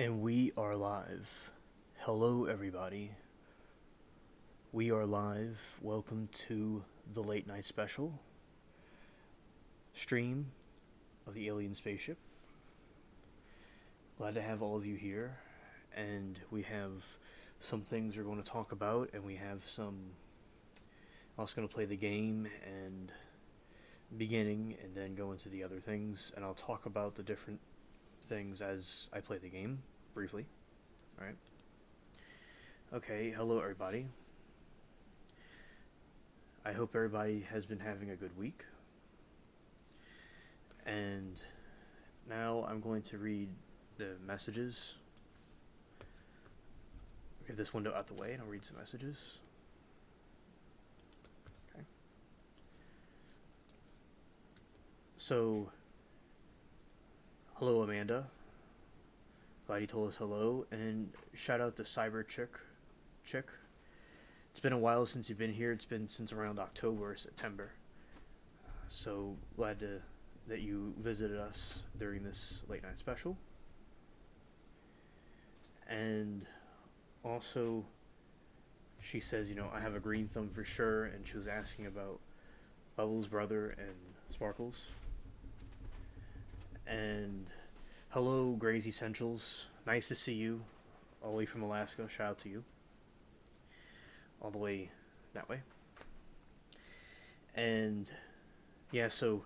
And we are live. Hello, everybody. We are live. Welcome to the late night special stream of the alien spaceship. Glad to have all of you here. And we have some things we're going to talk about, and we have some. I'm also going to play the game and beginning, and then go into the other things, and I'll talk about the different things as I play the game briefly. Alright. Okay, hello everybody. I hope everybody has been having a good week. And now I'm going to read the messages. Get this window out the way and I'll read some messages. Okay. So, hello Amanda. Glad you told us hello, and shout out to Cyber Chick. It's been a while since you've been here. It's been since around October or September. So glad that you visited us during this late night special. And also, she says, I have a green thumb for sure, and she was asking about Bubbles' brother and Sparkles. And hello, Gray's Essentials. Nice to see you. All the way from Alaska. Shout out to you. All the way that way. And yeah, so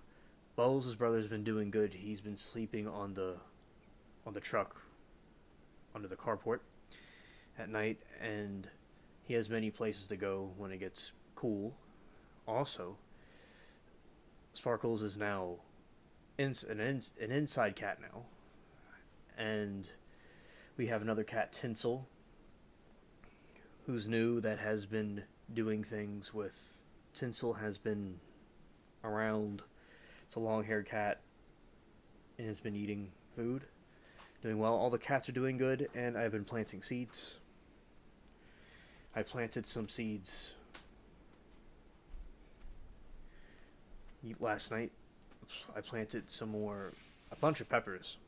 Bubbles' brother's been doing good. He's been sleeping on the truck under the carport at night, and he has many places to go when it gets cool. Also, Sparkles is now an inside cat now, and we have another cat, Tinsel, who's new, that has been doing things with. Tinsel has been around. It's a long-haired cat, and has been eating food, doing well. All the cats are doing good, and I've been planting seeds. I planted some seeds last night. I planted a bunch of peppers,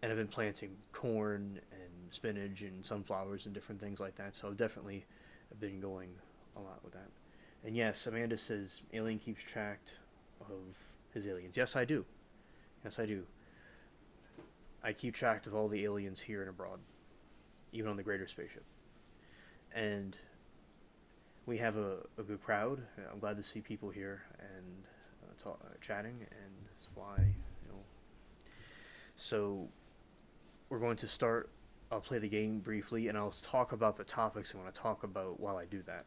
and I've been planting corn and spinach and sunflowers and different things like that. So I've definitely been going a lot with that. And yes, Amanda says Alien keeps track of his aliens. Yes, I do. Yes, I do. I keep track of all the aliens here and abroad, even on the greater spaceship. And we have a good crowd. I'm glad to see people here and chatting and supply. So we're going to start. I'll play the game briefly, and I'll talk about the topics I want to talk about while I do that.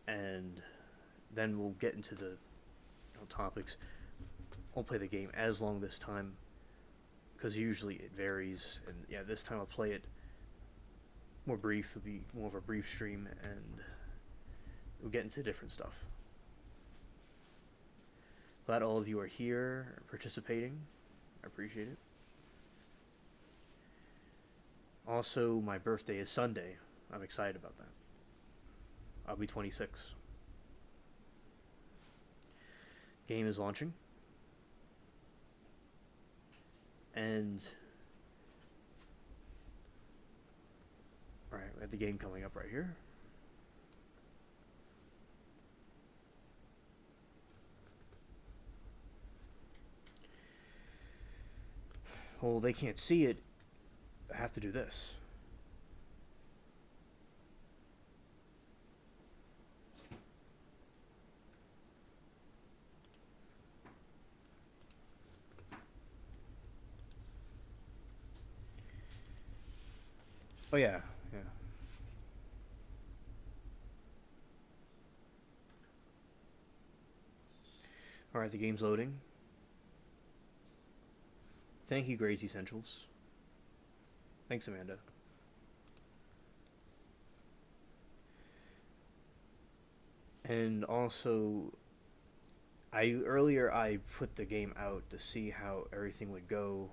And then we'll get into the topics. I'll play the game as long this time, because usually it varies. And yeah, this time I'll play it more brief. It'll be more of a brief stream, and we'll get into different stuff. Glad all of you are here, participating. I appreciate it. Also, my birthday is Sunday. I'm excited about that. I'll be 26. Game is launching. And alright, we have the game coming up right here. Well, they can't see it. I have to do this. Oh yeah, yeah. Alright, the game's loading. Thank you, Gray's Essentials. Thanks, Amanda. And also, earlier I put the game out to see how everything would go,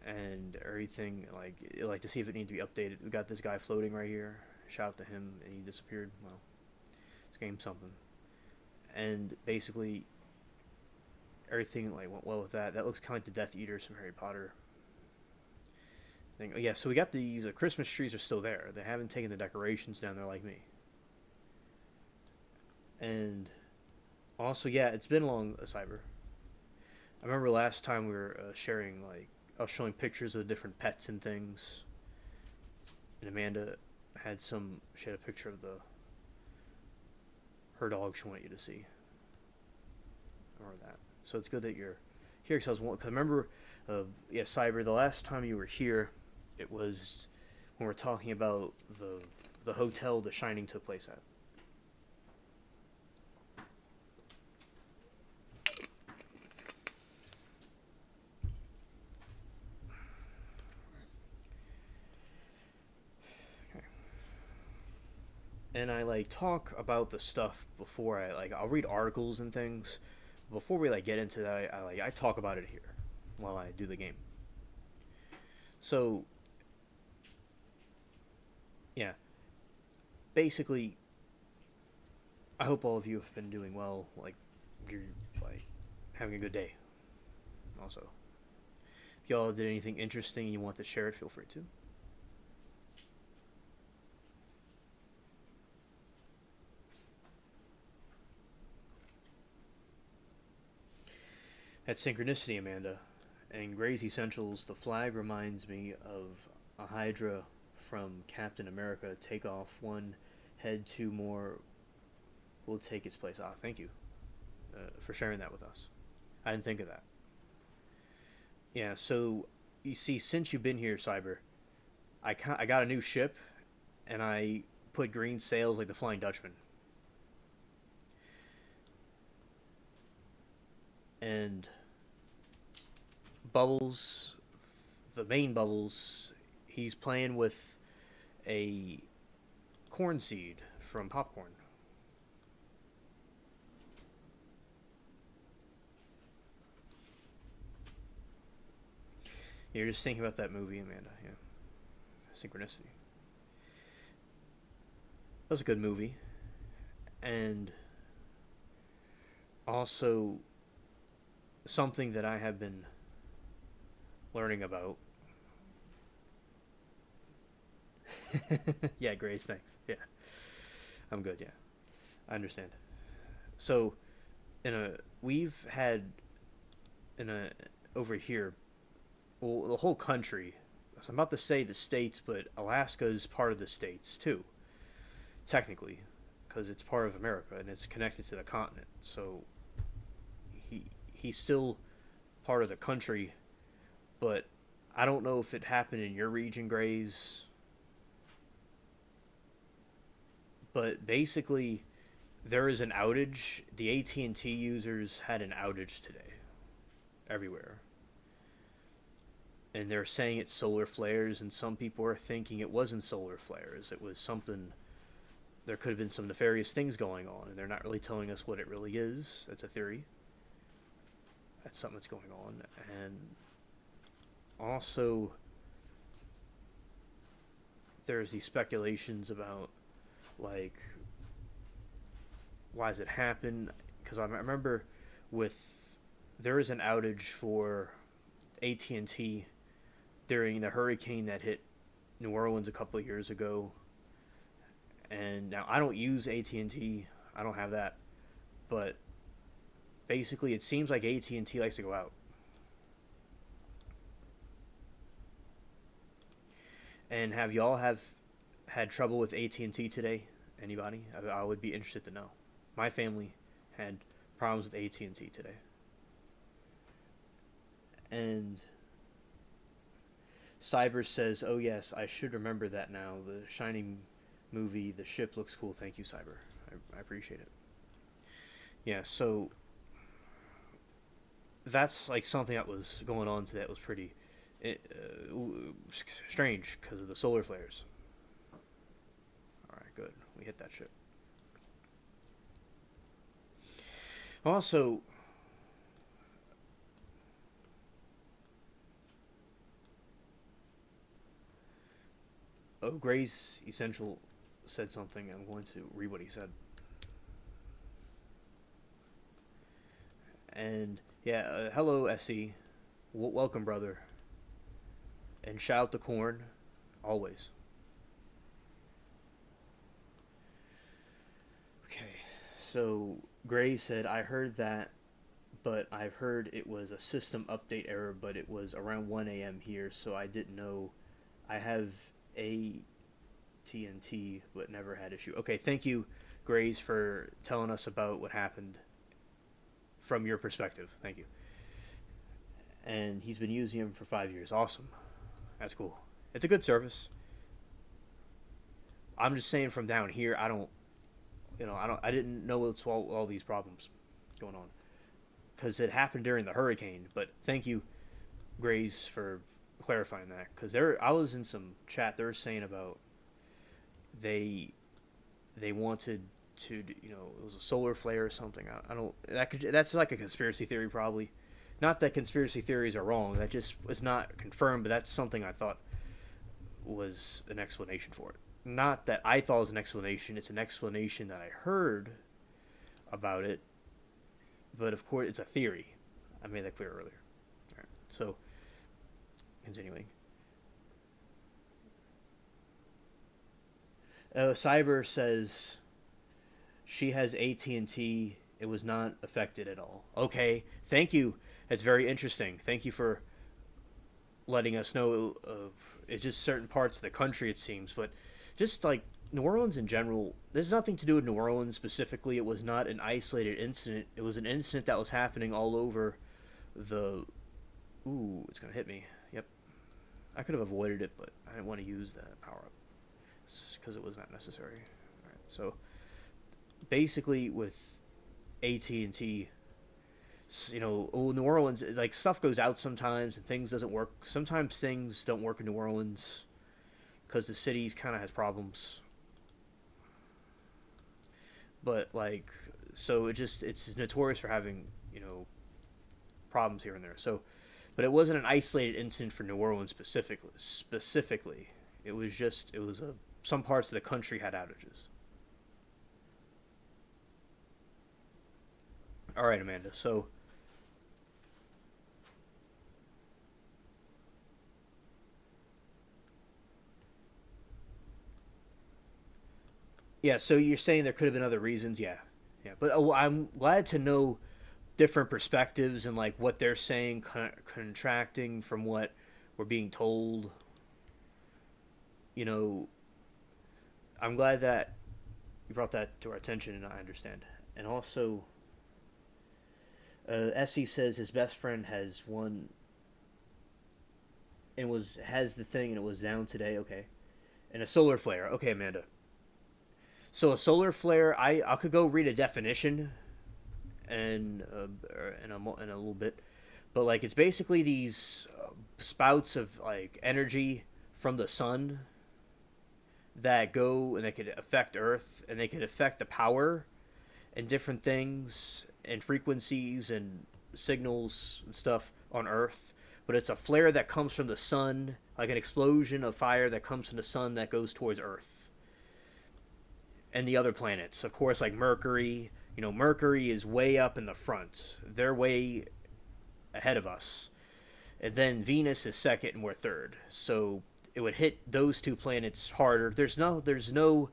and everything, like to see if it needed to be updated. We got this guy floating right here. Shout out to him, and he disappeared. Well, this game's something. And basically, everything went well with that. That looks kind of like the Death Eaters from Harry Potter. thing. Oh, yeah, so we got these Christmas trees are still there. They haven't taken the decorations down there like me. And also, yeah, it's been long, Cyber. I remember last time we were sharing, like, I was showing pictures of the different pets and things, and Amanda had some. She had a picture of the her dog she wanted you to see, or that. So it's good that you're here. Because I remember, yeah, Cyber. The last time you were here, it was when we were talking about the hotel The Shining took place at. Okay. And I like talk about the stuff before I like I'll read articles and things before we like get into that. I talk about it here while I do the game. So yeah, basically, I hope all of you have been doing well. Like you're like having a good day. Also, if y'all did anything interesting and you want to share it, feel free to. At Synchronicity, Amanda, and Gray's Essentials, the flag reminds me of a Hydra from Captain America. Take off one, head two more will take its place. Ah, thank you for sharing that with us. I didn't think of that. Yeah, so you see, since you've been here, Cyber, I got a new ship, and I put green sails like the Flying Dutchman. And Bubbles, the main Bubbles, he's playing with a corn seed from popcorn. You're just thinking about that movie, Amanda. Yeah, Synchronicity. That was a good movie, and also something that I have been learning about. Yeah, Grace, thanks. Yeah, I'm good. Yeah, I understand. So, in a we've had in a over here, well, the whole country. So I'm about to say the states, but Alaska is part of the states too, technically, because it's part of America and it's connected to the continent. So he's still part of the country, but I don't know if it happened in your region, Grays. But basically, there is an outage. The AT&T users had an outage today, everywhere, and they're saying it's solar flares, and some people are thinking it wasn't solar flares. It was something. There could have been some nefarious things going on, and they're not really telling us what it really is. That's a theory. That's something that's going on, and also there's these speculations about like why does it happen? Because I remember with there is an outage for AT&T during the hurricane that hit New Orleans a couple of years ago. And now I don't use AT&T. I don't have that. But basically it seems like AT&T likes to go out. And have y'all have had trouble with AT&T today? Anybody? I would be interested to know. My family had problems with AT&T today. And Cyber says, "Oh yes, I should remember that now. The Shining movie, the ship looks cool. Thank you, Cyber. I appreciate it." Yeah, so that's like something that was going on today that was pretty strange because of the solar flares. All right, good. We hit that ship. Also, oh, Gray's Essential said something. I'm going to read what he said. And yeah, hello, SE. Welcome, brother. And shout out to Corn, always. Okay, so Gray said, I heard that, but I've heard it was a system update error, but it was around 1 a.m. here, so I didn't know. I have AT&T, but never had issue. Okay, thank you, Grays, for telling us about what happened from your perspective. Thank you. And he's been using them for 5 years. Awesome. That's cool. It's a good service. I'm just saying from down here, I didn't know it's all these problems going on because it happened during the hurricane. But thank you, Grays, for clarifying that because I was in some chat. They were saying about they wanted to, it was a solar flare or something. I don't that's like a conspiracy theory probably. Not that conspiracy theories are wrong. That just was not confirmed. But that's something I thought was an explanation for it. Not that I thought was an explanation. It's an explanation that I heard about it. But of course, it's a theory. I made that clear earlier. All right. So, continuing. Cyber says she has AT&T. It was not affected at all. Okay. Thank you. That's very interesting. Thank you for letting us know. It's just certain parts of the country, it seems, but just like New Orleans in general, there's nothing to do with New Orleans specifically. It was not an isolated incident. It was an incident that was happening all over the. Ooh, it's gonna hit me. Yep, I could have avoided it, but I didn't want to use that power up because it was not necessary. All right, so basically with AT&T, New Orleans, like stuff goes out sometimes and things doesn't work. Sometimes things don't work in New Orleans because the city kind of has problems. But like, so it's notorious for having problems here and there. So, but it wasn't an isolated incident for New Orleans specifically. It was some parts of the country had outages. All right, Amanda. So. Yeah, so you're saying there could have been other reasons, yeah, yeah. But I'm glad to know different perspectives and like what they're saying, contracting from what we're being told. You know, I'm glad that you brought that to our attention, and I understand. And also, Essie says his best friend has one and has the thing, and it was down today. Okay, and a solar flare. Okay, Amanda. So a solar flare, I could go read a definition, and in a little bit, but like it's basically these spouts of like energy from the sun that go and they could affect Earth and they could affect the power and different things and frequencies and signals and stuff on Earth. But it's a flare that comes from the sun, like an explosion of fire that comes from the sun that goes towards Earth and the other planets. Of course, like Mercury. Mercury is way up in the front. They're way ahead of us. And then Venus is second and we're third. So it would hit those two planets harder. There's no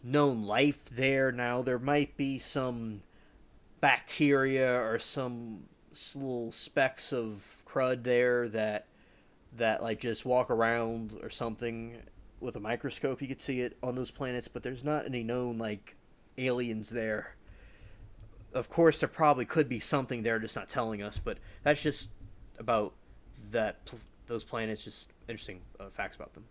known life there now. There might be some bacteria or some little specks of crud there that like just walk around or something. With a microscope you could see it on those planets, but there's not any known like aliens there. Of course there probably could be something there just not telling us, but that's just about those planets. Just interesting facts about them.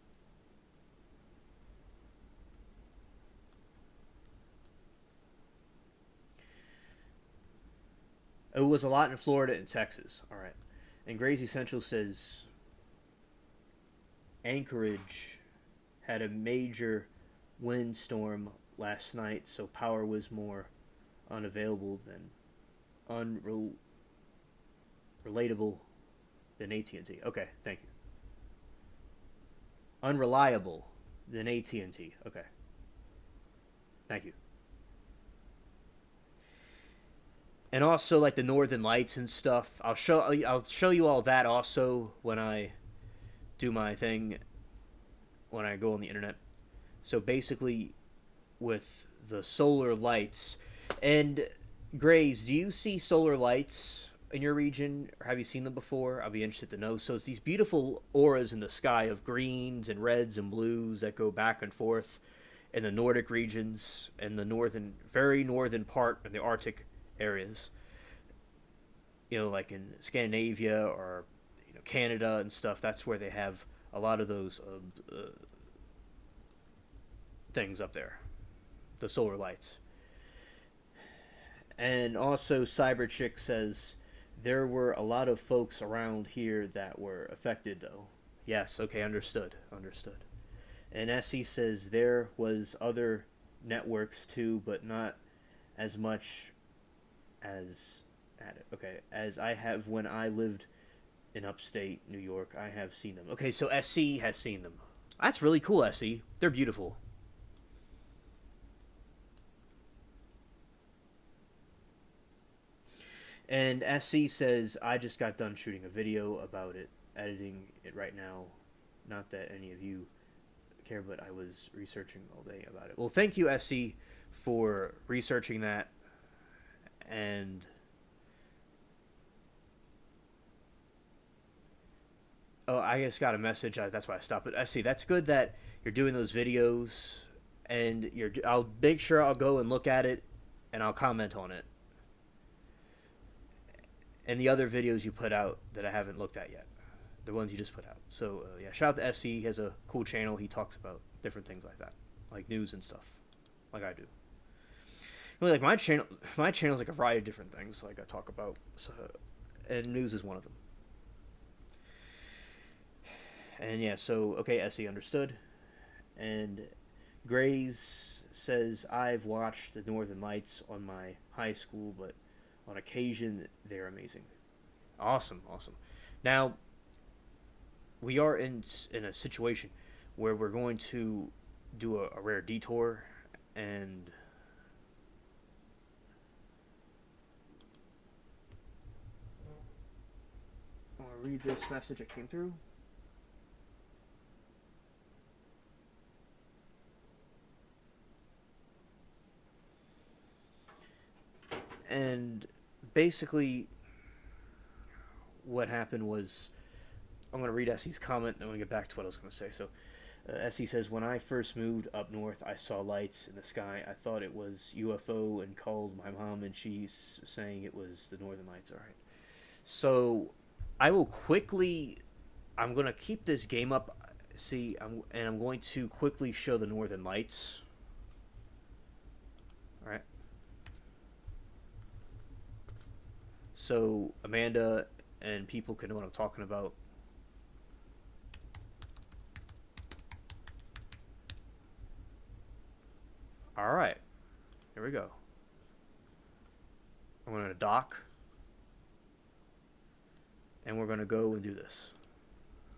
It was a lot in Florida and Texas. All right. And Gray's Essential says Anchorage had a major windstorm last night, so power was more unavailable than unrelatable than AT&T. Okay, thank you. Unreliable than AT&T. Okay. Thank you. And also like the Northern Lights and stuff. I'll show you all that also when I do my thing when I go on the internet. So basically, with the solar lights, and Grays, do you see solar lights in your region, or have you seen them before? I'll be interested to know. So it's these beautiful auras in the sky of greens and reds and blues that go back and forth in the Nordic regions and the northern, very northern part of the Arctic areas. You know, like in Scandinavia or Canada and stuff. That's where they have a lot of those things up there, the solar lights. And also, Cyberchick says there were a lot of folks around here that were affected, though. Yes, okay, understood, understood. And SE says there was other networks too, but not as much as at it. Okay, as I have when I lived in upstate New York, I have seen them. Okay, so SE has seen them. That's really cool, SE. They're beautiful. And SC says, I just got done shooting a video about it, editing it right now. Not that any of you care, but I was researching all day about it. Well, thank you, SC, for researching that. And oh, I just got a message. That's why I stopped. But SC, that's good that you're doing those videos, and I'll make sure I'll go and look at it, and I'll comment on it. And the other videos you put out that I haven't looked at yet, the ones you just put out. So yeah, shout out to SC. He has a cool channel. He talks about different things like that, like news and stuff, like I do. Really, like my channel is like a variety of different things, like I talk about, so, and news is one of them. And yeah, so okay, SC understood. And Grays says I've watched the Northern Lights on my high school, but on occasion they're amazing. Awesome, awesome. Now we are in a situation where we're going to do a rare detour, and I'll read this message that came through. And basically, what happened was, I'm going to read Essie's comment, and I'm going to get back to what I was going to say. So, Essie says, when I first moved up north, I saw lights in the sky. I thought it was UFO and called my mom, and she's saying it was the Northern Lights. All right. So, I will quickly, I'm going to keep this game up. See, and I'm going to quickly show the Northern Lights. All right. So Amanda and people can know what I'm talking about. All right, here we go. I'm going to dock, and we're going to go and do this.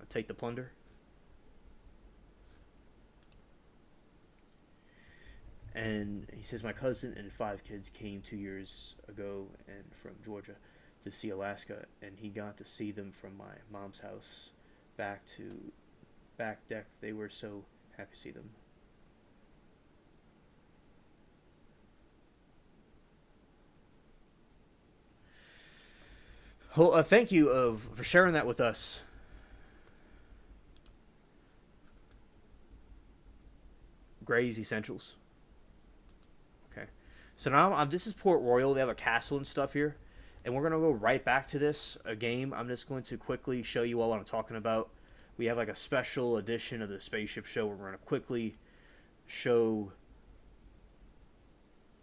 I'll take the plunder. And he says, my cousin and 5 kids came 2 years ago and from Georgia to see Alaska, and he got to see them from my mom's house back deck. They were so happy to see them. Well, thank you for sharing that with us. Gray's Essentials. Okay. So now this is Port Royal. They have a castle and stuff here. And we're going to go right back to this game. I'm just going to quickly show you all what I'm talking about. We have like a special edition of the Spaceship Show where we're going to quickly show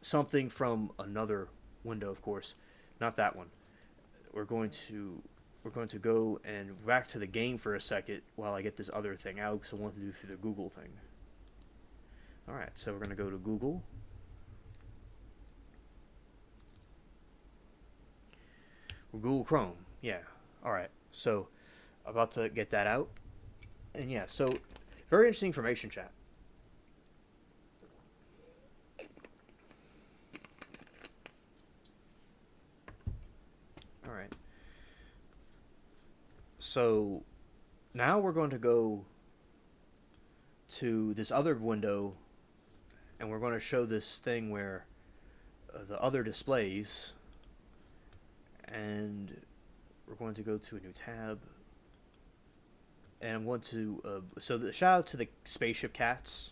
something from another window, of course. Not that one. We're going to go and back to the game for a second while I get this other thing out, because I want to do through the Google thing. Alright, so we're going to go to Google. Google Chrome, yeah. Alright, so about to get that out. And yeah, so very interesting information, chat. Alright. So Now we're going to go to this other window, and we're going to show this thing where the other displays, and we're going to go to a new tab, and I'm going to so the shout out to the spaceship cats,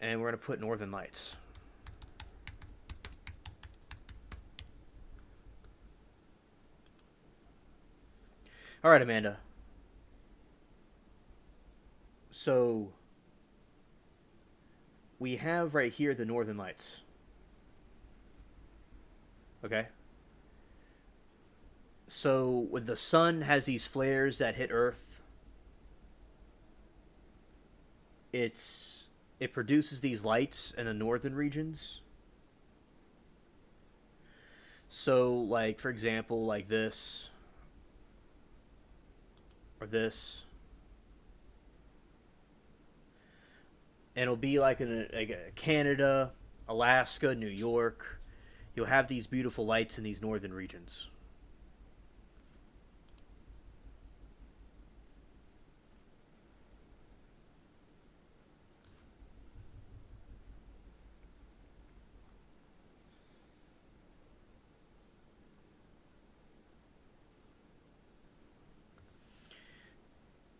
and we're going to put Northern Lights. All right, Amanda. So we have right here the Northern Lights. Okay. So when the sun has these flares that hit Earth, it produces these lights in the northern regions. So like for example, like this or this, and it'll be like in Canada, Alaska, New York. You'll have these beautiful lights in these northern regions.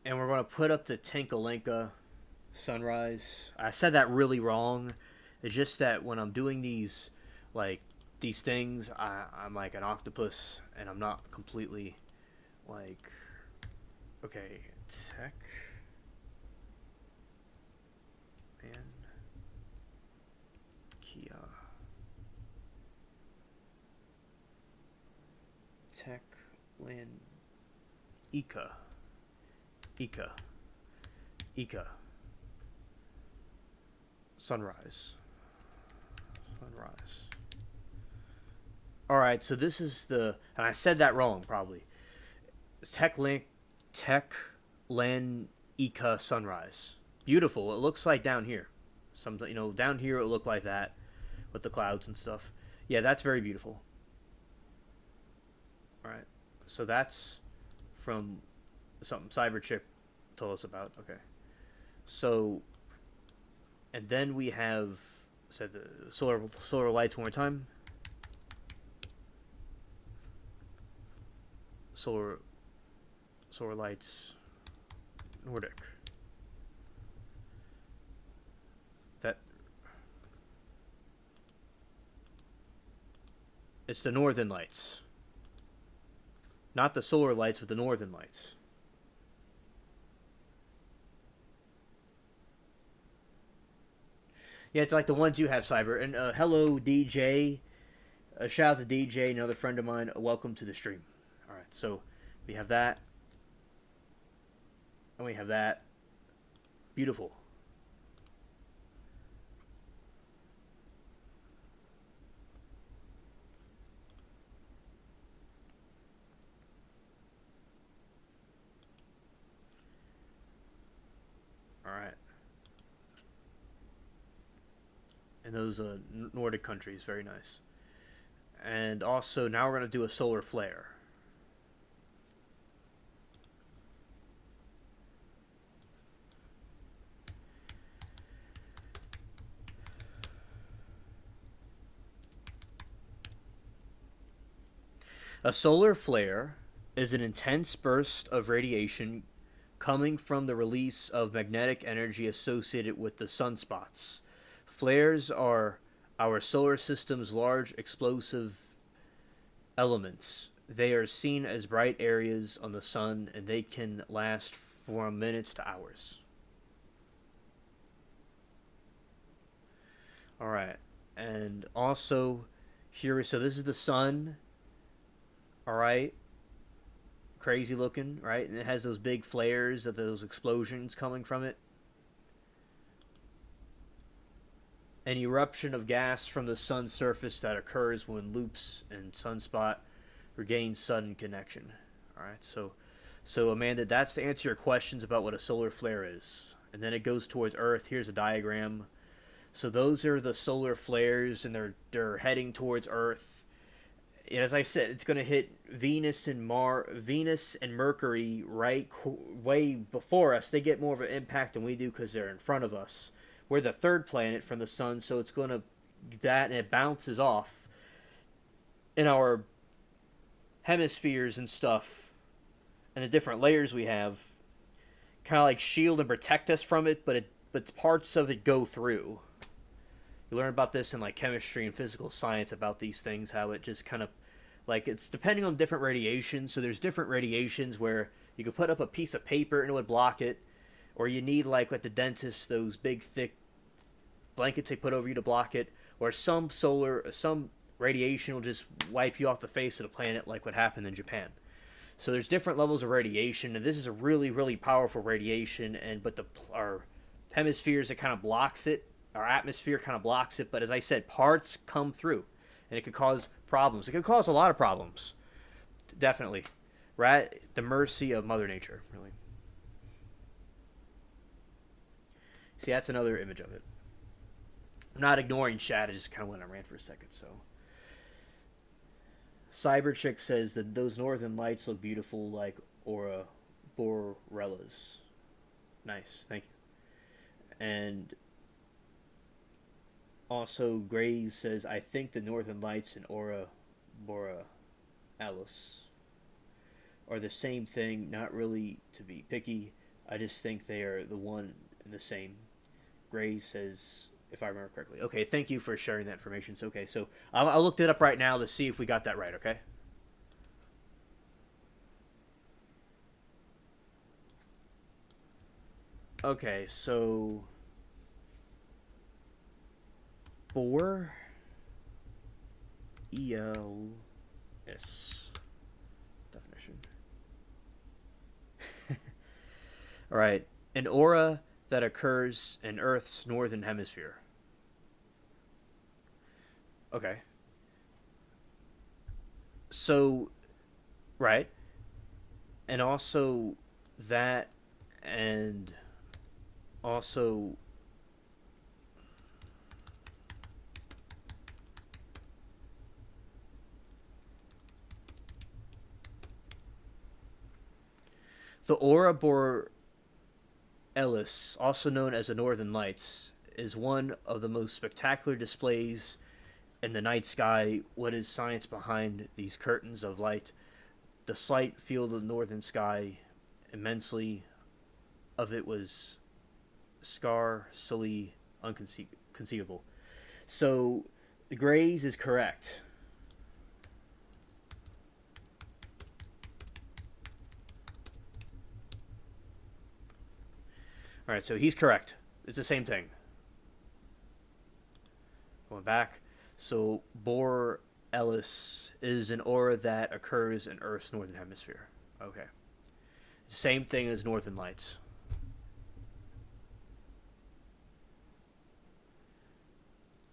And we're going to put up the Tinkalinka sunrise. I said that really wrong. It's just that when I'm doing like these things, I'm like an octopus, and I'm not completely like okay. Tech and Kia Tech Land Ika Ika Ika Sunrise. Sunrise. Alright, so this is the... And I said that wrong, probably. Tech Land Ika Sunrise. Beautiful. It looks like down here. Down here it looked like that. With the clouds and stuff. Yeah, that's very beautiful. Alright. So that's from something Cyberchip told us about. Okay. So... And then we have said the solar lights one more time. Solar lights Nordic. That it's the northern lights. Not the solar lights, but the northern lights. Yeah, it's like the ones you have, Cyber. And hello, DJ. Shout out to DJ, another friend of mine. Welcome to the stream. All right, so we have that. And we have that. Beautiful. All right. And those Nordic countries, very nice. And also, now we're going to do a solar flare. A solar flare is an intense burst of radiation coming from the release of magnetic energy associated with the sunspots. Flares are our solar system's large explosive elements. They are seen as bright areas on the sun, and they can last from minutes to hours. Alright. And also, here, so this is the sun. Alright. Crazy looking, right? And it has those big flares of those explosions coming from it. An eruption of gas from the sun's surface that occurs when loops and sunspot regain sudden connection. Alright, so Amanda, that's to answer your questions about what a solar flare is. And then it goes towards Earth. Here's a diagram. So those are the solar flares, and they're heading towards Earth. as I said, it's going to hit Venus and Mercury right way before us. They get more of an impact than we do because they're in front of us. We're the third planet from the sun, so it's going to that and it bounces off in our hemispheres and stuff, and the different layers we have, kind of like shield and protect us from it, but parts of it go through. You learn about this in like chemistry and physical science about these things, how it just kind of like it's depending on different radiations. So there's different radiations where you could put up a piece of paper and it would block it, or you need like at the dentist those big thick blankets they put over you to block it, or some radiation will just wipe you off the face of the planet, like what happened in Japan. So there's different levels of radiation, and this is a really, really powerful radiation. And but our hemispheres, it kind of blocks it. Our atmosphere kind of blocks it. But as I said, parts come through, and it could cause problems. It could cause a lot of problems, definitely. Right at the mercy of Mother Nature, really. See, that's another image of it. I'm not ignoring chat. I just kind of went on rant for a second. So, Cyberchick says that those northern lights look beautiful, like aura borealis. Nice, thank you. And also, Grays says, I think the northern lights and aura borealis are the same thing. Not really to be picky. I just think they are the one and the same. Grays says, if I remember correctly. Okay, thank you for sharing that information. So, okay, so I looked it up right now to see if we got that right, okay? Okay, so for ELS definition. All right, an aura that occurs in Earth's northern hemisphere. Okay. So, right. And also that, and also the aura borealis, also known as the Northern Lights, is one of the most spectacular displays in the night sky. What is science behind these curtains of light? The slight field of the northern sky, immensely of it was scarcely unconceivable. So, the Grays is correct. All right, so he's correct. It's the same thing. Going back, so Borealis is an aura that occurs in Earth's northern hemisphere. Okay. Same thing as Northern Lights.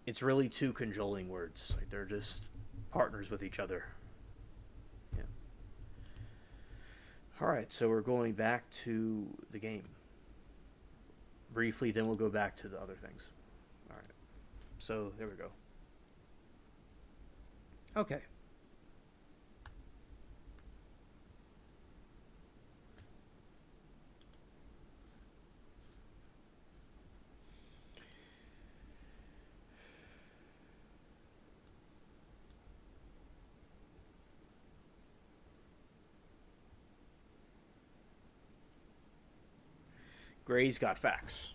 It's really two cajoling words. Like they're just partners with each other. Yeah. All right, so we're going back to the game. Briefly, then we'll go back to the other things. All right. So there we go. Okay. Gray's got facts.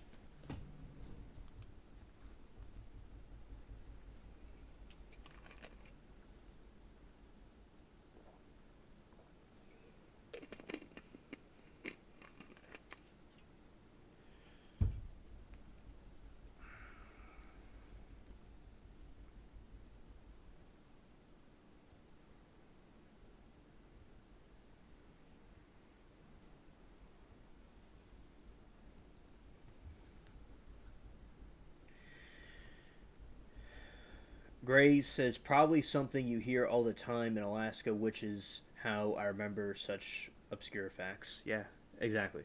Gray says probably something you hear all the time in Alaska, which is how I remember such obscure facts. Yeah, exactly.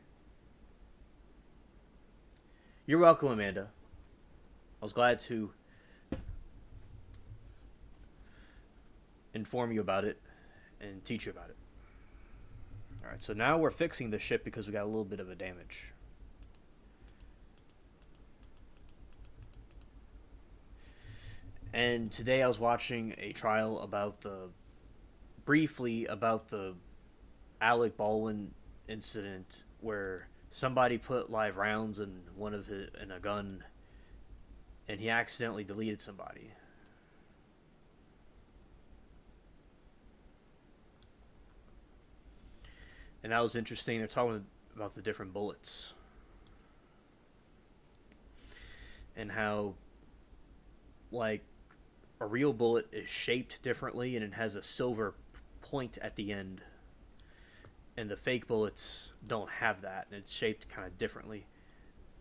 You're welcome, Amanda. I was glad to inform you about it and teach you about it. All right, so now we're fixing the ship because we got a little bit of a damage. And today I was watching a trial about briefly about the Alec Baldwin incident where somebody put live rounds in a gun, and he accidentally deleted somebody. And that was interesting. They're talking about the different bullets and how, like, a real bullet is shaped differently and it has a silver point at the end, and the fake bullets don't have that, and it's shaped kind of differently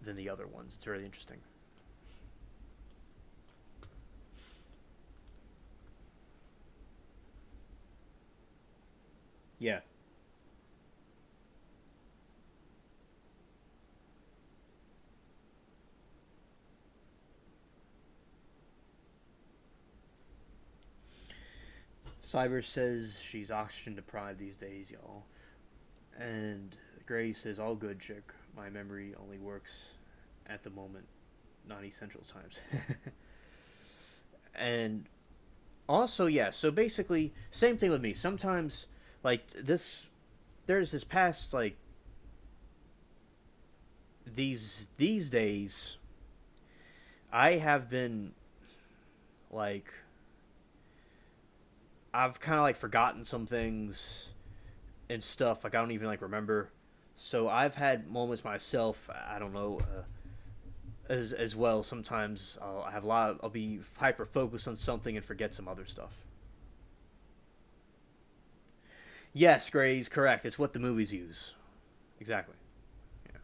than the other ones. It's really interesting. Yeah. Cyber says she's oxygen deprived these days, y'all. And Gray says, all good, chick. My memory only works at the moment, not essential times. And also, yeah, so basically, same thing with me. Sometimes, like, there's this past, like, these days, I have been, like, I've kind of, like, forgotten some things and stuff. Like, I don't even, like, remember. So I've had moments myself, I don't know, as well. Sometimes I'll be hyper focused on something and forget some other stuff. Yes, Gray's correct. It's what the movies use. Exactly. Yeah.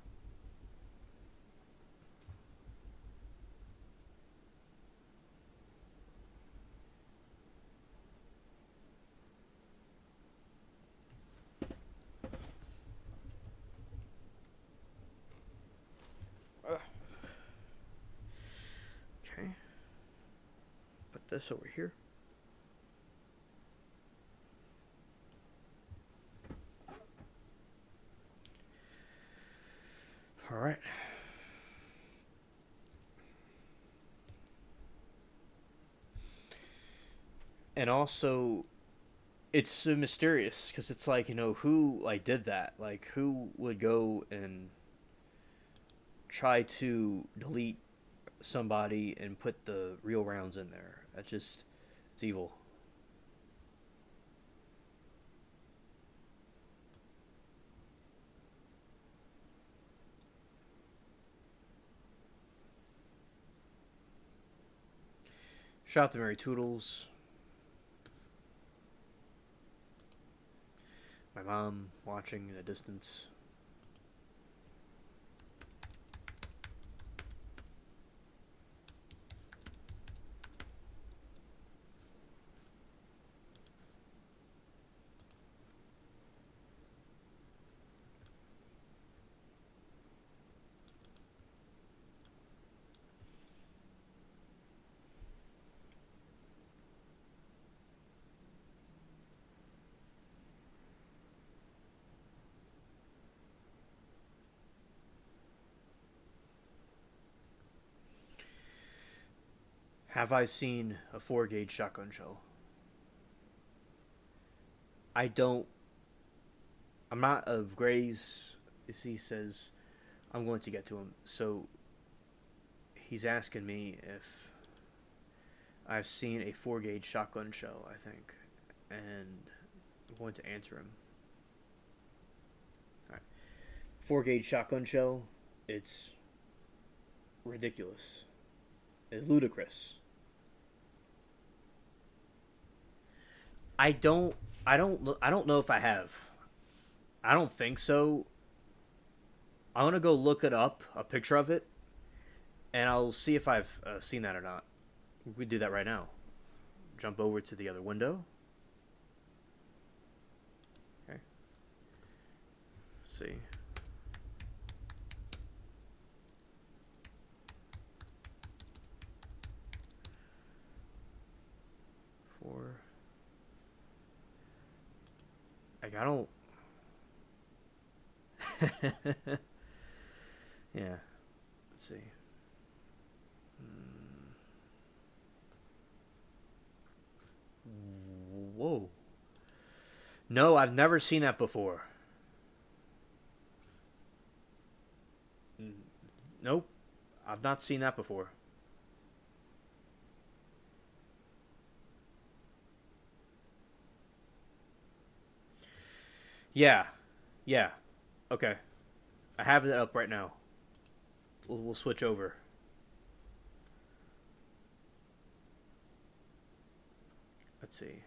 Okay. Put this over here. All right. And also, it's so mysterious because it's like, who, like, did that? Like, who would go and try to delete somebody and put the real rounds in there? It's evil. Shout out to Mary Toodles. My mom watching in the distance. Have I seen a 4 gauge shotgun shell? I don't. I'm not of Gray's. As he says, I'm going to get to him. So he's asking me if I've seen a 4 gauge shotgun shell, I think. And I'm going to answer him. Alright. 4 gauge shotgun shell, it's ridiculous. It's ludicrous. I don't I don't know if I have. I don't think so. I'm gonna go look it up, a picture of it, and I'll see if I've seen that or not. We do that right now. Jump over to the other window. Okay. See. Four. Like, I don't. Yeah. Let's see. Whoa. No, I've never seen that before. Nope. I've not seen that before. Yeah. Yeah. Okay. I have it up right now. We'll switch over. Let's see.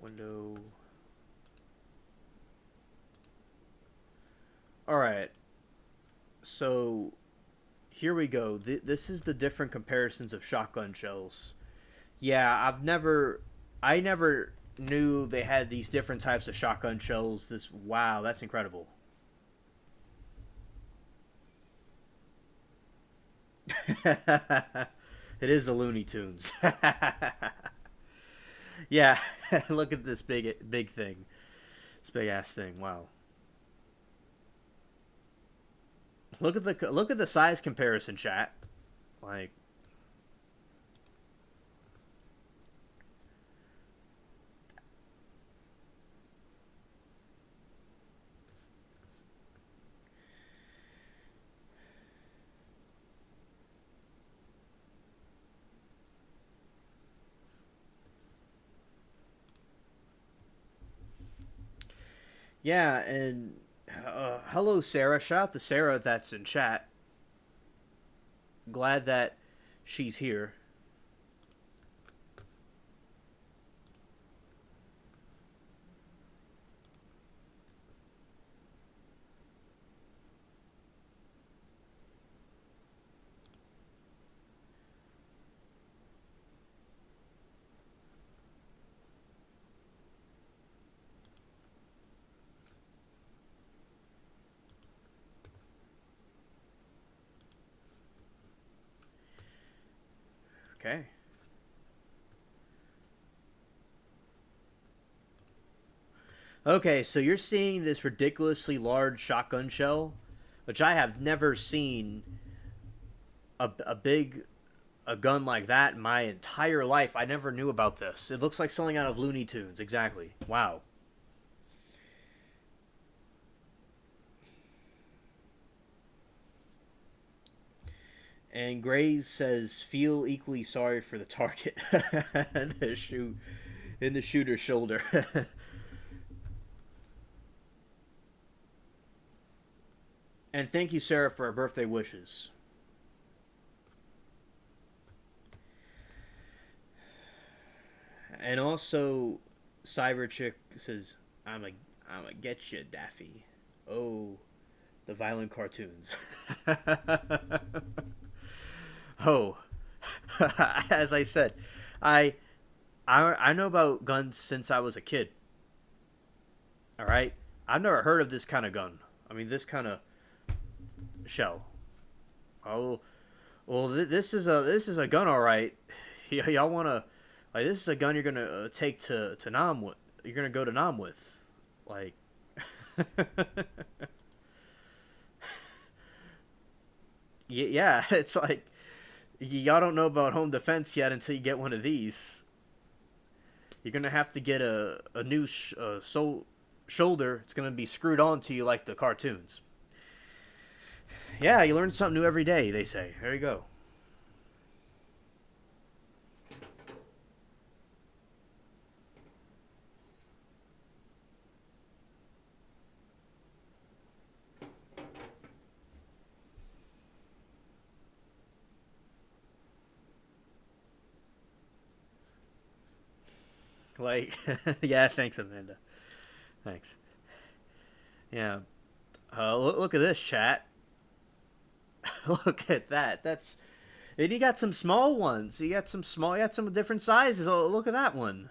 Window. All right. So here we go. This is the different comparisons of shotgun shells. Yeah, I never knew they had these different types of shotgun shells. Wow, that's incredible. It is the Looney Tunes. Yeah, look at this big thing. This big ass thing. Wow. Look at the size comparison, chat. Like, yeah, and hello, Sarah. Shout out to Sarah that's in chat. Glad that she's here. Okay. Okay, so you're seeing this ridiculously large shotgun shell, which I have never seen a gun like that in my entire life. I never knew about this. It looks like something out of Looney Tunes. Exactly. Wow. And Grays says, "Feel equally sorry for the target the shoot in the shooter's shoulder." And thank you, Sarah, for our birthday wishes. And also, Cyberchick says, "I'm a get you, Daffy." Oh, the violent cartoons. Oh, as I said, I, I know about guns since I was a kid. All right, I've never heard of this kind of gun. I mean, this kind of shell. Oh, well, this is a gun, all right. Y'all wanna like this is a gun you're gonna take to Nam with. You're gonna go to Nam with, like. Yeah, it's like y'all don't know about home defense yet until you get one of these. You're gonna have to get a new shoulder. It's gonna be screwed onto you like the cartoons. Yeah, you learn something new every day. They say. There you go. Like, yeah. Thanks, Amanda. Thanks. Yeah. Look at this chat. Look at that. That's and you got some small ones. You got some small. You got some different sizes. Oh, look at that one.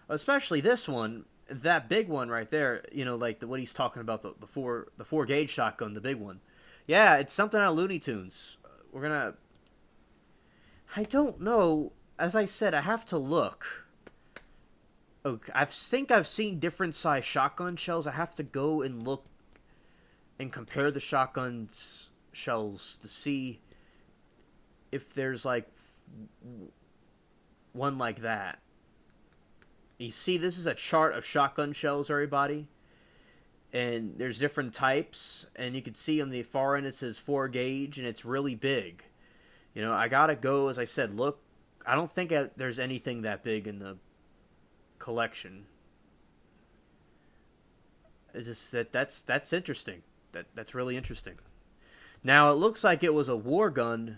Especially this one. That big one right there. You know, like what he's talking about the four gauge shotgun, the big one. Yeah, it's something out of Looney Tunes. We're gonna. I don't know. As I said, I have to look. Okay, I think I've seen different size shotgun shells. I have to go and look and compare the shotguns shells to see if there's like one like that. You see, this is a chart of shotgun shells, everybody, and there's different types, and you can see on the far end it says 4 gauge, and it's really big. You know, I gotta go, as I said, look. I don't think there's anything that big in the collection. It's just that's interesting. That's really interesting. Now it looks like it was a war gun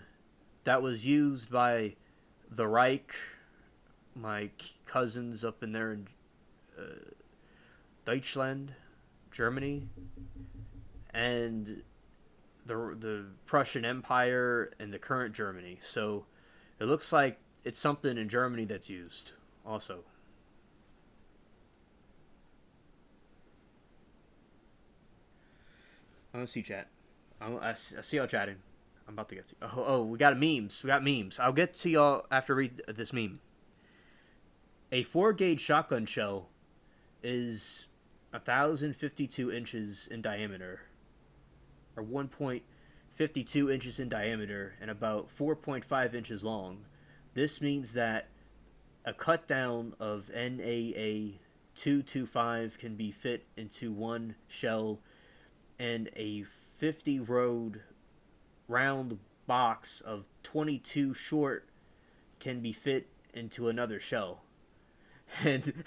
that was used by the Reich, my cousins up in there in Deutschland, Germany, and the Prussian Empire and the current Germany. So it looks like it's something in Germany that's used also. I don't see chat. I see y'all chatting. I'm about to get to you. Oh, we got memes. We got memes. I'll get to y'all after I read this meme. A 4 gauge shotgun shell is 1,052 inches in diameter, or 1.52 inches in diameter, and about 4.5 inches long. This means that a cut down of NAA 225 can be fit into one shell, and a 50 round box of 22 short can be fit into another shell. And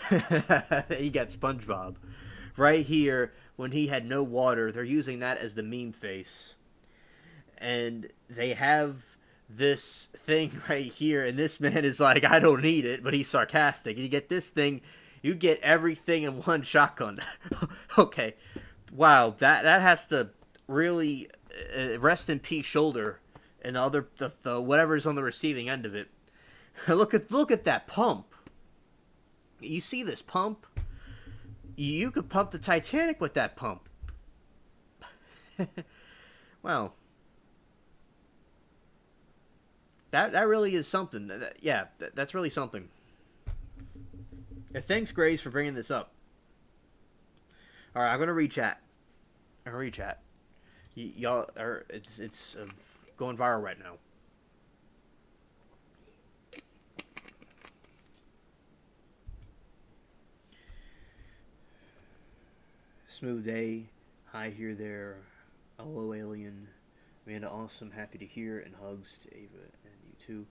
he got SpongeBob right here when he had no water. They're using that as the meme face, and they have this thing right here, and this man is like, I don't need it, but he's sarcastic. And you get this thing, you get everything in one shotgun. Okay, wow, that has to really rest in peace shoulder and the whatever's on the receiving end of it. look at that pump. You see this pump? You could pump the Titanic with that pump. Wow. That really is something. Yeah, that's really something. Thanks, Grace, for bringing this up. All right, I'm gonna read chat. Y'all are it's going viral right now. Smooth day. Hi here there. Hello, alien. Amanda, awesome. Happy to hear. And hugs to Ava and you too.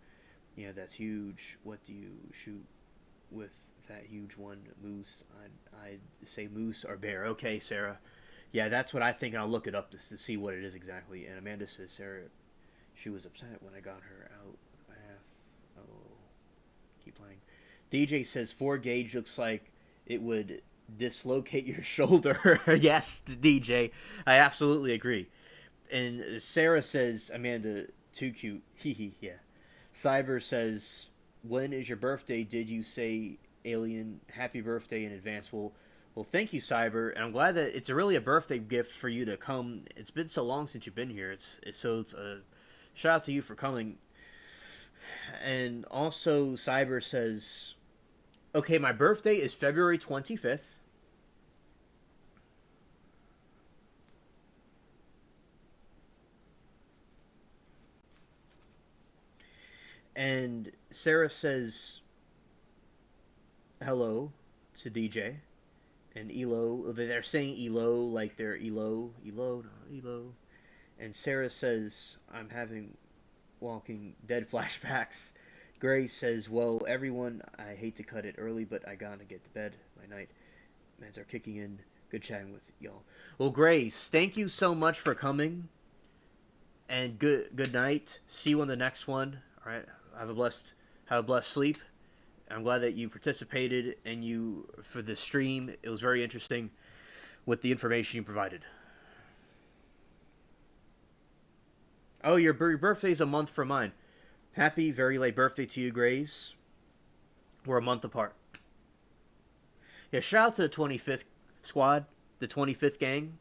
Yeah, that's huge. What do you shoot with that huge one? Moose? I'd say moose or bear. Okay, Sarah. Yeah, that's what I think. I'll look it up to see what it is exactly. And Amanda says, Sarah, she was upset when I got her out of the bath. Oh, keep playing. DJ says 4 gauge looks like it would dislocate your shoulder. Yes, DJ. I absolutely agree. And Sarah says, Amanda, too cute. Hee yeah. Cyber says, when is your birthday? Did you say, alien? Happy birthday in advance. Well, thank you, Cyber, and I'm glad that it's really a birthday gift for you to come. It's been so long since you've been here. It's a shout out to you for coming. And also, Cyber says, okay, my birthday is February 25th. And Sarah says hello to DJ. And Elo, they're saying Elo like they're Elo. And Sarah says, I'm having Walking Dead flashbacks. Grace says, well, everyone, I hate to cut it early, but I gotta get to bed. My night meds are kicking in. Good chatting with y'all. Well, Grace, thank you so much for coming. And good night. See you on the next one. All right. Have a blessed sleep. I'm glad that you participated and for the stream. It was very interesting with the information you provided. Oh, your birthday's a month from mine. Happy very late birthday to you, Grace. We're a month apart. Yeah, shout out to the 25th squad, the 25th gang.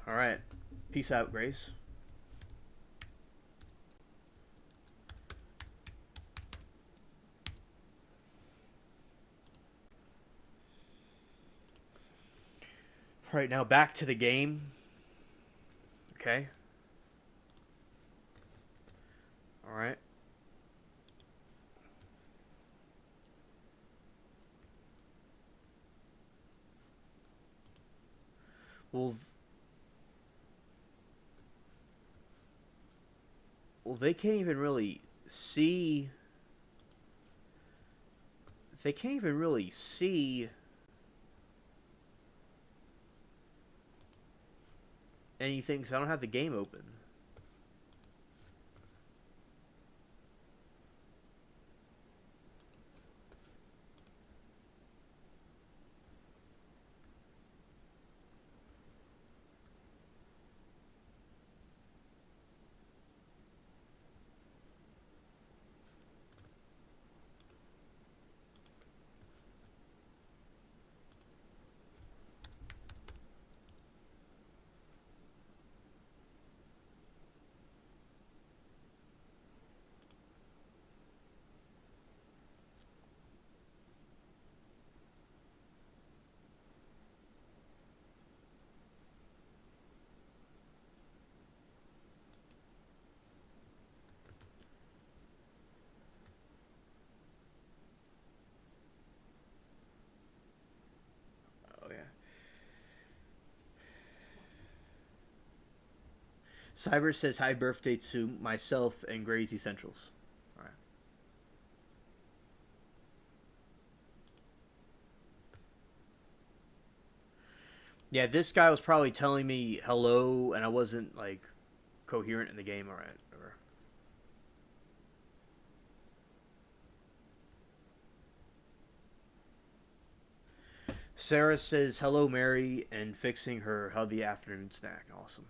All right. Peace out, Grace. Right, now back to the game. Okay. Alright. Well, they can't even really see. They can't even really see anything because I don't have the game open. Oh, yeah. Cyber says, "Hi, birthday to myself and Gray's Essentials." All right. Yeah, this guy was probably telling me hello, and I wasn't like coherent in the game. All right. Whatever. Sarah says, "Hello, Mary," and fixing her healthy afternoon snack. Awesome.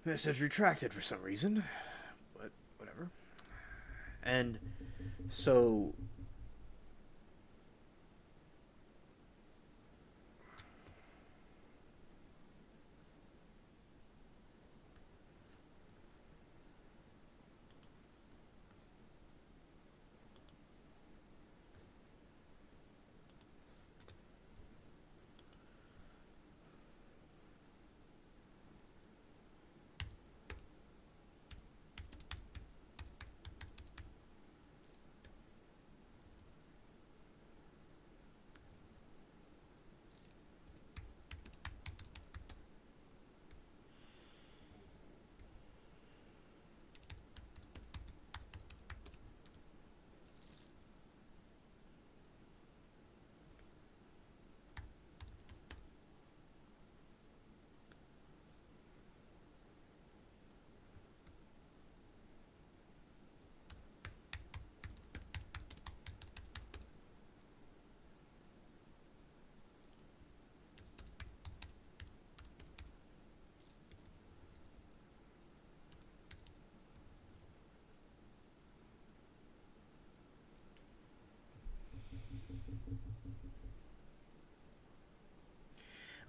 Message retracted for some reason, but whatever. And so,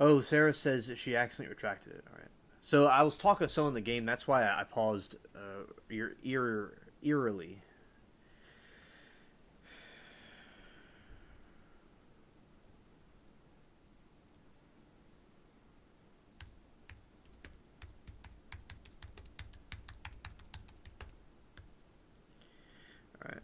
oh, Sarah says that she accidentally retracted it. All right. So I was talking to someone in the game. That's why I paused eerily. All right.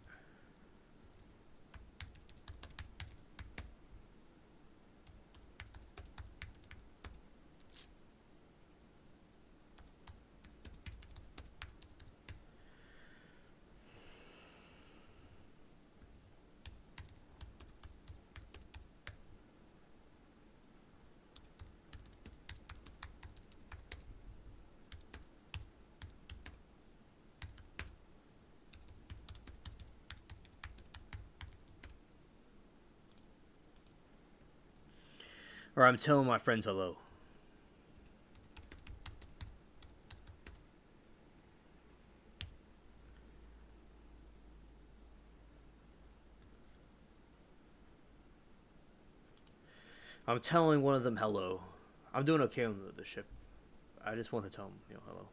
Or I'm telling my friends hello. I'm telling one of them hello. I'm doing okay on the ship. I just want to tell them, hello.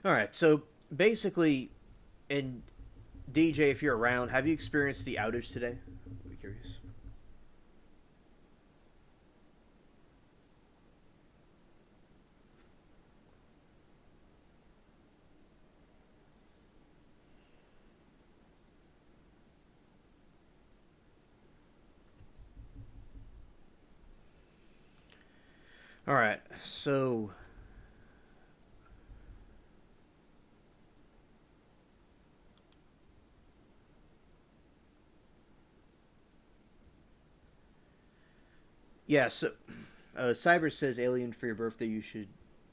All right, so basically, and DJ, if you're around, have you experienced the outage today? I'm curious. All right, so yeah, so Cyber says, "Alien, for your birthday,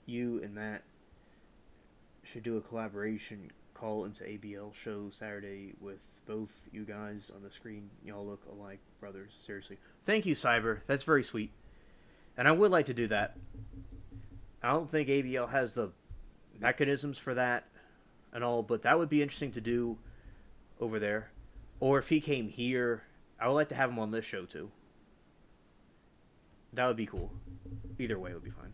you and Matt should do a collaboration call into ABL show Saturday with both you guys on the screen. Y'all look alike brothers. Seriously, thank you, Cyber. That's very sweet, and I would like to do that. I don't think ABL has the mechanisms for that and all, but that would be interesting to do over there. Or if he came here, I would like to have him on this show too. That would be cool. Either way would be fine.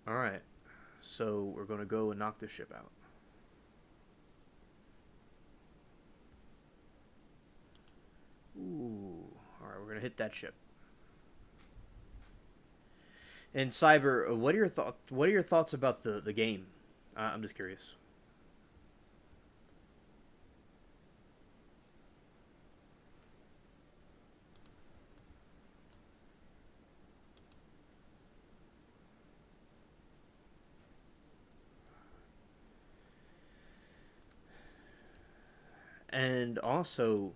Alright. So we're going to go and knock this ship out. Ooh. Alright, we're going to hit that ship. And Cyber, what are your thoughts about the game? I'm just curious. And also,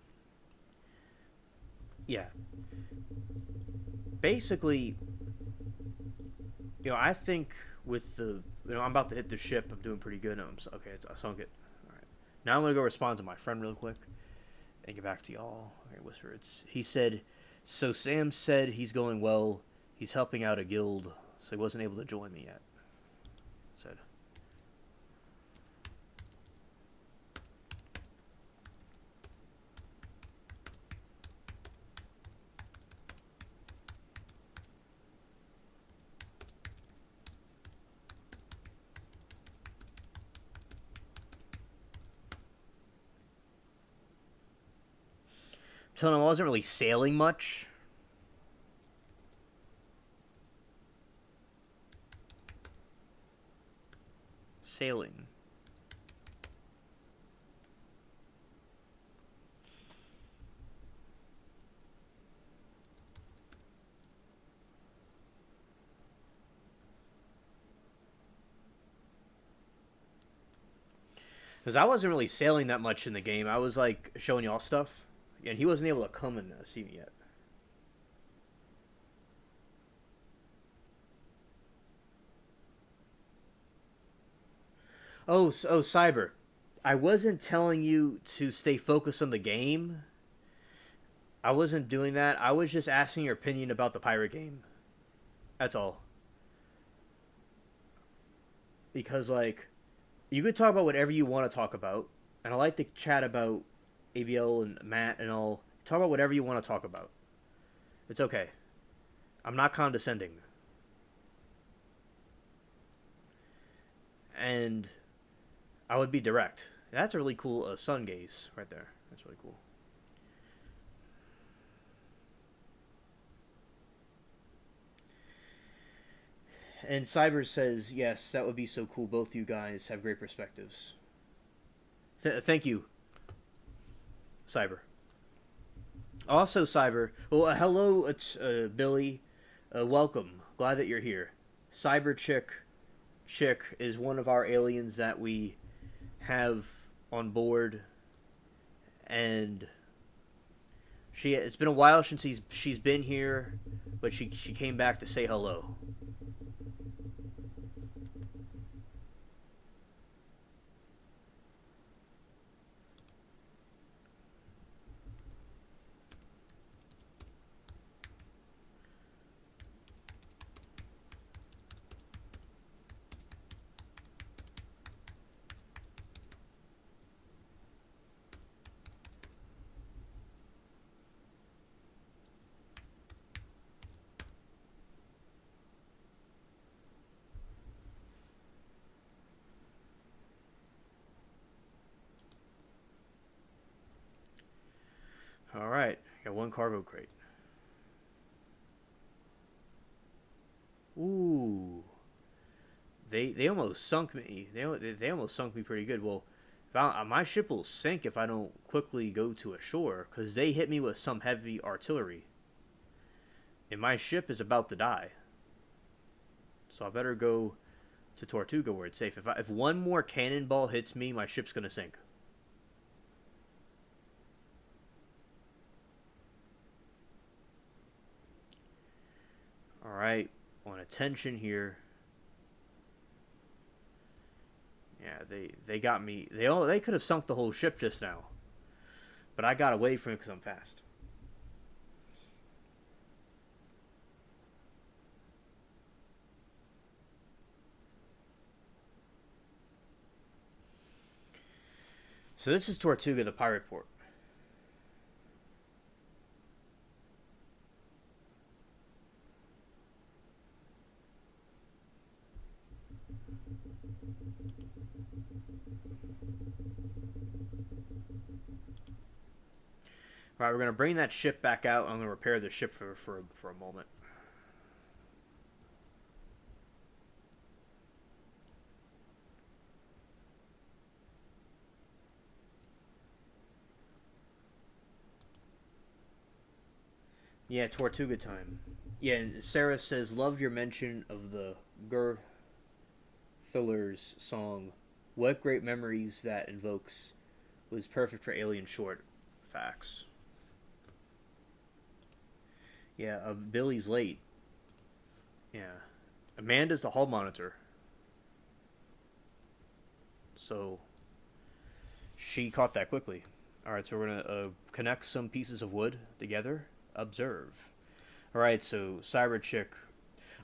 yeah, basically, I think with I'm about to hit the ship. I'm doing pretty good. Okay, I sunk it. All right, now I'm gonna go respond to my friend real quick and get back to y'all. Okay, whisper. He said, so Sam said he's going well. He's helping out a guild, so he wasn't able to join me yet. Said. Telling him I wasn't really sailing much. Sailing. Because I wasn't really sailing that much in the game. I was like showing y'all stuff. And he wasn't able to come and see me yet. Cyber. I wasn't telling you to stay focused on the game. I wasn't doing that. I was just asking your opinion about the pirate game. That's all. Because, like, you could talk about whatever you want to talk about. And I like to chat about ABL and Matt and all. Talk about whatever you want to talk about. It's okay. I'm not condescending. And I would be direct. That's a really cool sun gaze right there. That's really cool. And Cyber says, yes, that would be so cool. Both you guys have great perspectives. Thank you, Cyber. Also, Cyber. Well, hello, it's Billy. Welcome. Glad that you're here. Cyber Chick is one of our aliens that we have on board, and it's been a while since she's been here, but she came back to say hello. Got one cargo crate. Ooh. They almost sunk me. They almost sunk me pretty good. Well, my ship will sink if I don't quickly go to a shore, because they hit me with some heavy artillery. And my ship is about to die. So I better go to Tortuga where it's safe. If one more cannonball hits me, my ship's going to sink. Alright, on attention here. Yeah, they got me. They could have sunk the whole ship just now. But I got away from it because I'm fast. So this is Tortuga, the pirate port. Alright, we're going to bring that ship back out. I'm going to repair the ship for a moment. Yeah, Tortuga time. Yeah, and Sarah says, love your mention of the Gur Thiller's song. What great memories that invokes. Was perfect for Alien Short. Facts. Yeah, Billy's late. Yeah. Amanda's the hall monitor. So, she caught that quickly. Alright, so we're going to connect some pieces of wood together. Observe. Alright, so Cyber Chick.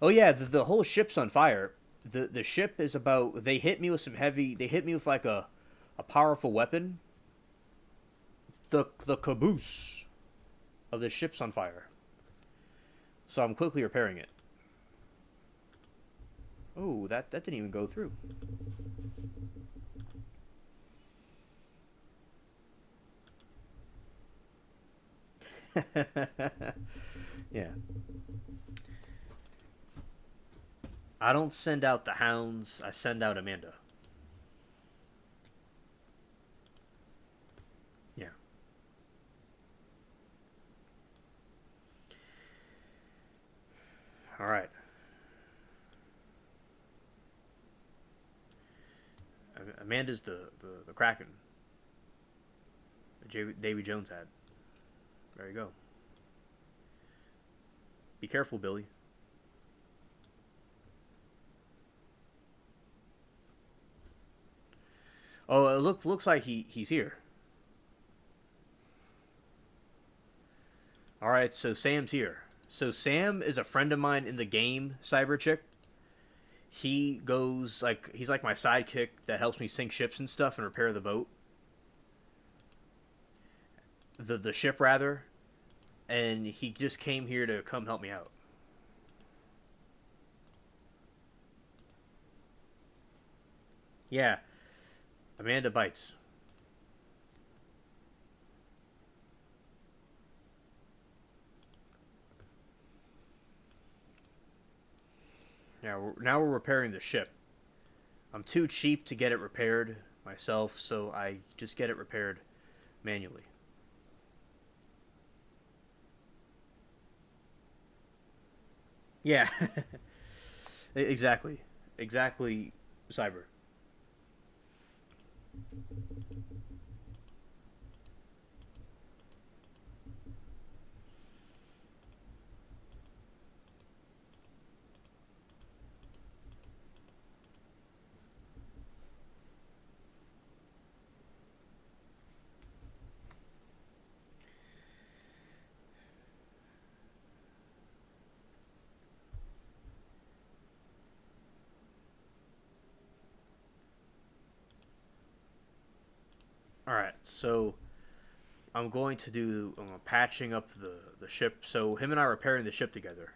Oh yeah, the whole ship's on fire. The ship is about. They hit me with some heavy. They hit me with like a powerful weapon. The caboose of the ship's on fire. So I'm quickly repairing it. Oh, that didn't even go through. Yeah. I don't send out the hounds. I send out Amanda. Yeah. All right. Amanda's the Kraken. Davy Jones had. There you go. Be careful, Billy. Oh, it looks like he's here. All right, so Sam's here. So Sam is a friend of mine in the game, Cyber Chick. He goes like he's like my sidekick that helps me sink ships and stuff and repair the boat. The ship rather, and he just came here to come help me out. Yeah, Amanda bites. Now we're repairing the ship. I'm too cheap to get it repaired myself, so I just get it repaired manually. Yeah, exactly, exactly. Cyber. All right, so I'm patching up the ship. So him and I are repairing the ship together.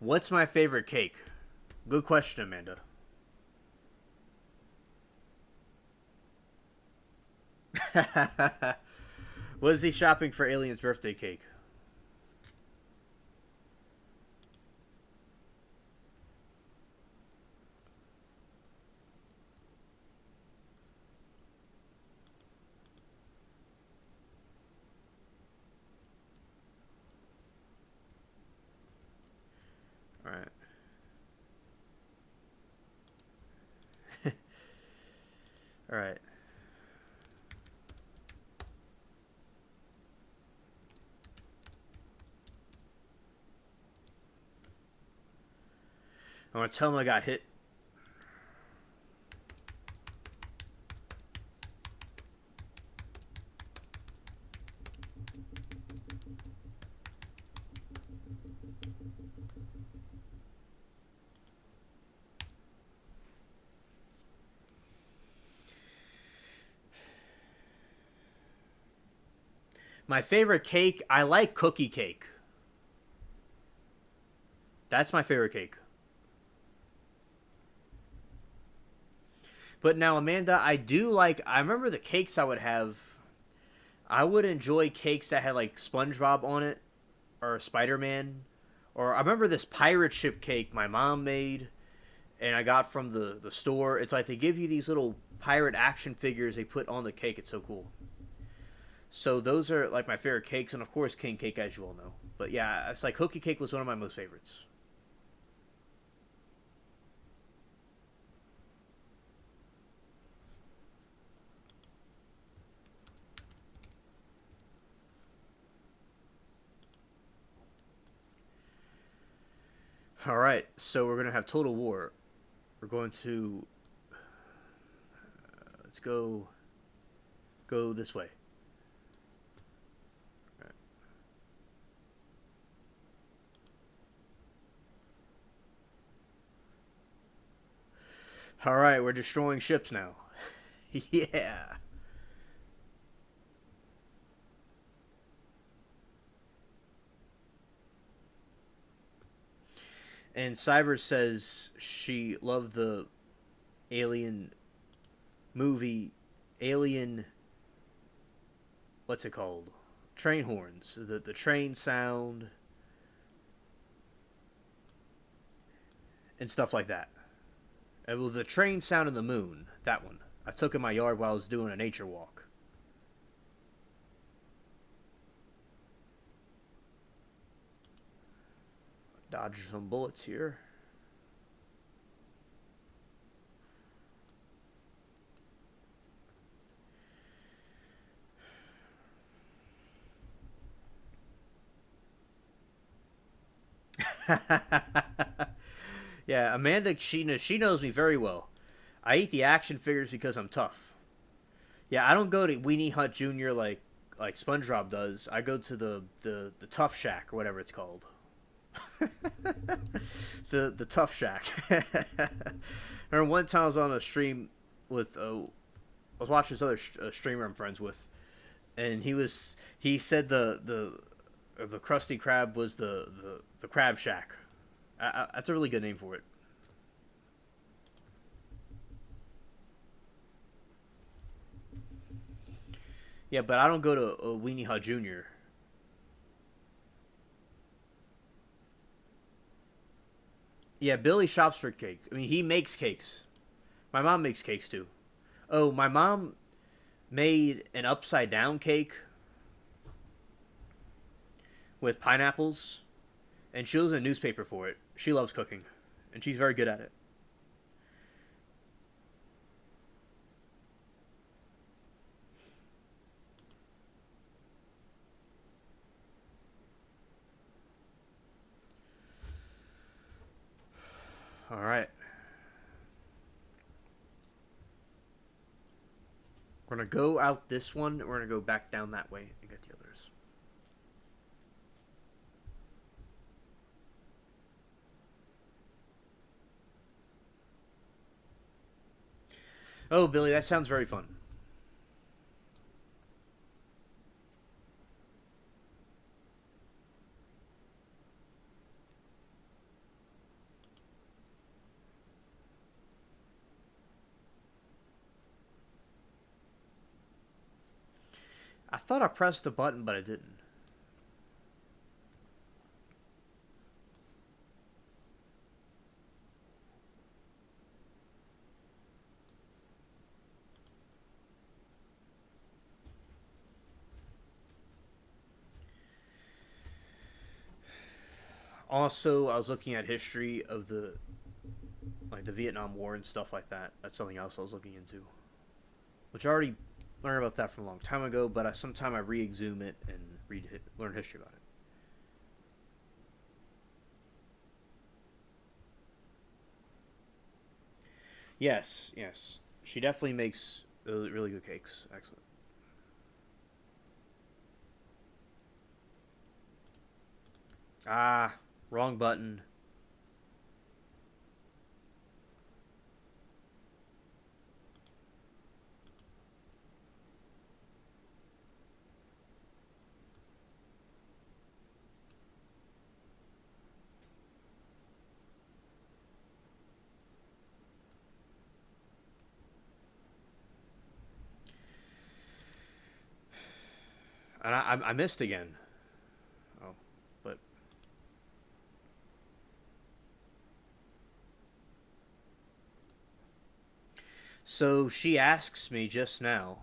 What's my favorite cake? Good question, Amanda. Was he shopping for Alien's birthday cake? All right. All right. I want to tell him I got hit. My favorite cake, I like cookie cake. That's my favorite cake. But now, Amanda, I do like. I remember the cakes I would have. I would enjoy cakes that had like SpongeBob on it, or Spider Man, or I remember this pirate ship cake my mom made, and I got from the store. It's like they give you these little pirate action figures they put on the cake. It's so cool. So those are like my favorite cakes, and of course king cake, as you all know. But yeah, it's like cookie cake was one of my most favorites. All right, so we're gonna have total war. We're going to let's go this way. All right, we're destroying ships now. Yeah. And Cyber says she loved the Alien movie, Alien. What's it called? Train horns. The train sound and stuff like that. It was the train sound in the moon. That one. I took in my yard while I was doing a nature walk. Dodge some bullets here. Yeah, Amanda, she knows me very well. I eat the action figures because I'm tough. Yeah, I don't go to Weenie Hut Jr. like SpongeBob does. I go to the Tough Shack or whatever it's called. The Tough Shack. I remember one time I was on a stream with I was watching this other streamer I'm friends with, and he said the Krusty Krab was the Crab Shack. That's a really good name for it. Yeah, but I don't go to Weenie Hut Jr. Yeah, Billy shops for cake. I mean, he makes cakes. My mom makes cakes too. Oh, my mom made an upside down cake with pineapples, and she was in a newspaper for it. She loves cooking, and she's very good at it. All right. We're going to go out this one, and we're going to go back down that way and get the others. Oh, Billy, that sounds very fun. I thought I pressed the button, but I didn't. Also, I was looking at history of the Vietnam War and stuff like that. That's something else I was looking into, which I already learned about that from a long time ago. But sometime I re-exhume it and learn history about it. Yes, yes, she definitely makes really good cakes. Excellent. Ah, wrong button. And I missed again. Oh, but so she asks me just now.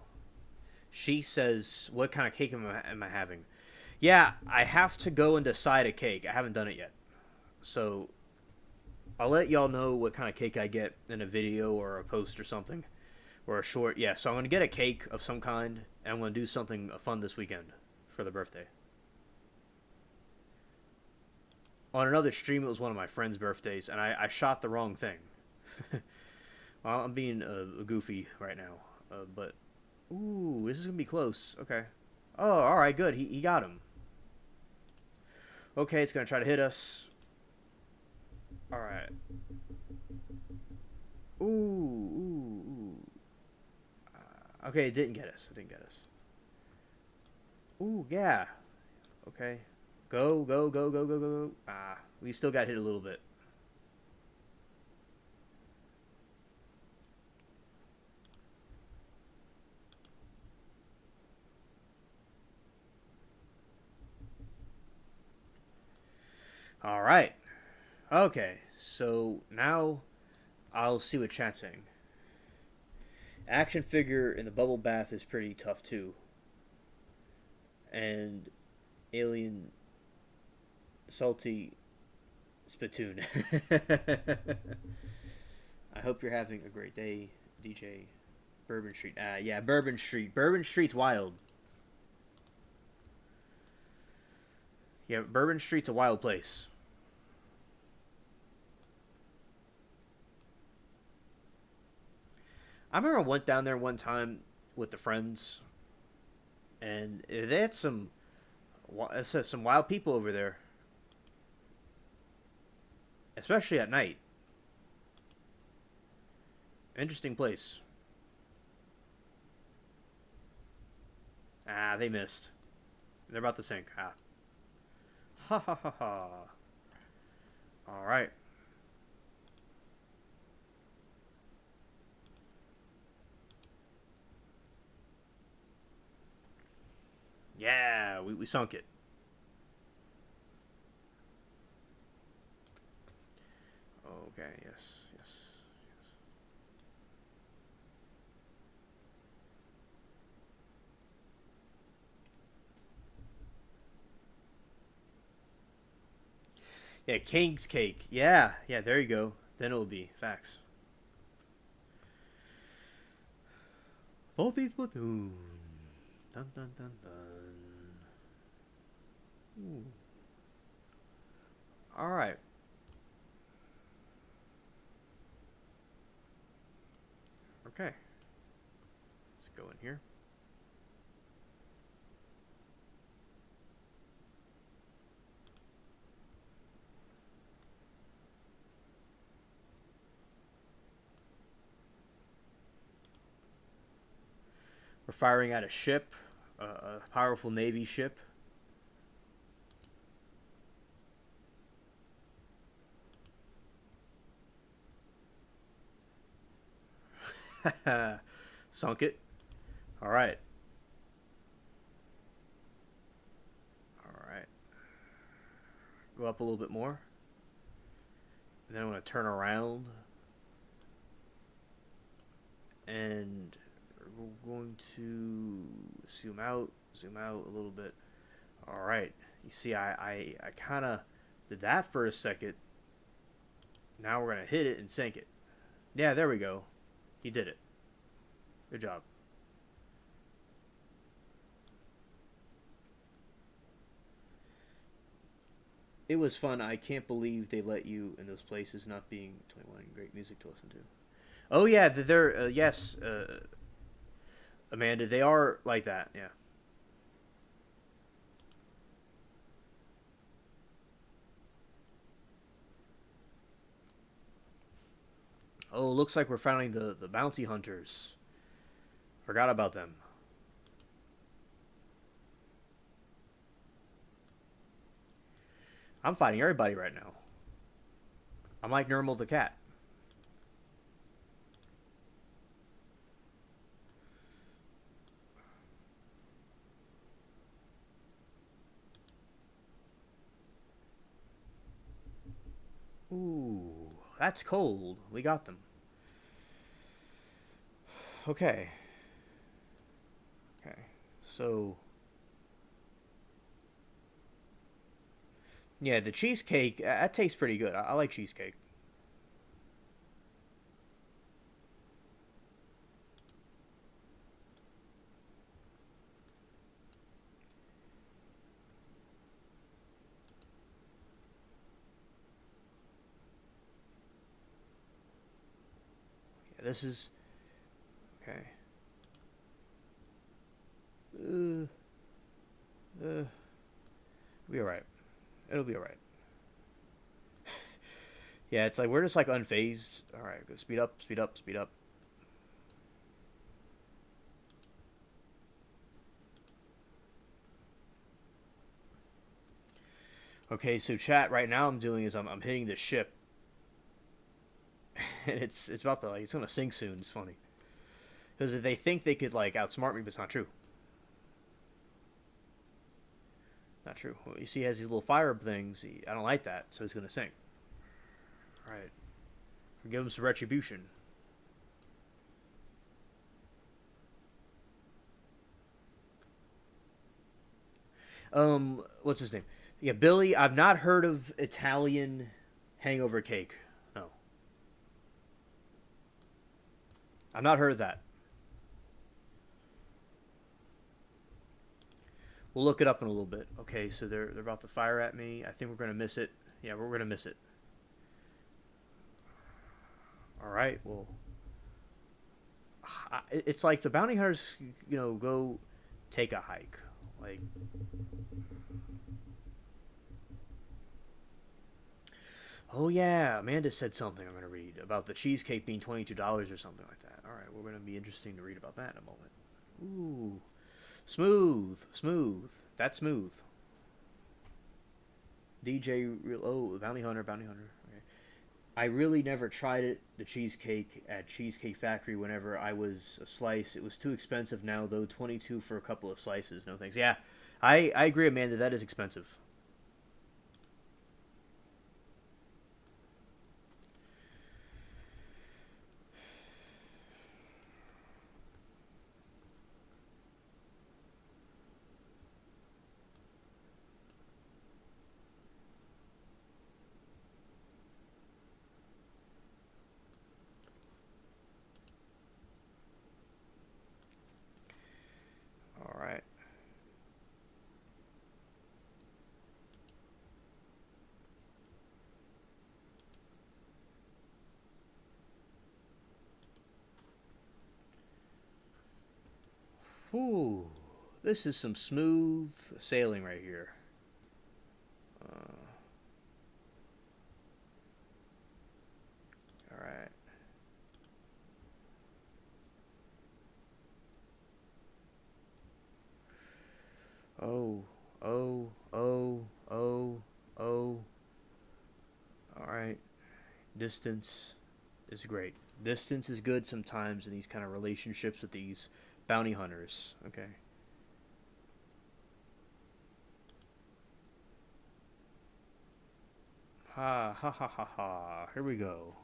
She says, "What kind of cake am I having?" Yeah, I have to go and decide a cake. I haven't done it yet, so I'll let y'all know what kind of cake I get in a video or a post or something or a short. Yeah, so I'm gonna get a cake of some kind, and I'm gonna do something fun this weekend for the birthday. On another stream, it was one of my friend's birthdays, and I shot the wrong thing. Well, I'm being goofy right now, but ooh, this is gonna be close. Okay. Oh, all right, good. He got him. Okay, it's gonna try to hit us. All right. Ooh, ooh, ooh. Okay, it didn't get us. It didn't get us. Ooh, yeah. Okay. Go, go, go, go, go, go, go. Ah, we still got hit a little bit. All right. Okay, so now I'll see what chat's saying. Action figure in the bubble bath is pretty tough too. And alien salty spittoon. I hope you're having a great day, DJ. Bourbon Street. Yeah, Bourbon Street. Bourbon Street's wild. Yeah, Bourbon Street's a wild place. I remember I went down there one time with the friends, and they had some wild people over there, especially at night. Interesting place. Ah, they missed. They're about to sink. Ah. Ha ha ha ha. All right. Yeah, we sunk it. Okay, yes, yes, yes. Yeah, King's Cake. Yeah, yeah, there you go. Then it will be. Facts. Volbeat Platoon. Dun dun dun dun. Ooh. Alright. Okay. Let's go in here. We're firing at a ship, a powerful Navy ship. Sunk it. All right. go up a little bit more. And then I'm going to turn around. And we're going to zoom out a little bit. All right. You see, I kind of did that for a second. Now we're going to hit it and sink it. Yeah, there we go. He did it. Good job. It was fun. I can't believe they let you in those places not being 21. Great music to listen to. Oh, yeah, they're, yes, Amanda, they are like that, yeah. Oh, looks like we're finding the bounty hunters. Forgot about them. I'm fighting everybody right now. I'm like Nermal the cat. Ooh, that's cold. We got them. Okay. Okay. So, yeah, the cheesecake, that tastes pretty good. I like cheesecake. Yeah, this is okay. Uh, it'll be alright. It'll be alright. Yeah, it's like we're just like unfazed. Alright, go speed up, speed up, speed up. Okay, so chat right now I'm doing is I'm hitting the ship. And it's about to like it's gonna sink soon. It's funny. Because they think they could like outsmart me, but it's not true. Not true. Well, you see, he has these little fire things. I don't like that, so he's gonna sink. All right, give him some retribution. What's his name? Yeah, Billy. I've not heard of Italian hangover cake. No, I've not heard of that. We'll look it up in a little bit. Okay, so they're about to fire at me. I think we're gonna miss it. Yeah, we're gonna miss it. All right. Well, it's like the bounty hunters, go take a hike. Like, oh yeah, Amanda said something I'm gonna read about the cheesecake being $22 or something like that. All right, we're gonna be interesting to read about that in a moment. Ooh, smooth, smooth. That's smooth. DJ, oh, bounty hunter, bounty hunter. Okay. I really never tried it, the cheesecake at Cheesecake Factory whenever I was a slice. It was too expensive now, though. 22 for a couple of slices. No thanks. Yeah, I agree, Amanda. That is expensive. All right. Ooh, this is some smooth sailing right here. Uh, all right. Oh, oh, oh, oh, oh. All right. Distance is great. Distance is good sometimes in these kind of relationships with these bounty hunters. Okay. Ha ha ha ha ha. Here we go.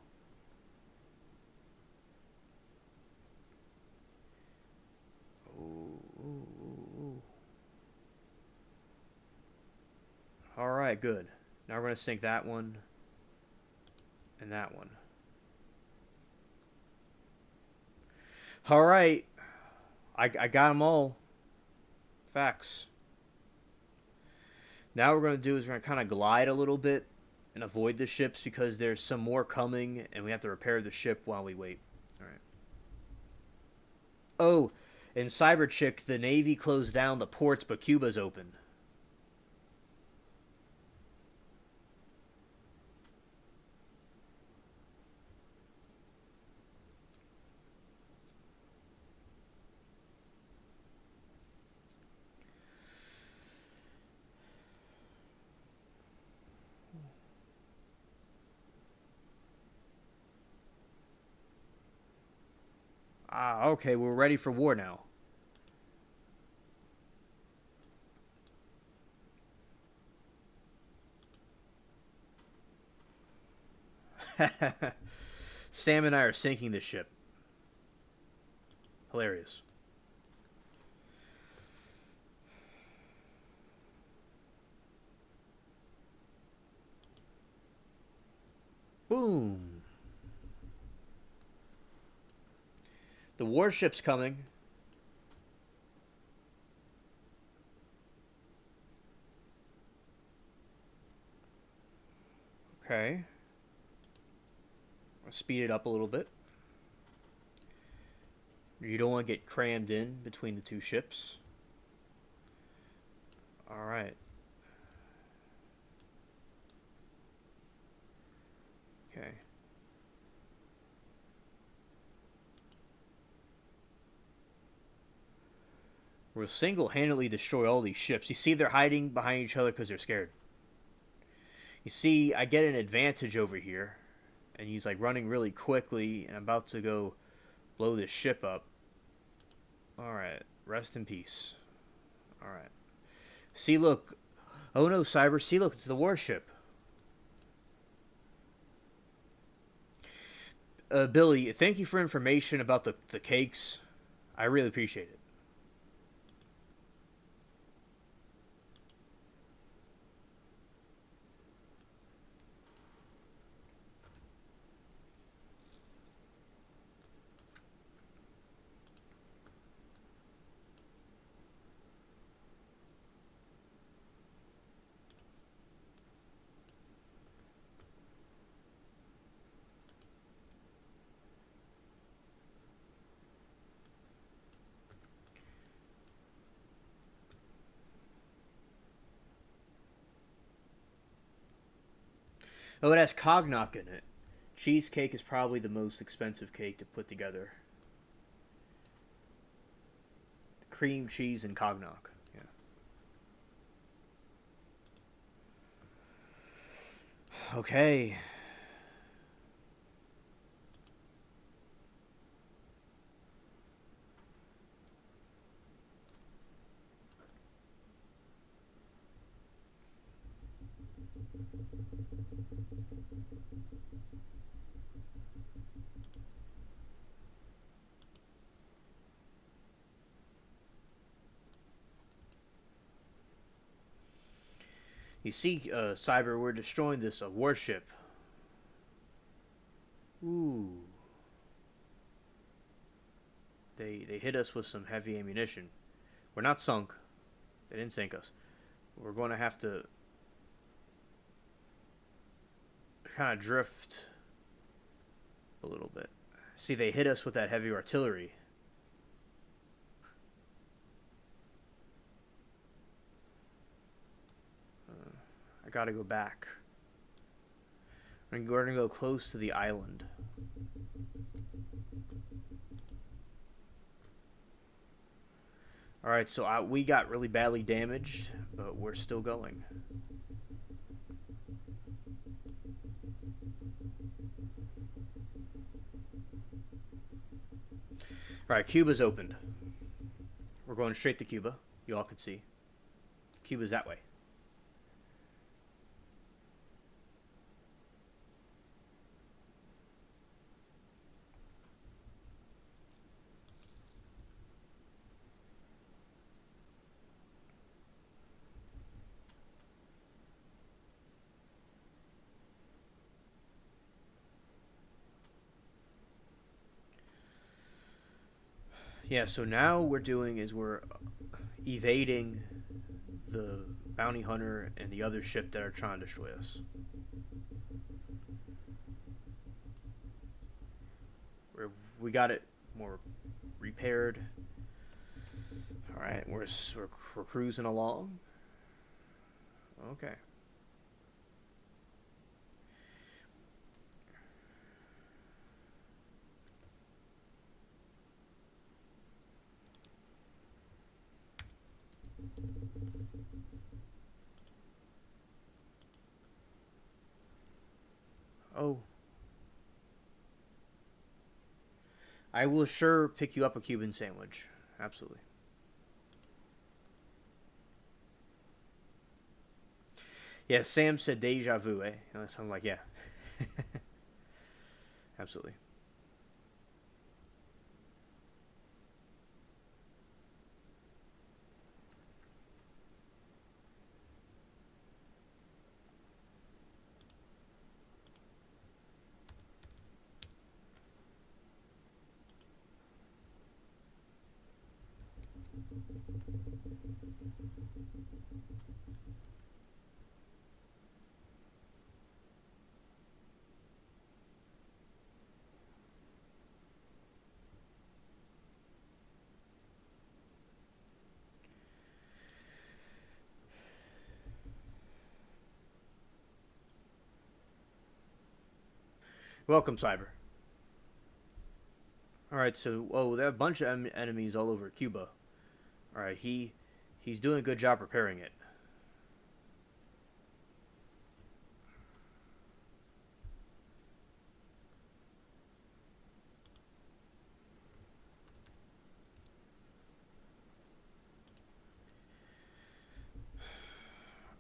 Ooh, ooh, ooh, ooh. All right, good. Now we're going to sink that one and that one. All right. I got them all. Facts. Now what we're going to do is we're going to kind of glide a little bit and avoid the ships because there's some more coming and we have to repair the ship while we wait. All right. Oh, in Cyberchick, the Navy closed down the ports, but Cuba's open. Ah, okay, we're ready for war now. Sam and I are sinking the ship. Hilarious. Boom. The warship's coming. Okay. I'll speed it up a little bit. You don't want to get crammed in between the two ships. Alright. Okay. We'll single-handedly destroy all these ships. You see they're hiding behind each other because they're scared. You see, I get an advantage over here. And he's like running really quickly and I'm about to go blow this ship up. Alright. Rest in peace. Alright. See, look. Oh no, Cyber. See, look. It's the warship. Billy, thank you for information about the cakes. I really appreciate it. Oh, it has cognac in it. Cheesecake is probably the most expensive cake to put together. Cream cheese and cognac. Yeah. Okay. You see, Cyber, we're destroying this warship. Ooh. They hit us with some heavy ammunition. We're not sunk. They didn't sink us. We're going to have to kind of drift a little bit. See, they hit us with that heavy artillery. I gotta go back. We're gonna go close to the island. Alright, so we got really badly damaged, but we're still going. Alright, Cuba's opened. We're going straight to Cuba. You all can see. Cuba's that way. Yeah, so now we're doing is we're evading the bounty hunter and the other ship that are trying to destroy us. We got it more repaired. All right, we're cruising along. Okay. Oh, I will sure pick you up a Cuban sandwich. Absolutely. Yeah, Sam said deja vu, eh? And I'm like, yeah, absolutely. Welcome, Cyber. All right, so there are a bunch of enemies all over Cuba. All right, he's doing a good job preparing it.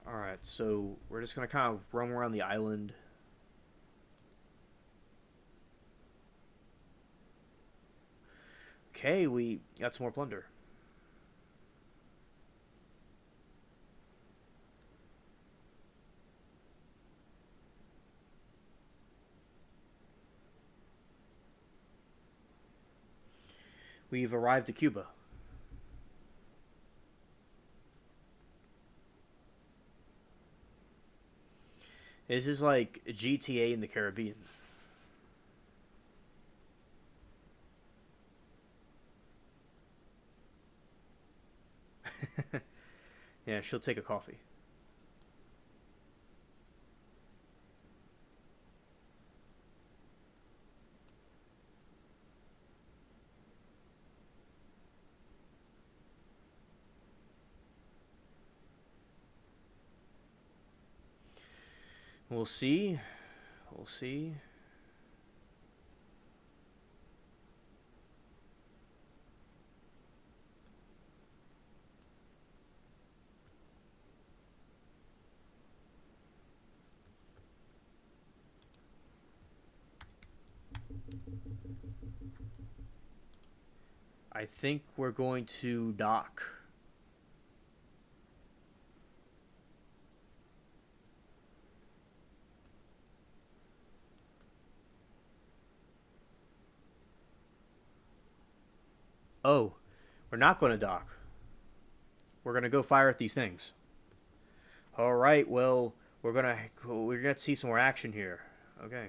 All right, so we're just gonna kind of roam around the island. Okay, we got some more plunder. We've arrived at Cuba. This is like GTA in the Caribbean. Yeah, she'll take a coffee. We'll see. We'll see. I think we're going to dock. Oh, we're not going to dock. We're going to go fire at these things. All right. Well, we're gonna see some more action here. Okay.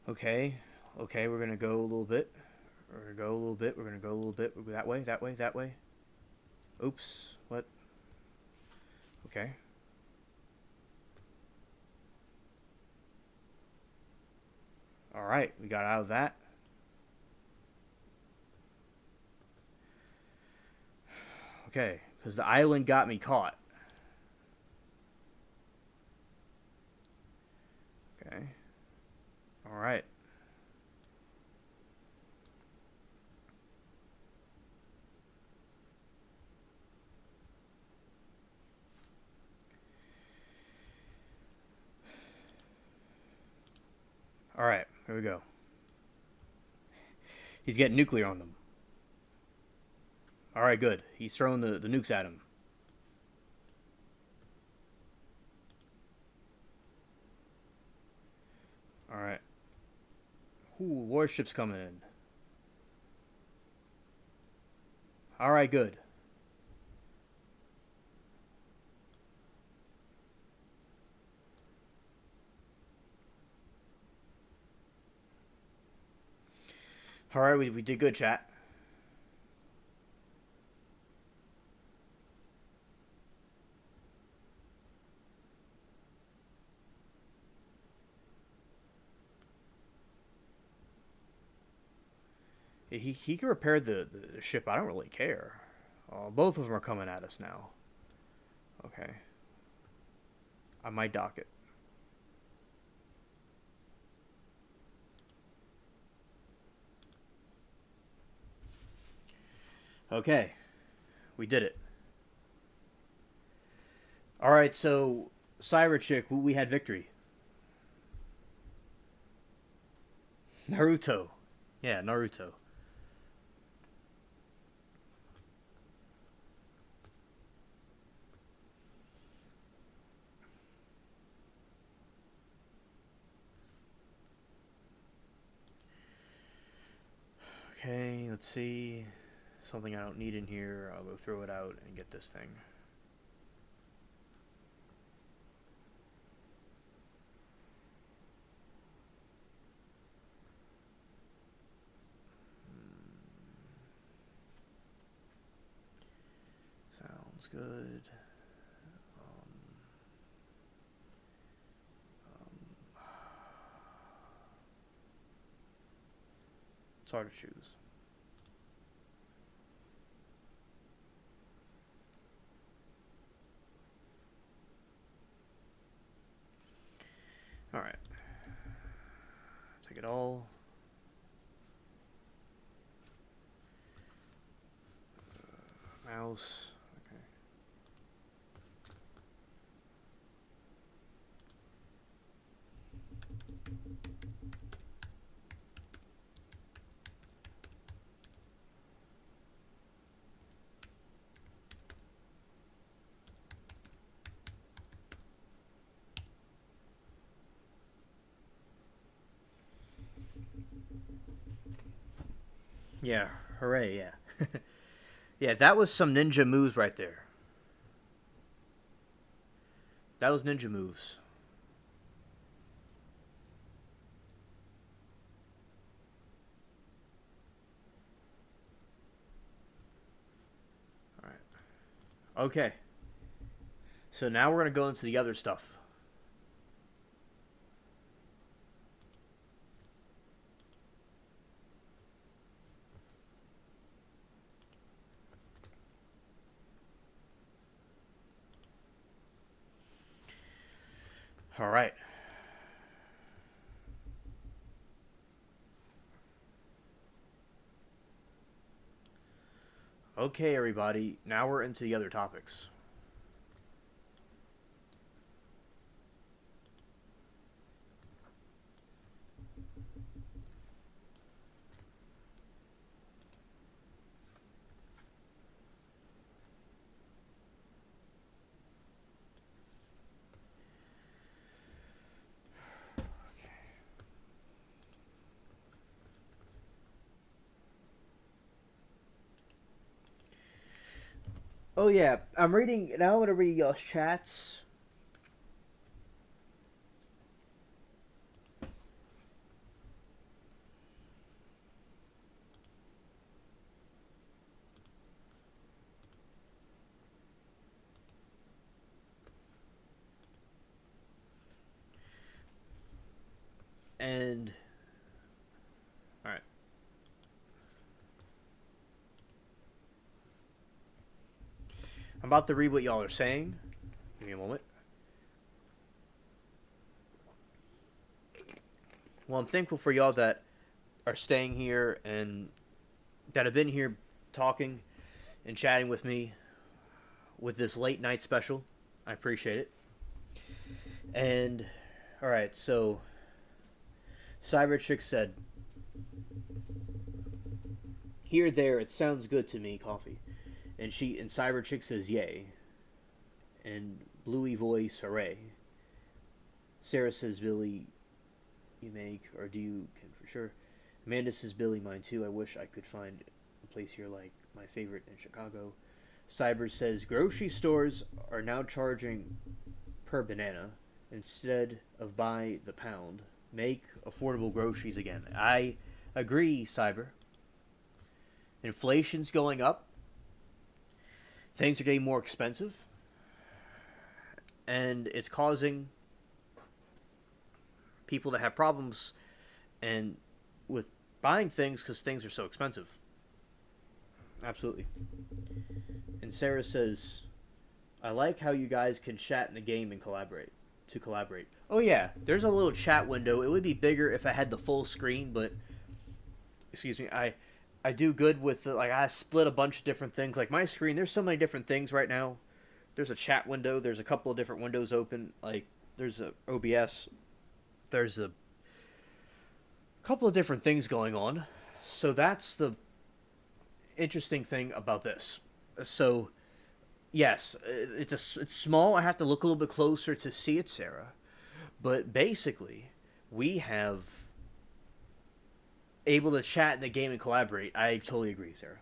Okay. Okay. We're gonna go a little bit. We're gonna go a little bit. We're gonna go a little bit that way. That way. That way. Oops. What? Okay. All right. We got out of that. Okay. Because the island got me caught. Okay. All right. All right, here we go. He's getting nuclear on them. All right, good. He's throwing the nukes at him. All right. Ooh, warships coming in. All right, good. All right, we did good, chat. He can repair the ship. I don't really care. Both of them are coming at us now. Okay. I might dock it. Okay. We did it. Alright, so Cyber Chick, we had victory. Naruto. Yeah, Naruto. Okay, let's see. Something I don't need in here. I'll go throw it out and get this thing. Sounds good. It's hard to choose. Alright. Take it all. Mouse. Okay. Yeah, hooray, yeah. Yeah, that was some ninja moves right there. That was ninja moves. Alright. Okay. So now we're going to go into the other stuff. Alright. Okay, everybody. Now we're into the other topics. Oh yeah, I'm reading now. I'm gonna read y'all's chats. And all right, I'm about to read what y'all are saying. Give me a moment. Well, I'm thankful for y'all that are staying here and that have been here talking and chatting with me with this late night special. I appreciate it. And all right, so Cyberchick said, "Here, there, it sounds good to me, coffee." And Cyberchick says, "Yay." And Bluey voice, "Hooray." Sarah says, "Billy, you make, or do you can for sure." Amanda says, "Billy, mine too. I wish I could find a place here like my favorite in Chicago." Cyber says, "Grocery stores are now charging per banana instead of by the pound. Make affordable groceries again." I agree, Cyber. Inflation's going up. Things are getting more expensive. And it's causing people to have problems and with buying things because things are so expensive. Absolutely. And Sarah says, "I like how you guys can chat in the game and collaborate." Oh yeah, there's a little chat window. It would be bigger if I had the full screen, but excuse me, I do good with like I split a bunch of different things. Like my screen, there's so many different things right now. There's a chat window. There's a couple of different windows open. Like there's a OBS. There's a couple of different things going on. So that's the interesting thing about this. So yes, it's small. I have to look a little bit closer to see it, Sarah. But basically, we have able to chat in the game and collaborate. I totally agree, Sarah.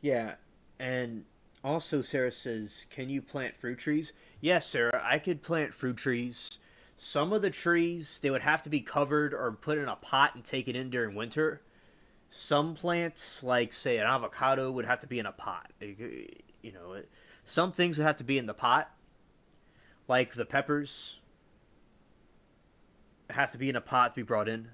Yeah, and also Sarah says, "Can you plant fruit trees?" Yes, Sarah, I could plant fruit trees. Some of the trees they would have to be covered or put in a pot and take it in during winter. Some plants, like say an avocado, would have to be in a pot. You know, some things would have to be in the pot, like the peppers have to be in a pot to be brought in.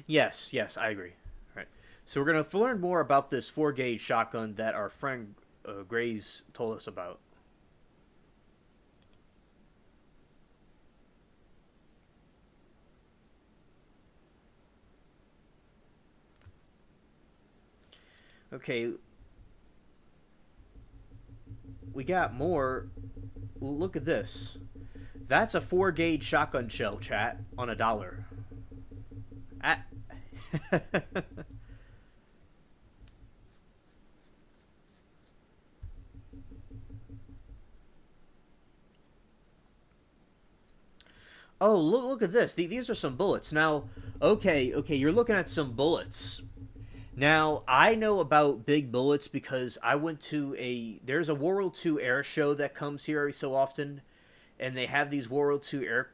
Yes, yes, I agree. All right. So we're gonna learn more about this 4 gauge shotgun that our friend Grays told us about. Okay, we got more. Look at this. That's a 4 gauge shotgun shell, chat, on $1. At oh, look at this. These are some bullets. Now, okay, you're looking at some bullets. Now, I know about big bullets because I went to there's a World War II air show that comes here every so often, and they have these World War II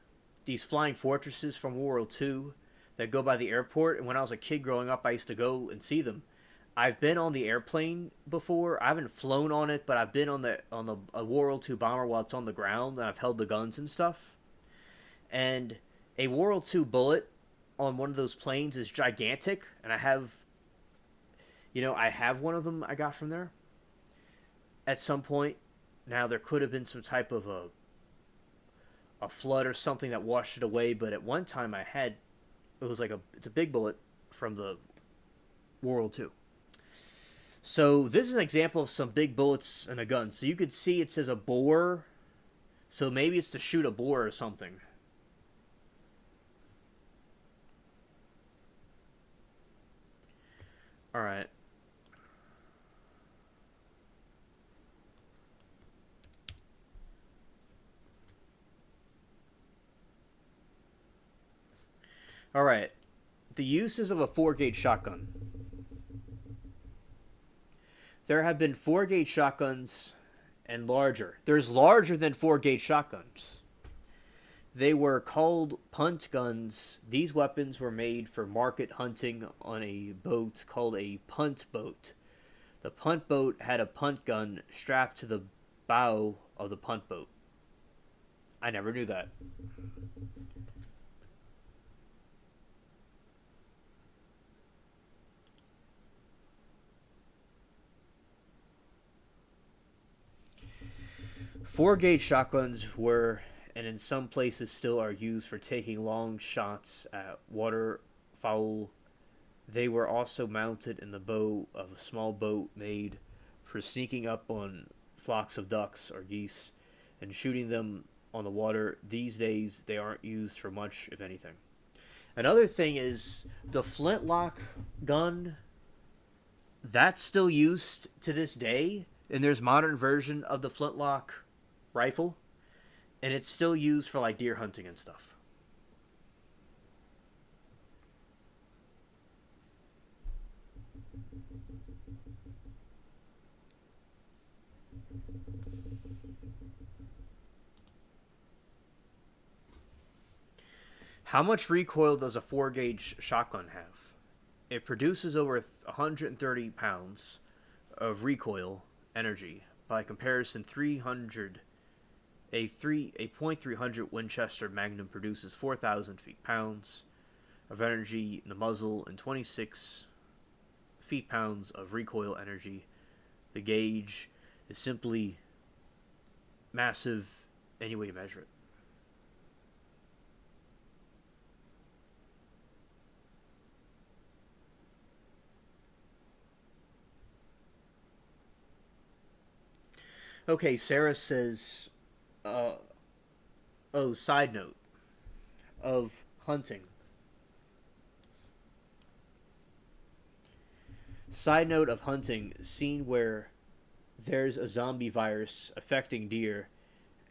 these flying fortresses from World War II that go by the airport. And when I was a kid growing up, I used to go and see them. I've been on the airplane before. I haven't flown on it, but I've been on the a World War II bomber while it's on the ground, and I've held the guns and stuff. And a World War II bullet on one of those planes is gigantic, and I have one of them I got from there. At some point, now there could have been some type of a flood or something that washed it away, but at one time it was like it's a big bullet from the World War II. So this is an example of some big bullets in a gun. So you could see it says a bore, so maybe it's to shoot a boar or something. All right. All right. The uses of a 4 gauge shotgun. There have been 4 gauge shotguns and larger. There's larger than 4 gauge shotguns. They were called punt guns. These weapons were made for market hunting on a boat called a punt boat. The punt boat had a punt gun strapped to the bow of the punt boat. I never knew that. 4-gauge shotguns were, and in some places still are, used for taking long shots at waterfowl. They were also mounted in the bow of a small boat made for sneaking up on flocks of ducks or geese and shooting them on the water. These days, they aren't used for much, if anything. Another thing is the flintlock gun. That's still used to this day, and there's modern version of the flintlock rifle, and it's still used for like deer hunting and stuff. How much recoil does a 4-gauge shotgun have? It produces over 130 pounds of recoil energy. By comparison, 300 a .300 Winchester Magnum produces 4,000 pounds of energy in the muzzle and 26 feet-pounds of recoil energy. The gauge is simply massive any way you measure it. Okay, Sarah says, uh, oh, side note of hunting. Side note of hunting, scene where there's a zombie virus affecting deer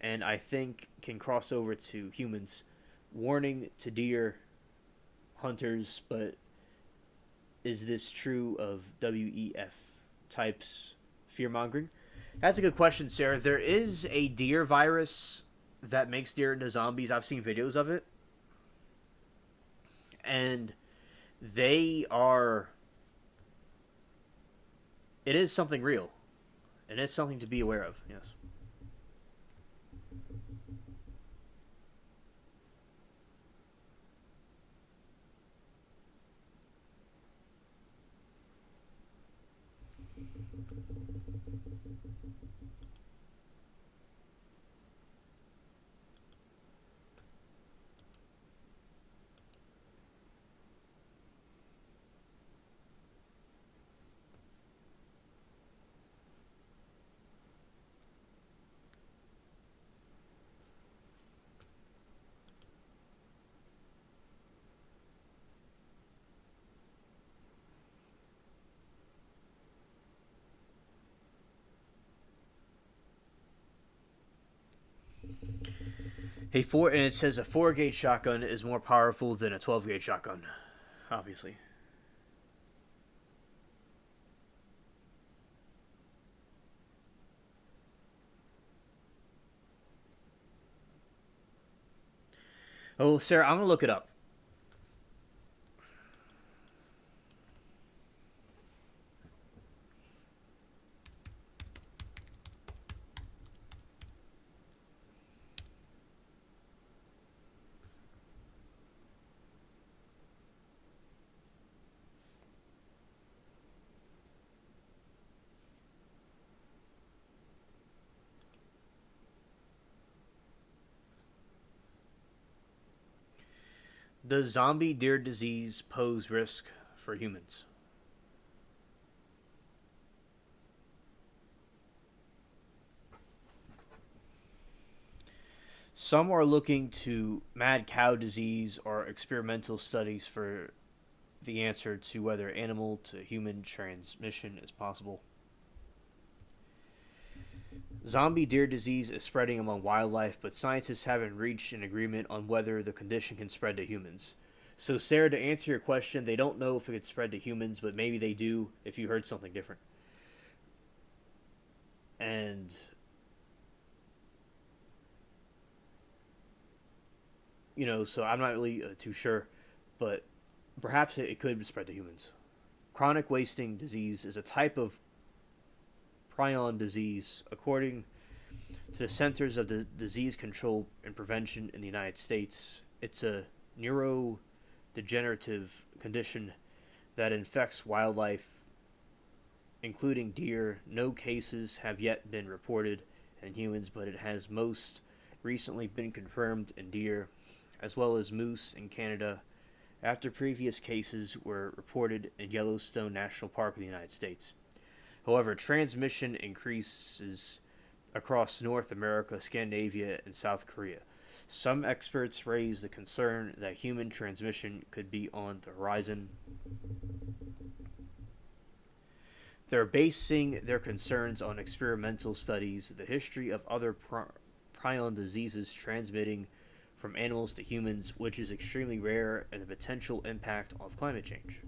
and I think can cross over to humans. Warning to deer hunters, but is this true of WEF types fear mongering? That's a good question, Sarah. There is a deer virus that makes deer into zombies. I've seen videos of it. And they are. It is something real. And it's something to be aware of, yes. And it says a 4-gauge shotgun is more powerful than a 12-gauge shotgun, obviously. Oh, Sarah, I'm gonna look it up. Does zombie deer disease pose risk for humans? Some are looking to mad cow disease or experimental studies for the answer to whether animal to human transmission is possible. Zombie deer disease is spreading among wildlife, but scientists haven't reached an agreement on whether the condition can spread to humans. So, Sarah, to answer your question, they don't know if it could spread to humans, but maybe they do if you heard something different. And so I'm not really too sure, but perhaps it could spread to humans. Chronic wasting disease is a type of prion disease. According to the Centers of Disease Control and Prevention in the United States. It's a neurodegenerative condition that infects wildlife, including deer. No cases have yet been reported in humans, but it has most recently been confirmed in deer, as well as moose in Canada, after previous cases were reported in Yellowstone National Park in the United States. However, transmission increases across North America, Scandinavia, and South Korea. Some experts raise the concern that human transmission could be on the horizon. They're basing their concerns on experimental studies, the history of other prion diseases transmitting from animals to humans, which is extremely rare, and the potential impact of climate change.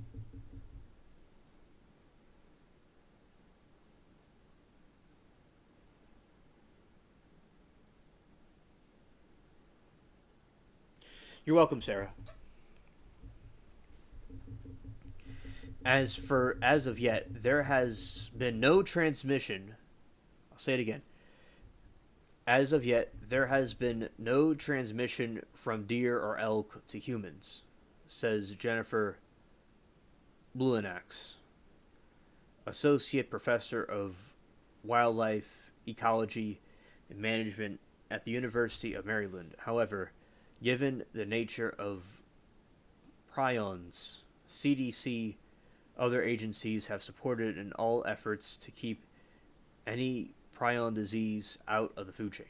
You're welcome, Sarah. As of yet, there has been no transmission. I'll say it again. As of yet, there has been no transmission from deer or elk to humans, says Jennifer Bluenax, Associate Professor of Wildlife Ecology and Management at the University of Maryland. However, given the nature of prions, CDC, other agencies have supported in all efforts to keep any prion disease out of the food chain.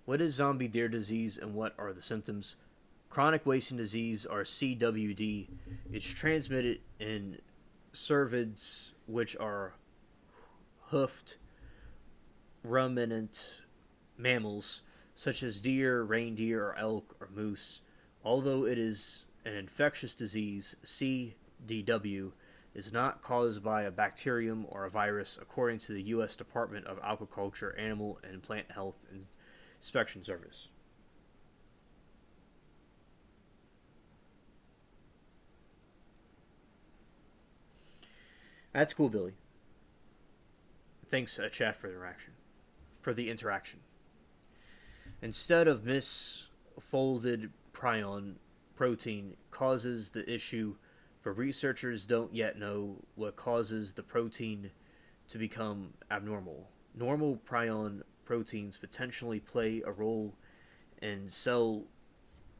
What is zombie deer disease and what are the symptoms? Chronic wasting disease, or CWD, is transmitted in cervids, which are hoofed ruminant mammals such as deer, reindeer, or elk, or moose. Although it is an infectious disease, CDW is not caused by a bacterium or a virus, according to the U.S. Department of Agriculture, Animal and Plant Health Inspection Service. That's cool, Billy. Thanks, chat, for the interaction. Instead of misfolded prion protein causes the issue, but researchers don't yet know what causes the protein to become abnormal. Normal prion proteins potentially play a role in cell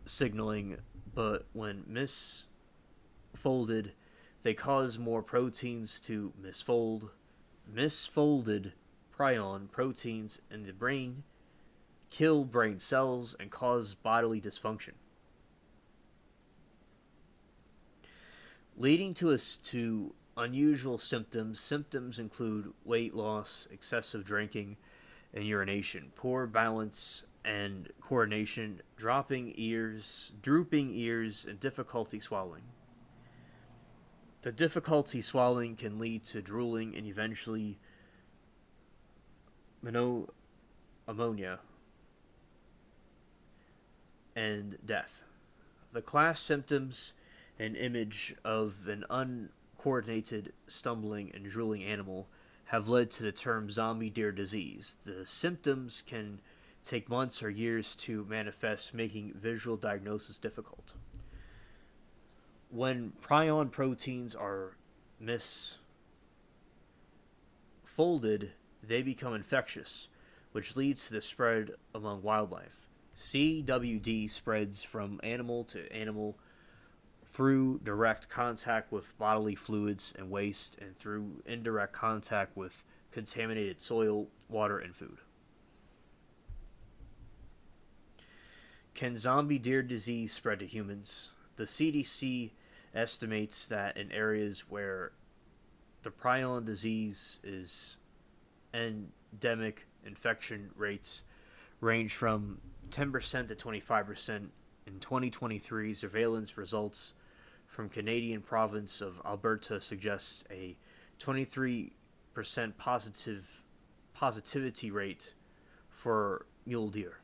signaling, but when misfolded, they cause more proteins to misfold. Misfolded prion proteins in the brain kill brain cells and cause bodily dysfunction, leading to unusual symptoms. Symptoms include weight loss, excessive drinking and urination, poor balance and coordination, drooping ears, and difficulty swallowing. The difficulty swallowing can lead to drooling and eventually pneumonia and death. The class symptoms and image of an uncoordinated, stumbling, and drooling animal have led to the term zombie deer disease. The symptoms can take months or years to manifest, making visual diagnosis difficult. When prion proteins are misfolded, they become infectious, which leads to the spread among wildlife. CWD spreads from animal to animal through direct contact with bodily fluids and waste, and through indirect contact with contaminated soil, water, and food. Can zombie deer disease spread to humans? The CDC estimates that in areas where the prion disease is endemic, infection rates range from 10% to 25%. In 2023, surveillance results from Canadian province of Alberta suggests a 23% percent positivity rate for mule deer.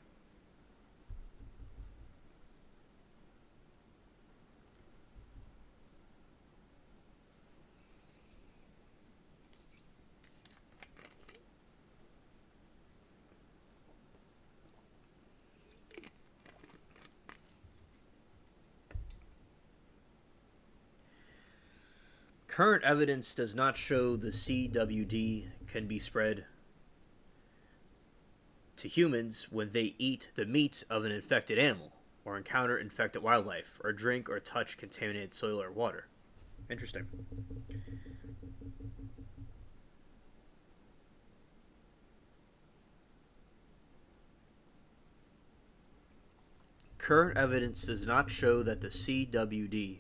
Current evidence does not show the CWD can be spread to humans when they eat the meat of an infected animal, or encounter infected wildlife, or drink or touch contaminated soil or water. Interesting. Current evidence does not show that the CWD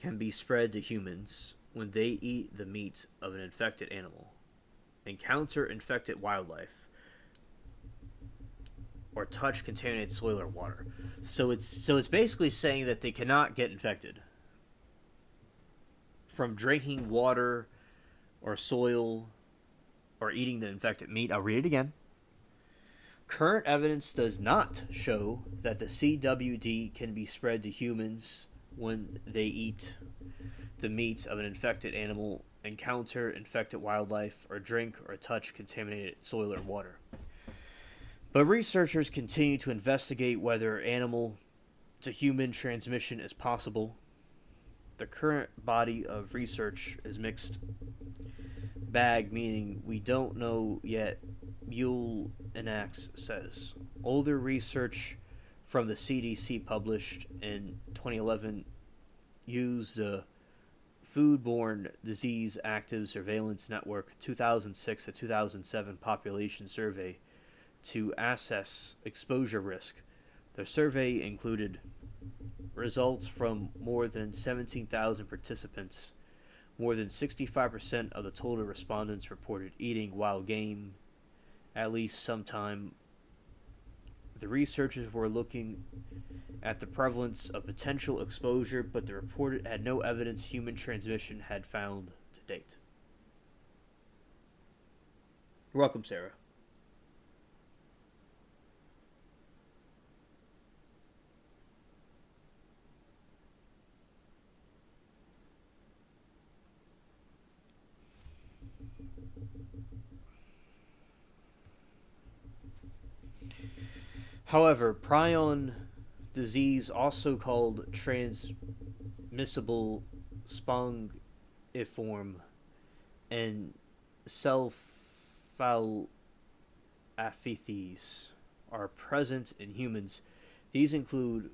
can be spread to humans when they eat the meat of an infected animal, encounter infected wildlife, or touch contaminated soil or water. So it's basically saying that they cannot get infected from drinking water or soil or eating the infected meat. I'll read it again. Current evidence does not show that the CWD can be spread to humans when they eat the meat of an infected animal, encounter infected wildlife, or drink or touch contaminated soil or water. But researchers continue to investigate whether animal to human transmission is possible. The current body of research is mixed bag, meaning we don't know yet, Mule Enax says. Older research from the CDC published in 2011 used the Foodborne Disease Active Surveillance Network 2006 to 2007 population survey to assess exposure risk. The survey included results from more than 17,000 participants. More than 65% of the total respondents reported eating wild game at least sometime. The researchers were looking at the prevalence of potential exposure, but the report had no evidence human transmission had found to date. You're welcome, Sarah. However, prion disease, also called transmissible spongiform and cephalopathies, are present in humans. These include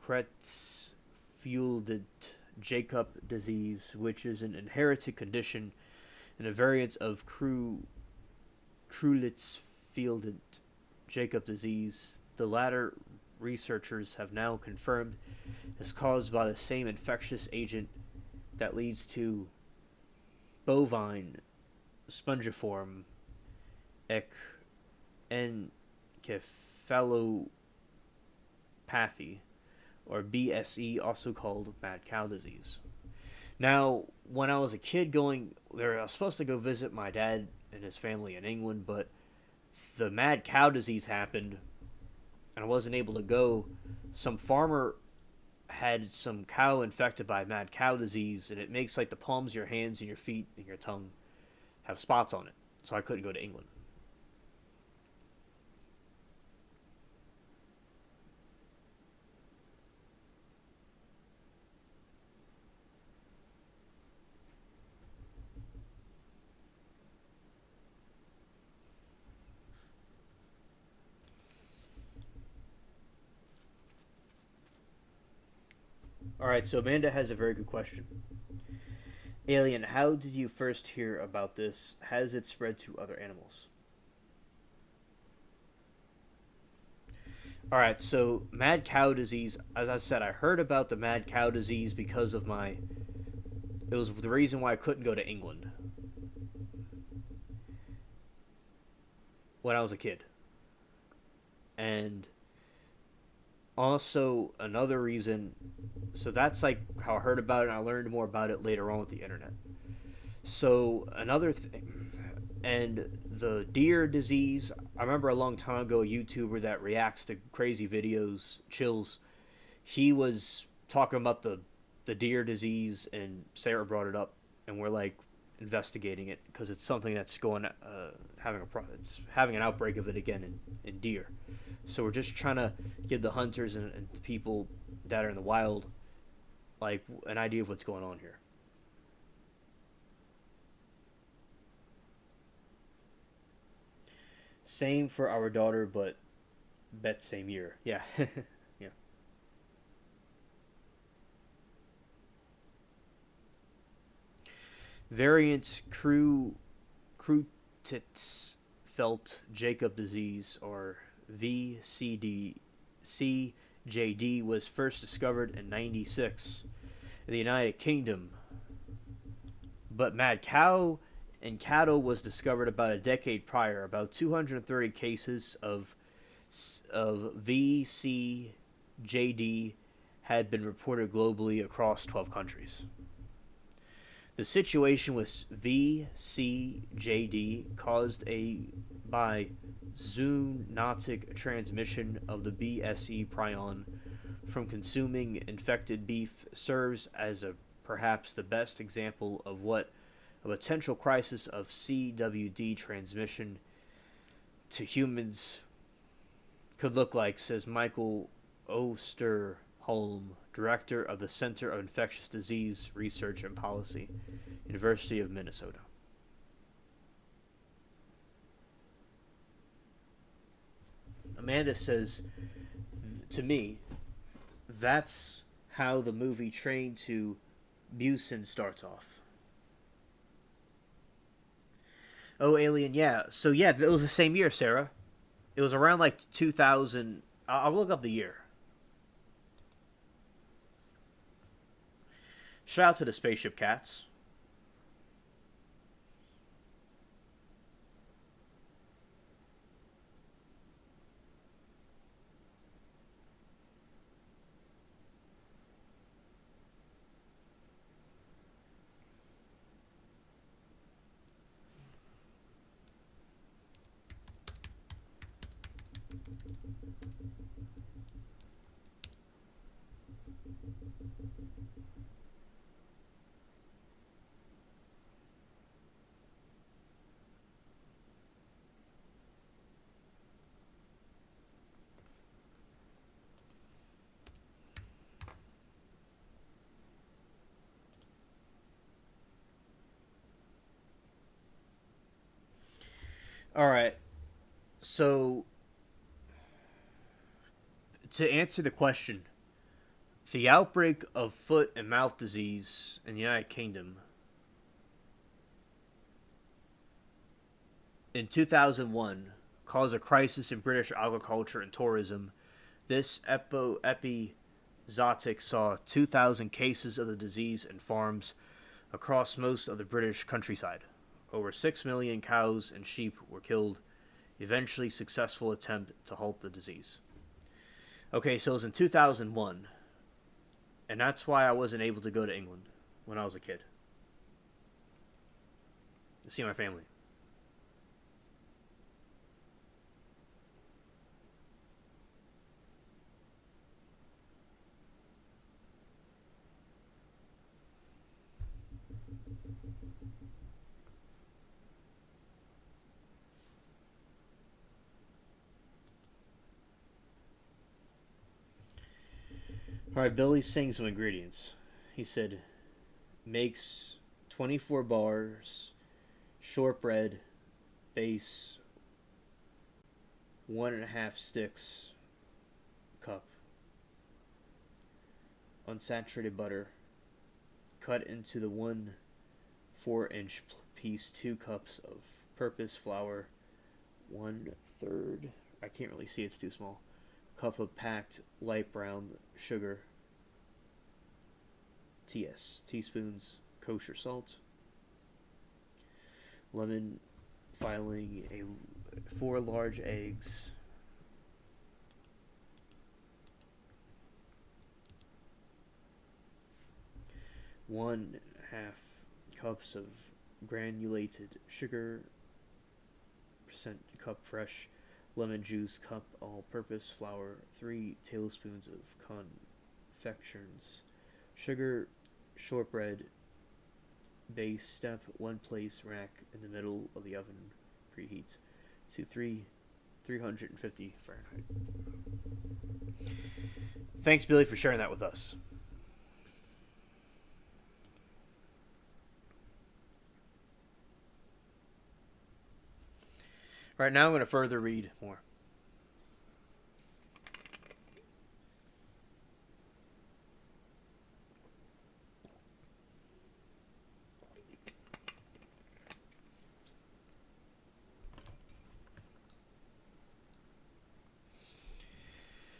Creutzfeldt-Jakob disease, which is an inherited condition and a variant of Creutzfeldt-Jakob disease. The latter, researchers have now confirmed, is caused by the same infectious agent that leads to bovine spongiform encephalopathy, or BSE, also called mad cow disease. Now, when I was a kid I was supposed to go visit my dad and his family in England, but the mad cow disease happened and I wasn't able to go. Some farmer had some cow infected by mad cow disease, and it makes like the palms of your hands and your feet and your tongue have spots on it. So I couldn't go to England. Alright, so Amanda has a very good question. Alien, how did you first hear about this? Has it spread to other animals? Alright, so mad cow disease, as I said, I heard about the mad cow disease because of it was the reason why I couldn't go to England when I was a kid. And also another reason, so that's like how I heard about it, and I learned more about it later on with the internet. So another thing, and the deer disease. I remember a long time ago a YouTuber that reacts to crazy videos, Chills. He was talking about the deer disease, and Sarah brought it up, and we're like investigating it because it's something that's going it's having an outbreak of it again in deer. So we're just trying to give the hunters and the people that are in the wild like an idea of what's going on here. Same for our daughter, but bet same year. Yeah, yeah. Variants Creutzfeldt Jacob disease, or VCD CJD, was first discovered in '96 in the United Kingdom, but mad cow and cattle was discovered about a decade prior. About 230 cases of VCJD had been reported globally across 12 countries. The situation with VCJD caused by zoonotic transmission of the BSE prion from consuming infected beef serves as a perhaps the best example of what a potential crisis of CWD transmission to humans could look like, says Michael Osterholm, director of the Center of Infectious Disease Research and Policy, University of Minnesota. Amanda says, to me, that's how the movie Train to Busan starts off. Oh, Alien, yeah. So, yeah, it was the same year, Sarah. It was around like 2000. I'll look up the year. Shout out to the Spaceship Cats. All right. So, to answer the question, the outbreak of foot and mouth disease in the United Kingdom in 2001 caused a crisis in British agriculture and tourism. This epizootic saw 2,000 cases of the disease in farms across most of the British countryside. Over 6 million cows and sheep were killed. Eventually successful attempt to halt the disease. Okay, so it was in 2001, and that's why I wasn't able to go to England when I was a kid to see my family. All right, Billy sings some ingredients. He said, makes 24 bars, shortbread, base, 1.5 sticks, cup, unsaturated butter, cut into the 1/4 inch piece, 2 cups of purpose flour, 1/3, I can't really see, it's too small, cup of packed light brown sugar, teaspoons kosher salt, lemon filing, 4 large eggs, 1/2 cups of granulated sugar, percent cup fresh, lemon juice cup all-purpose flour, 3 tablespoons of confections, sugar, shortbread, base step, 1 place rack in the middle of the oven, preheat to 350 Fahrenheit. Thanks, Billy, for sharing that with us. All right, now I'm going to further read more.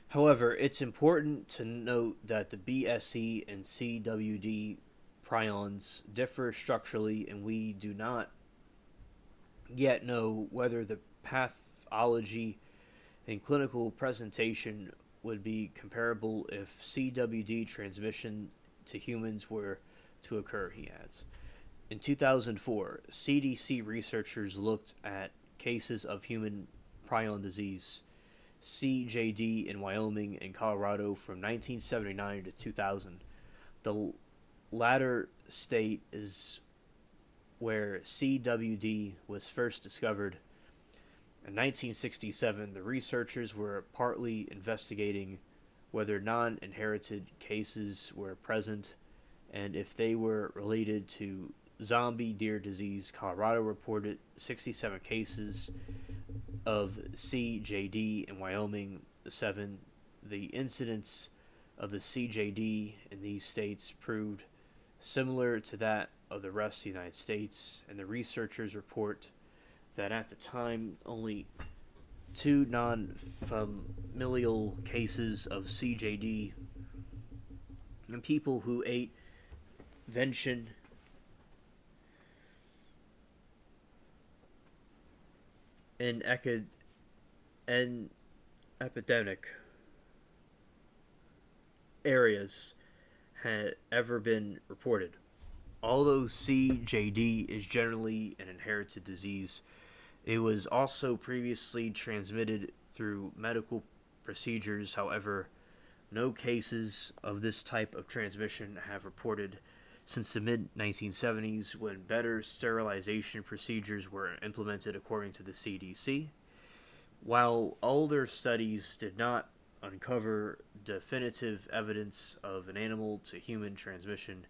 However, it's important to note that the BSE and CWD prions differ structurally, and we do not yet know whether the pathology and clinical presentation would be comparable if CWD transmission to humans were to occur, he adds. In 2004, CDC researchers looked at cases of human prion disease CJD in Wyoming and Colorado from 1979 to 2000. The latter state is where CWD was first discovered. In 1967, the researchers were partly investigating whether non-inherited cases were present and if they were related to zombie deer disease. Colorado reported 67 cases of CJD in Wyoming, 7. The incidence of the CJD in these states proved similar to that of the rest of the United States, and the researchers report that at the time only 2 non-familial cases of CJD in people who ate venison in epidemic areas had ever been reported. Although CJD is generally an inherited disease, it was also previously transmitted through medical procedures. However, no cases of this type of transmission have reported since the mid-1970s, when better sterilization procedures were implemented according to the CDC. While older studies did not uncover definitive evidence of an animal-to-human transmission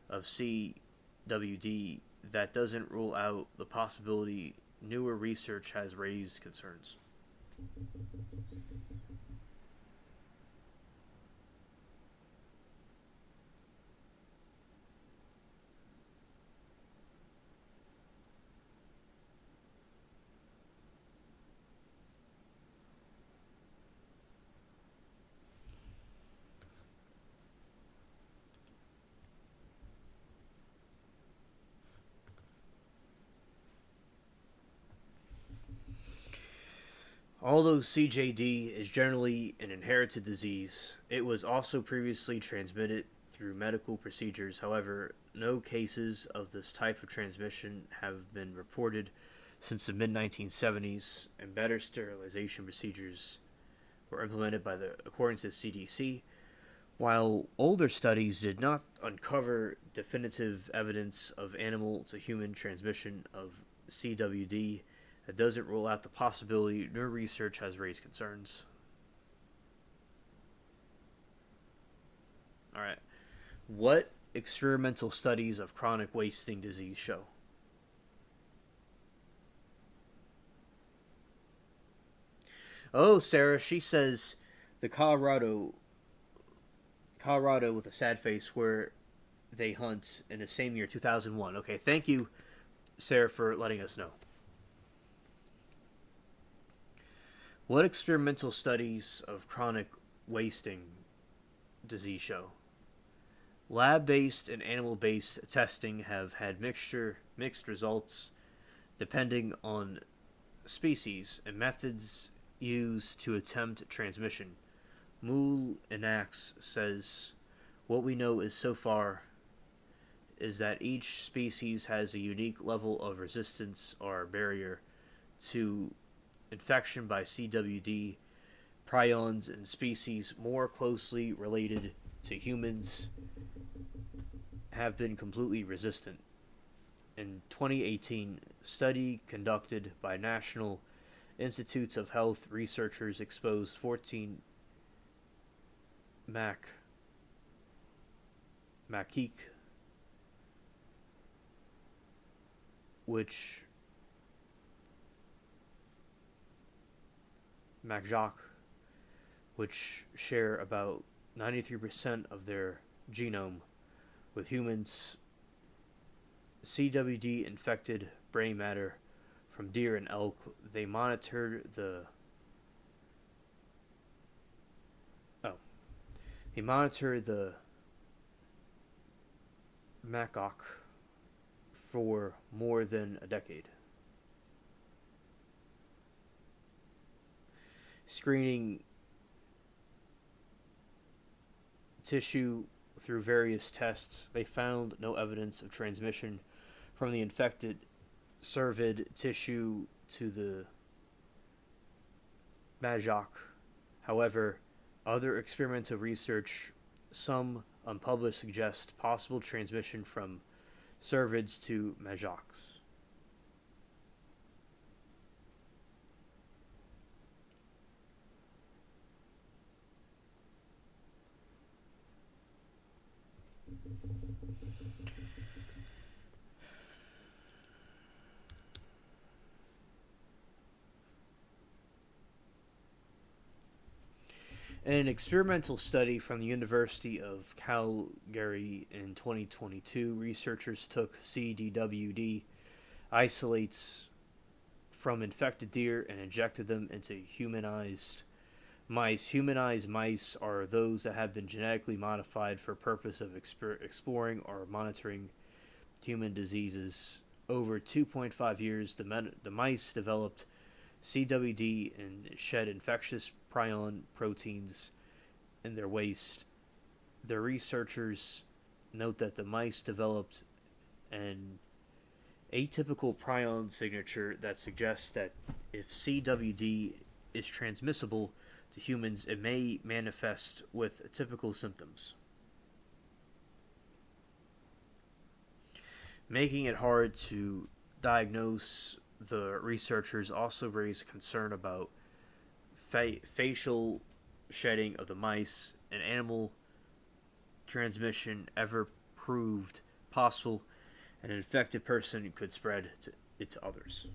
of CWD, that doesn't rule out the possibility newer research has raised concerns. Although CJD is generally an inherited disease, it was also previously transmitted through medical procedures. However, no cases of this type of transmission have been reported since the mid-1970s, and better sterilization procedures were implemented according to the CDC. While older studies did not uncover definitive evidence of animal-to-human transmission of CWD, that doesn't rule out the possibility new research has raised concerns. Alright. What experimental studies of chronic wasting disease show? Oh, Sarah, she says the Colorado with a sad face where they hunt in the same year, 2001. Okay, thank you, Sarah, for letting us know. What experimental studies of chronic wasting disease show? Lab-based and animal-based testing have had mixed results depending on species and methods used to attempt transmission. Moule and Axe says, what we know is so far is that each species has a unique level of resistance or barrier to infection by CWD prions, and species more closely related to humans have been completely resistant. In 2018, a study conducted by National Institutes of Health researchers exposed 14 macaque, which macaque, which share about 93% of their genome with humans, CWD infected brain matter from deer and elk. They monitored the he monitored the macaque for more than a decade, screening tissue through various tests. They found no evidence of transmission from the infected cervid tissue to the macaque. However, other experimental research, some unpublished, suggests possible transmission from cervids to macaques. In an experimental study from the University of Calgary in 2022, researchers took CDWD isolates from infected deer and injected them into humanized mice. Humanized mice are those that have been genetically modified for purpose of exploring or monitoring human diseases. Over 2.5 years, the mice developed CWD and shed infectious prion proteins in their waste. The researchers note that the mice developed an atypical prion signature that suggests that if CWD is transmissible to humans, it may manifest with typical symptoms, making it hard to diagnose. The researchers also raised concern about facial shedding of the mice, and animal transmission ever proved possible. An infected person could spread it to others.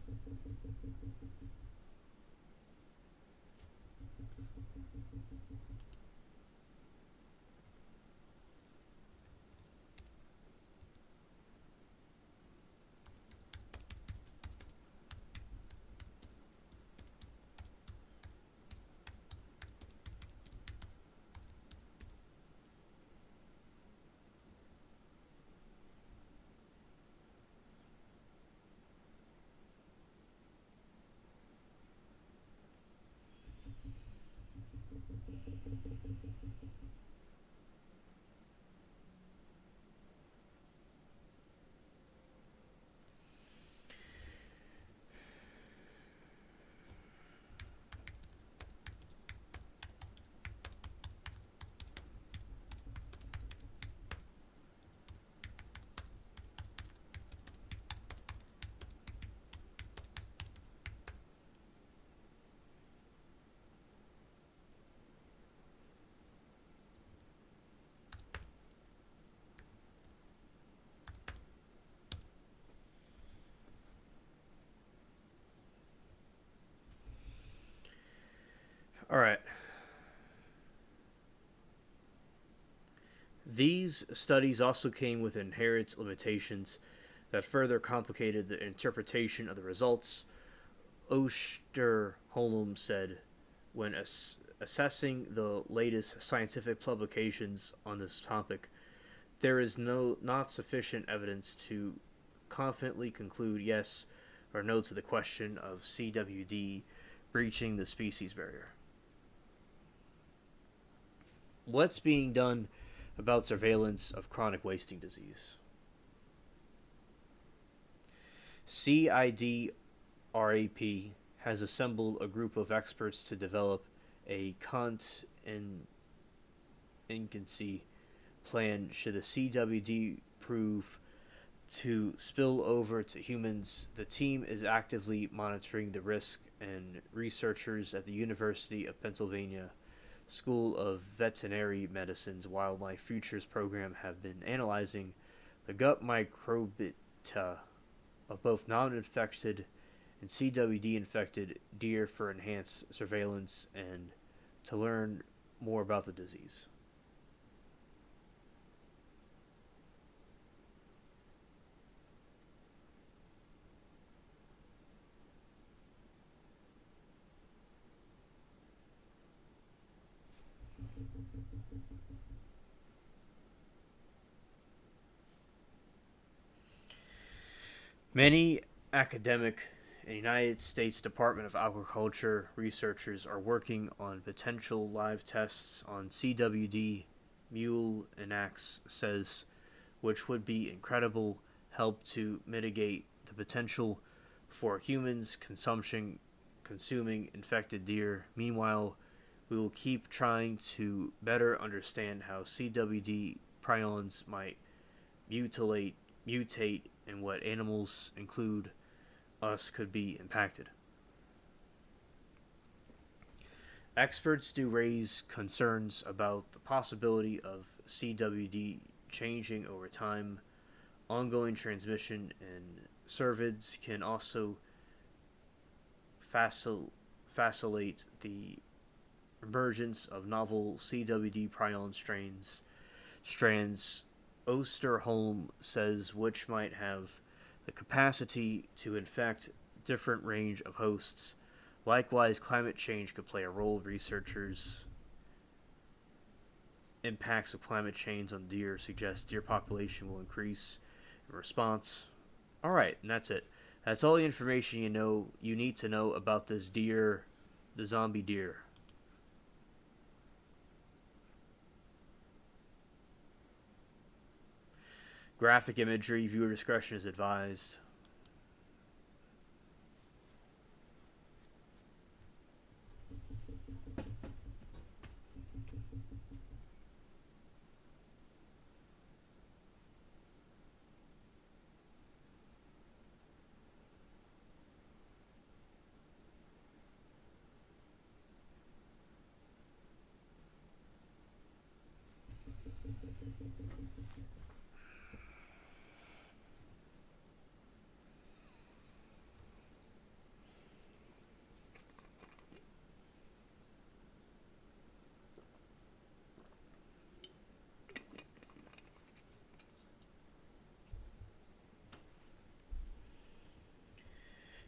All right. These studies also came with inherent limitations that further complicated the interpretation of the results. Osterholm said, when assessing the latest scientific publications on this topic, there is not sufficient evidence to confidently conclude yes or no to the question of CWD breaching the species barrier. What's being done about surveillance of chronic wasting disease? CIDRAP has assembled a group of experts to develop a contingency plan should the CWD prove to spill over to humans. The team is actively monitoring the risk, and researchers at the University of Pennsylvania School of Veterinary Medicine's Wildlife Futures program have been analyzing the gut microbiota of both non-infected and CWD infected deer for enhanced surveillance and to learn more about the disease. Many academic and United States Department of Agriculture researchers are working on potential live tests on CWD, mule and axe says, which would be incredible help to mitigate the potential for humans consumption consuming infected deer. Meanwhile, we will keep trying to better understand how CWD prions might mutate and what animals include us could be impacted. Experts do raise concerns about the possibility of CWD changing over time. Ongoing transmission and cervids can also facilitate the emergence of novel CWD prion strands Osterholm says, which might have the capacity to infect different range of hosts. Likewise, climate change could play a role. Researchers impacts of climate change on deer suggest deer population will increase in response. All right, and that's it. That's all the information you need to know about this deer, the zombie deer. Graphic imagery, viewer discretion is advised.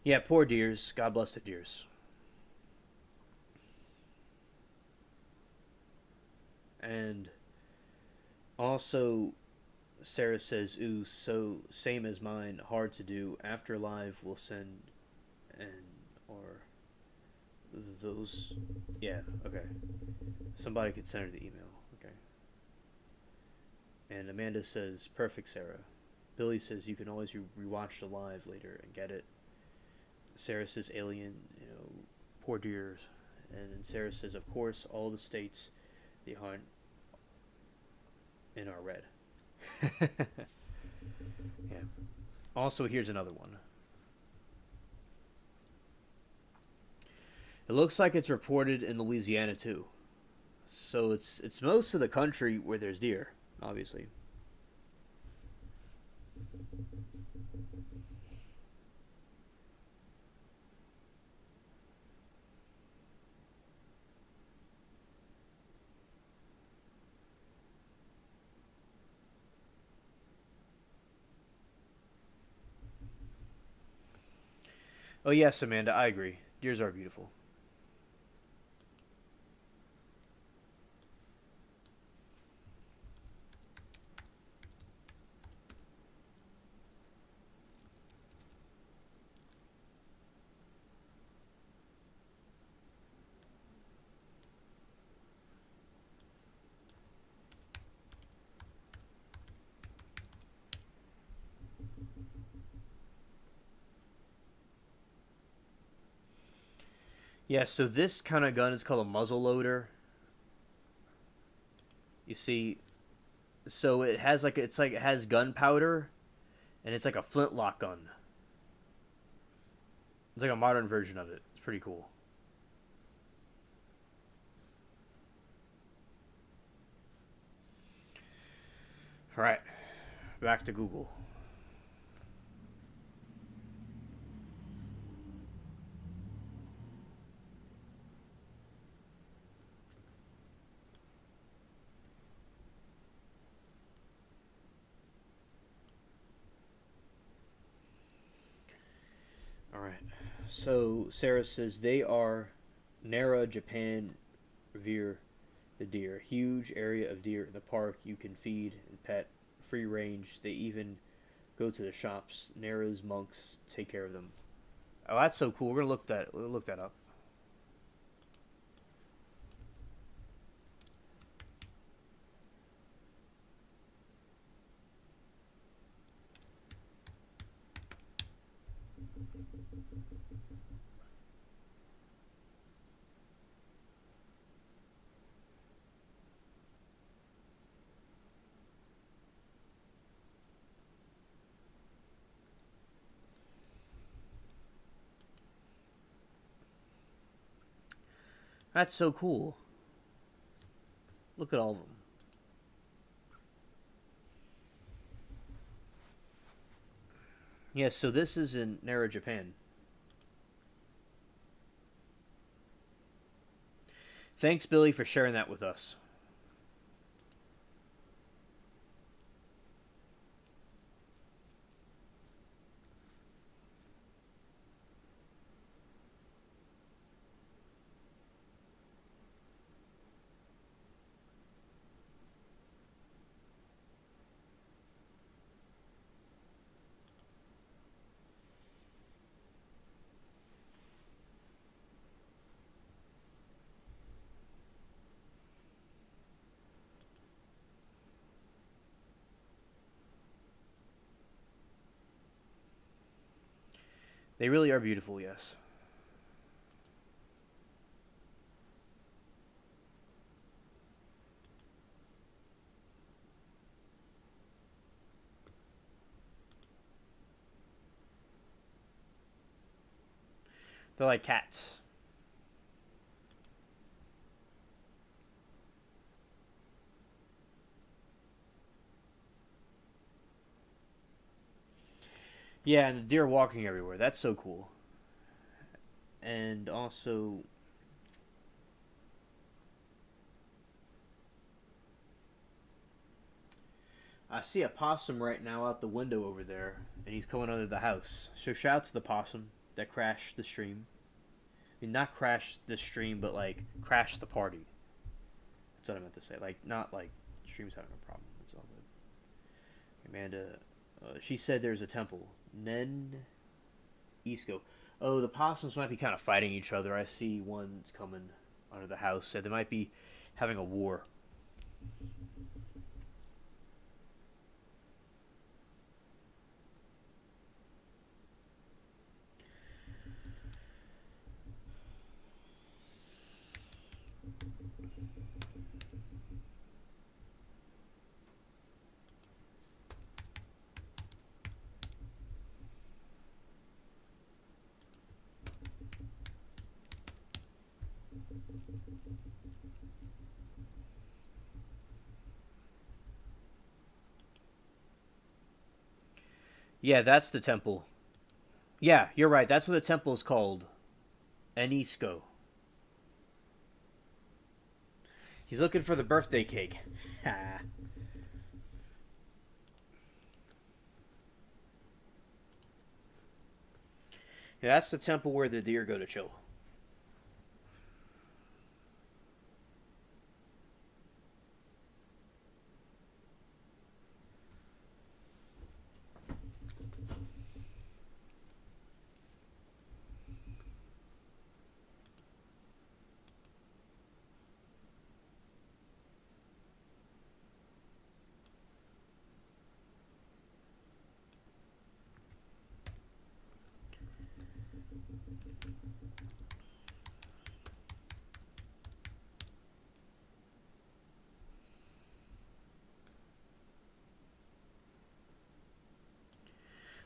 Yeah, poor deers. God bless the deers. And also, Sarah says, ooh, so same as mine, hard to do. After live, we'll send and or those. Yeah, okay. Somebody could send her the email. Okay. And Amanda says, perfect, Sarah. Billy says you can always rewatch the live later and get it. Sarah says alien, poor deers. And then Sarah says, of course, all the states they hunt in are red. Yeah. Also, here's another one. It looks like it's reported in Louisiana too. So it's most of the country where there's deer, obviously. Oh yes, Amanda, I agree. Deers are beautiful. Yeah, so this kind of gun is called a muzzle loader. You see, so it has like it has gunpowder, and it's like a flintlock gun. It's like a modern version of it. It's pretty cool. All right, back to Google. All right. So Sarah says they are Nara, Japan, revere the deer. Huge area of deer in the park you can feed and pet, free range. They even go to the shops. Nara's monks take care of them. Oh, that's so cool. We'll look that up. That's so cool. Look at all of them. Yes, so this is in Nara, Japan. Thanks, Billy, for sharing that with us. They really are beautiful, yes. They're like cats. Yeah, and the deer walking everywhere. That's so cool. And also, I see a possum right now out the window over there, and he's coming under the house. So shout out to the possum that crashed the stream. I mean, not crashed the stream, but like crashed the party. That's what I meant to say. Like, not like stream's having a problem. It's all good. Amanda, she said there's a temple. Nen Isco. Oh, the possums might be kind of fighting each other. I see one's coming under the house. So they might be having a war. Yeah, that's the temple. Yeah, you're right. That's what the temple is called. Enisco. He's looking for the birthday cake. yeah, that's the temple where the deer go to chill.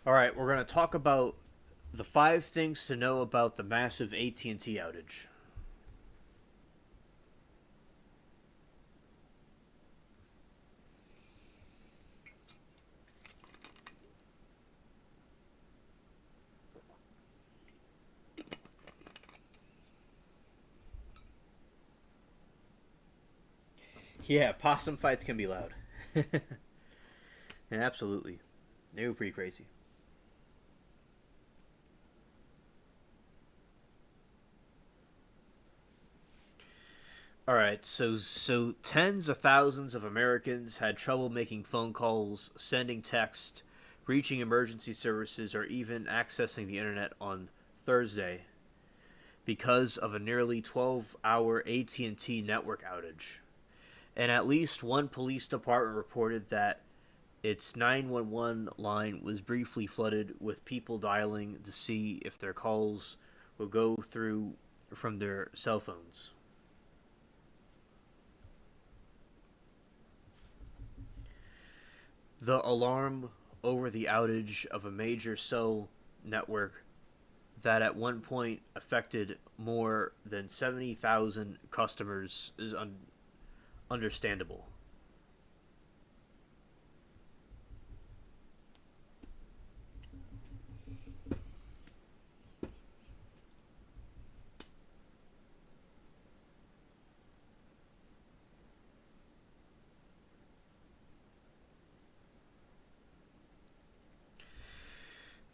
All right, we're going to talk about the 5 things to know about the massive AT&T outage. Yeah, possum fights can be loud. Yeah, absolutely. They were pretty crazy. All right, so tens of thousands of Americans had trouble making phone calls, sending text, reaching emergency services, or even accessing the internet on Thursday because of a nearly 12-hour AT&T network outage. And at least one police department reported that its 911 line was briefly flooded with people dialing to see if their calls would go through from their cell phones. The alarm over the outage of a major cell network that at one point affected more than 70,000 customers is understandable.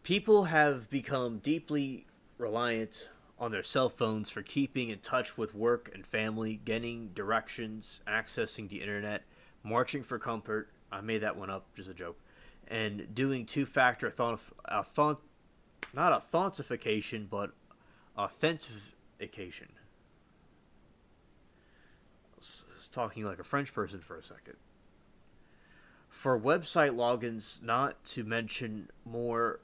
People have become deeply reliant on their cell phones for keeping in touch with work and family, getting directions, accessing the internet, marching for comfort. I made that one up, just a joke. And doing two-factor not authentication, but authentication. I was talking like a French person for a second. For website logins, not to mention more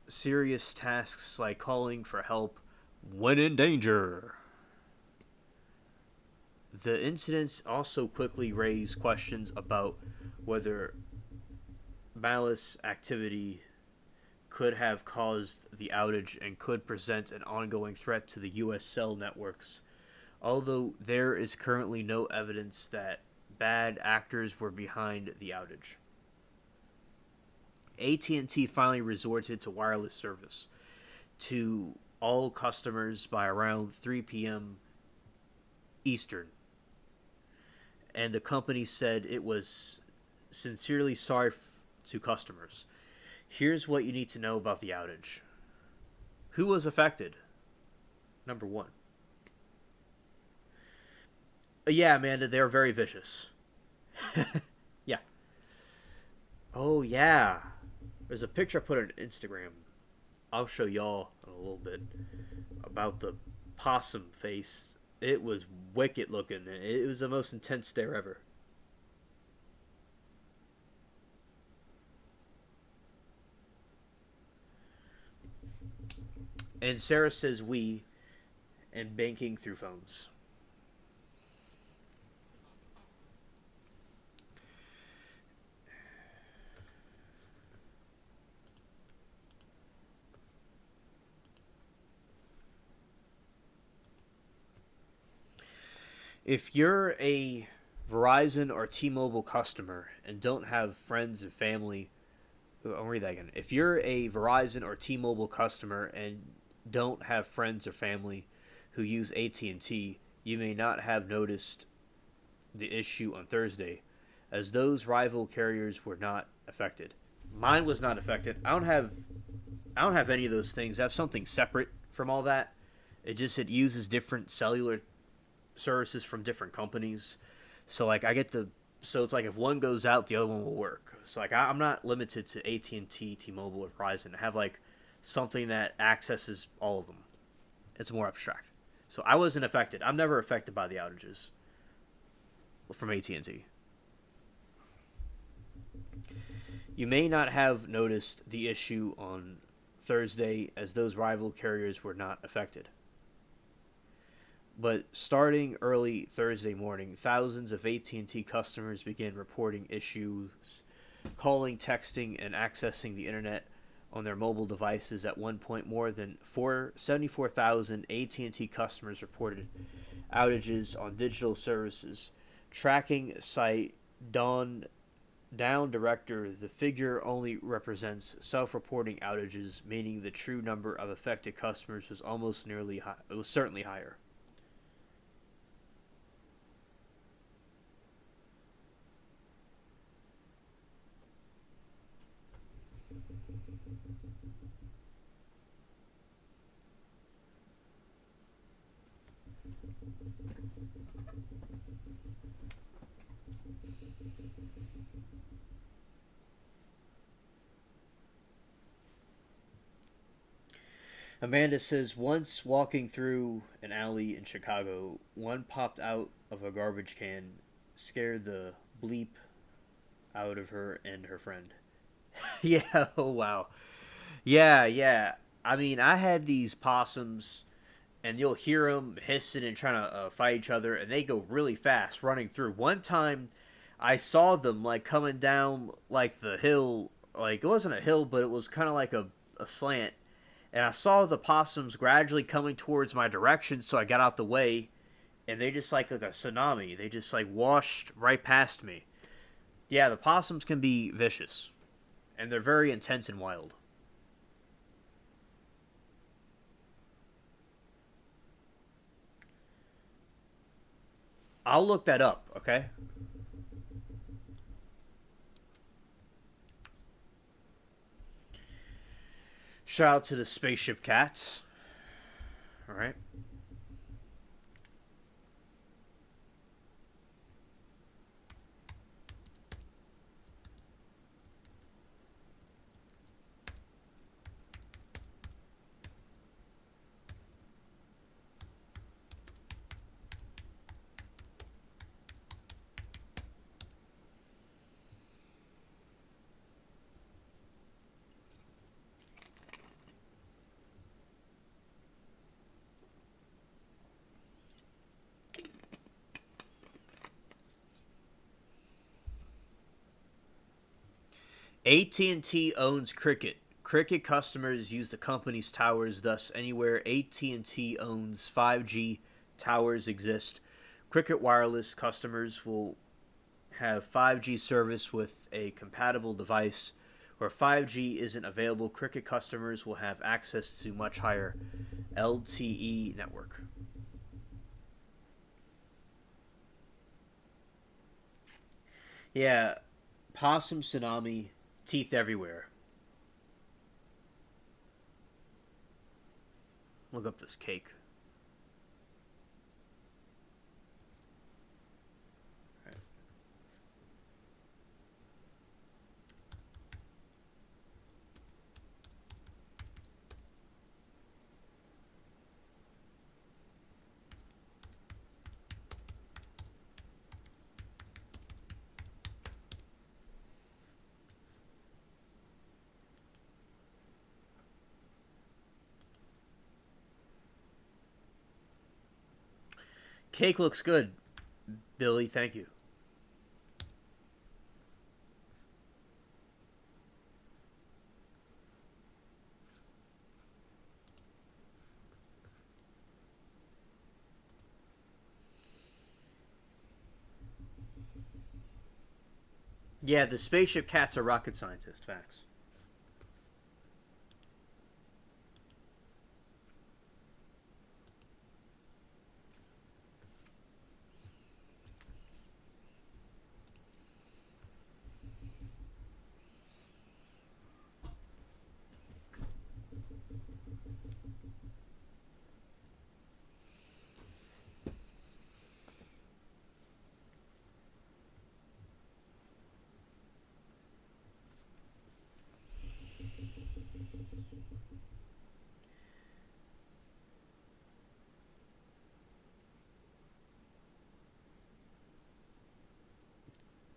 serious tasks like calling for help when in danger. The incidents also quickly raised questions about whether malicious activity could have caused the outage and could present an ongoing threat to the U.S. cell networks, although there is currently no evidence that bad actors were behind the outage. AT&T finally resorted to wireless service to all customers by around 3 p.m. Eastern, and the company said it was sincerely sorry to customers. Here's what you need to know about the outage. Who was affected? Number one. Yeah, Amanda, they're very vicious. Yeah. Oh, yeah. There's a picture I put on Instagram. I'll show y'all in a little bit about the possum face. It was wicked looking. It was the most intense stare ever. And Sarah says we and banking through phones. If you're a Verizon or T-Mobile customer and don't have friends and family, I'll read that again. If you're a Verizon or T-Mobile customer and don't have friends or family who use AT&T, you may not have noticed the issue on Thursday, as those rival carriers were not affected. Mine was not affected. I don't have any of those things. I have something separate from all that. It uses different cellular services from different companies. So like I get the so it's like if one goes out, the other one will work. So like I'm not limited to AT&T, T-Mobile, or Verizon. I have like something that accesses all of them. It's more abstract. So I wasn't affected. I'm never affected by the outages from AT&T. You may not have noticed the issue on Thursday as those rival carriers were not affected. But starting early Thursday morning, thousands of AT&T customers began reporting issues calling, texting, and accessing the internet on their mobile devices. At one point, more than 74,000 AT&T customers reported outages on digital services. Tracking site Down Director, the figure only represents self-reporting outages, meaning the true number of affected customers was almost nearly high. It was certainly higher. Amanda says once walking through an alley in Chicago, one popped out of a garbage can, scared the bleep out of her and her friend. Yeah, oh wow. Yeah, yeah. I mean, I had these possums, and you'll hear them hissing and trying to fight each other, and they go really fast running through. One time, I saw them like coming down like the hill, like it wasn't a hill, but it was kind of like a slant, and I saw the possums gradually coming towards my direction, so I got out the way, and they just like a tsunami. They just like washed right past me. Yeah, the possums can be vicious, and they're very intense and wild. I'll look that up, okay? Shout out to the spaceship cats. All right. AT&T owns Cricket. Cricket customers use the company's towers, thus anywhere AT&T owns 5G towers exist. Cricket Wireless customers will have 5G service with a compatible device. Where 5G isn't available, Cricket customers will have access to much higher LTE network. Yeah, possum tsunami, teeth everywhere. Look up this cake. Cake looks good, Billy. Thank you. Yeah, the spaceship cats are rocket scientists. Facts.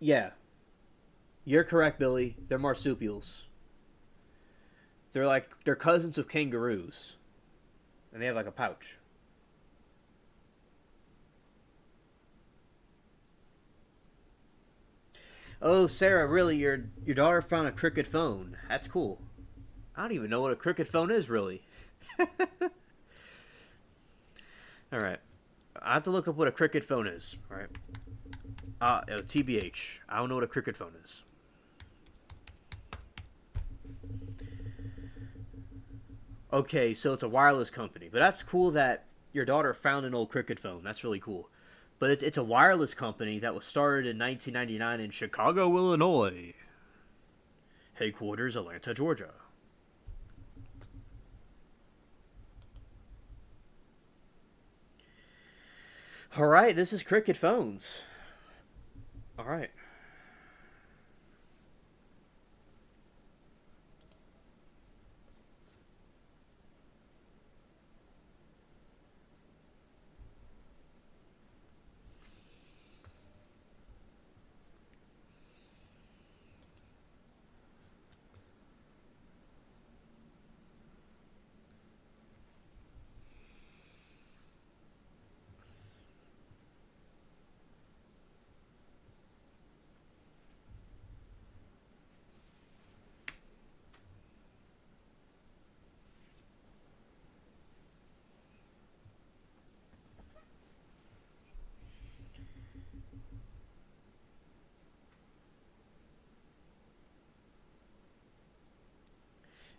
Yeah, you're correct, Billy. They're marsupials. They're cousins of kangaroos, and they have like a pouch. Oh, Sarah, really? Your daughter found a cricket phone? That's cool. I don't even know what a cricket phone is, really. All right. I have to look up what a cricket phone is, right? TBH. I don't know what a cricket phone is. Okay, so it's a wireless company. But that's cool that your daughter found an old cricket phone. That's really cool. But it's a wireless company that was started in 1999 in Chicago, Illinois. Headquarters, Atlanta, Georgia. All right, this is cricket phones. All right.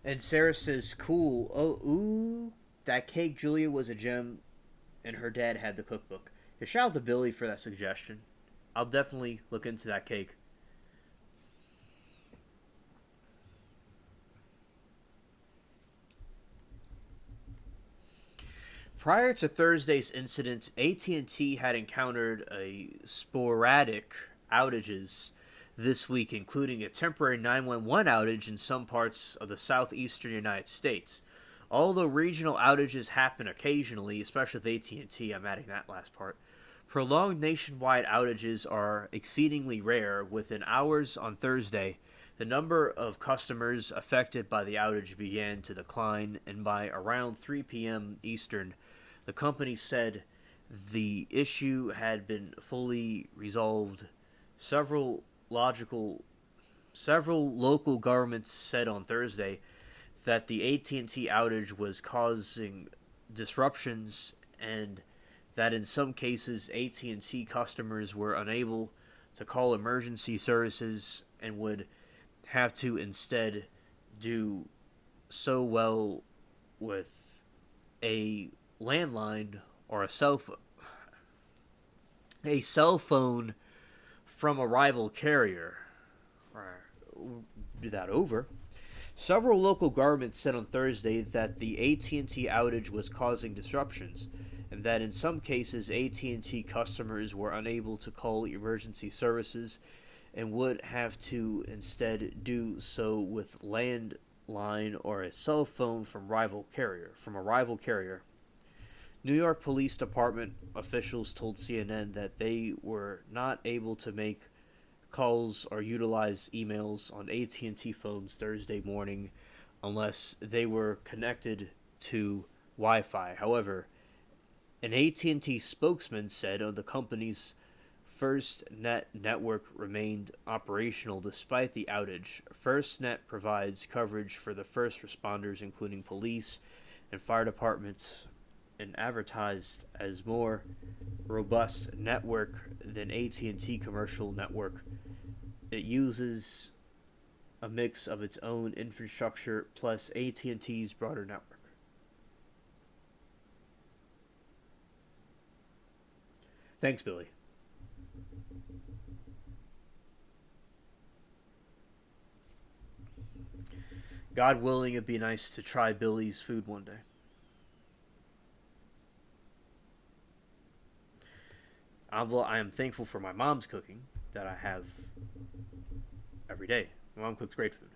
And Sarah says, "Cool. Oh, ooh, that cake, Julia, was a gem, and her dad had the cookbook." Yeah, shout out to Billy for that suggestion. I'll definitely look into that cake. Prior to Thursday's incident, AT&T had encountered a sporadic outages this week, including a temporary 911 outage in some parts of the southeastern United States. Although regional outages happen occasionally, especially with AT&T, I'm adding that last part. Prolonged nationwide outages are exceedingly rare. Within hours on Thursday, the number of customers affected by the outage began to decline, and by around 3 p.m. Eastern, the company said the issue had been fully resolved. Several logical Several local governments said on Thursday that the AT&T outage was causing disruptions, and that in some cases AT&T customers were unable to call emergency services and would have to instead do so well with a landline or a cell phone from a rival carrier. Do that over. Several local governments said on Thursday that the AT&T outage was causing disruptions, and that in some cases AT&T customers were unable to call emergency services and would have to instead do so with landline or a cell phone from a rival carrier. New York Police Department officials told CNN that they were not able to make calls or utilize emails on AT&T phones Thursday morning unless they were connected to Wi-Fi. However, an AT&T spokesman said the company's FirstNet network remained operational despite the outage. FirstNet provides coverage for the first responders, including police and fire departments, and advertised as more robust network than AT&T commercial network. It uses a mix of its own infrastructure plus AT&T's broader network. Thanks, Billy. God willing, it'd be nice to try Billy's food one day. I am thankful for my mom's cooking that I have every day. My mom cooks great food.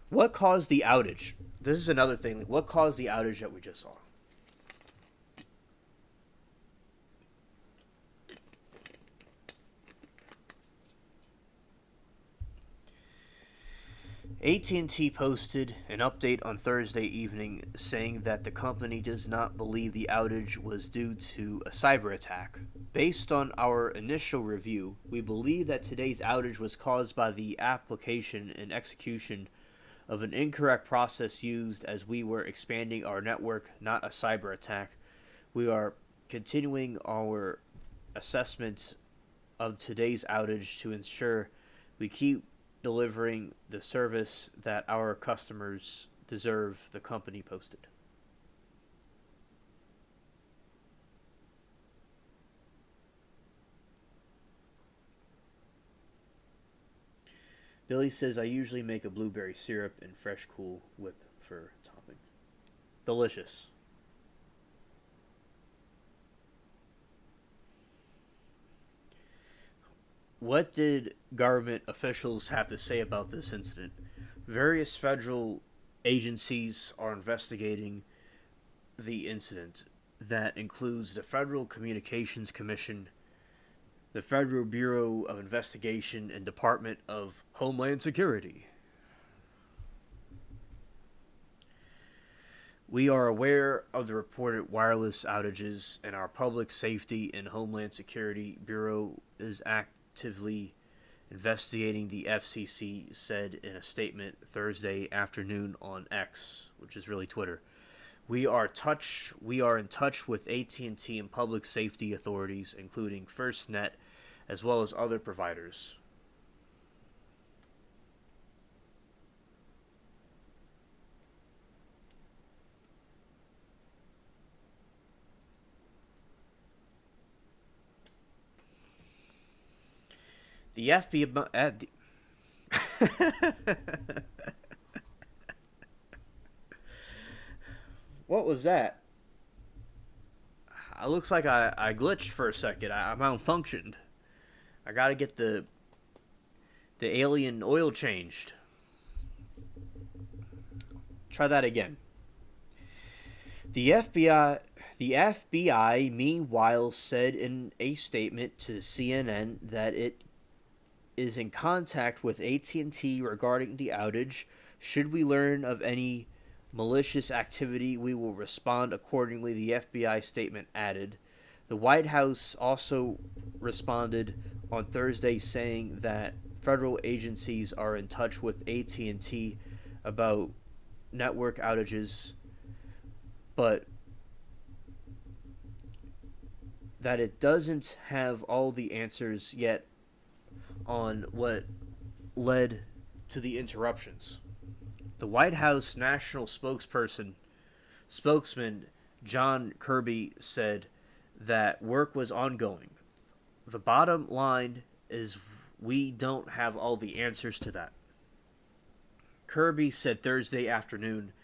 What caused the outage? This is another thing. What caused the outage that we just saw? AT&T posted an update on Thursday evening saying that the company does not believe the outage was due to a cyber attack. Based on our initial review, we believe that today's outage was caused by the application and execution of an incorrect process used as we were expanding our network, not a cyber attack. We are continuing our assessment of today's outage to ensure we keep delivering the service that our customers deserve, the company posted. Billy says, I usually make a blueberry syrup and fresh cool whip for topping. Delicious. What did government officials have to say about this incident? Various federal agencies are investigating the incident. That includes the Federal Communications Commission, the Federal Bureau of Investigation, and Department of Homeland Security. We are aware of the reported wireless outages, and our Public Safety and Homeland Security Bureau is actively investigating, the FCC said in a statement Thursday afternoon on X, which is really Twitter. We are in touch with AT&T and public safety authorities, including FirstNet, as well as other providers. The FBI. What was that? It looks like I glitched for a second. I malfunctioned. I gotta get the alien oil changed. Try that again. The FBI, meanwhile, said in a statement to CNN that it is in contact with AT&T regarding the outage. Should we learn of any malicious activity, we will respond accordingly, the FBI statement added. The White House also responded on Thursday saying that federal agencies are in touch with AT&T about network outages, but that it doesn't have all the answers yet on what led to the interruptions. The White House national spokesman John Kirby said that work was ongoing. The bottom line is we don't have all the answers to that. Kirby said Thursday afternoon,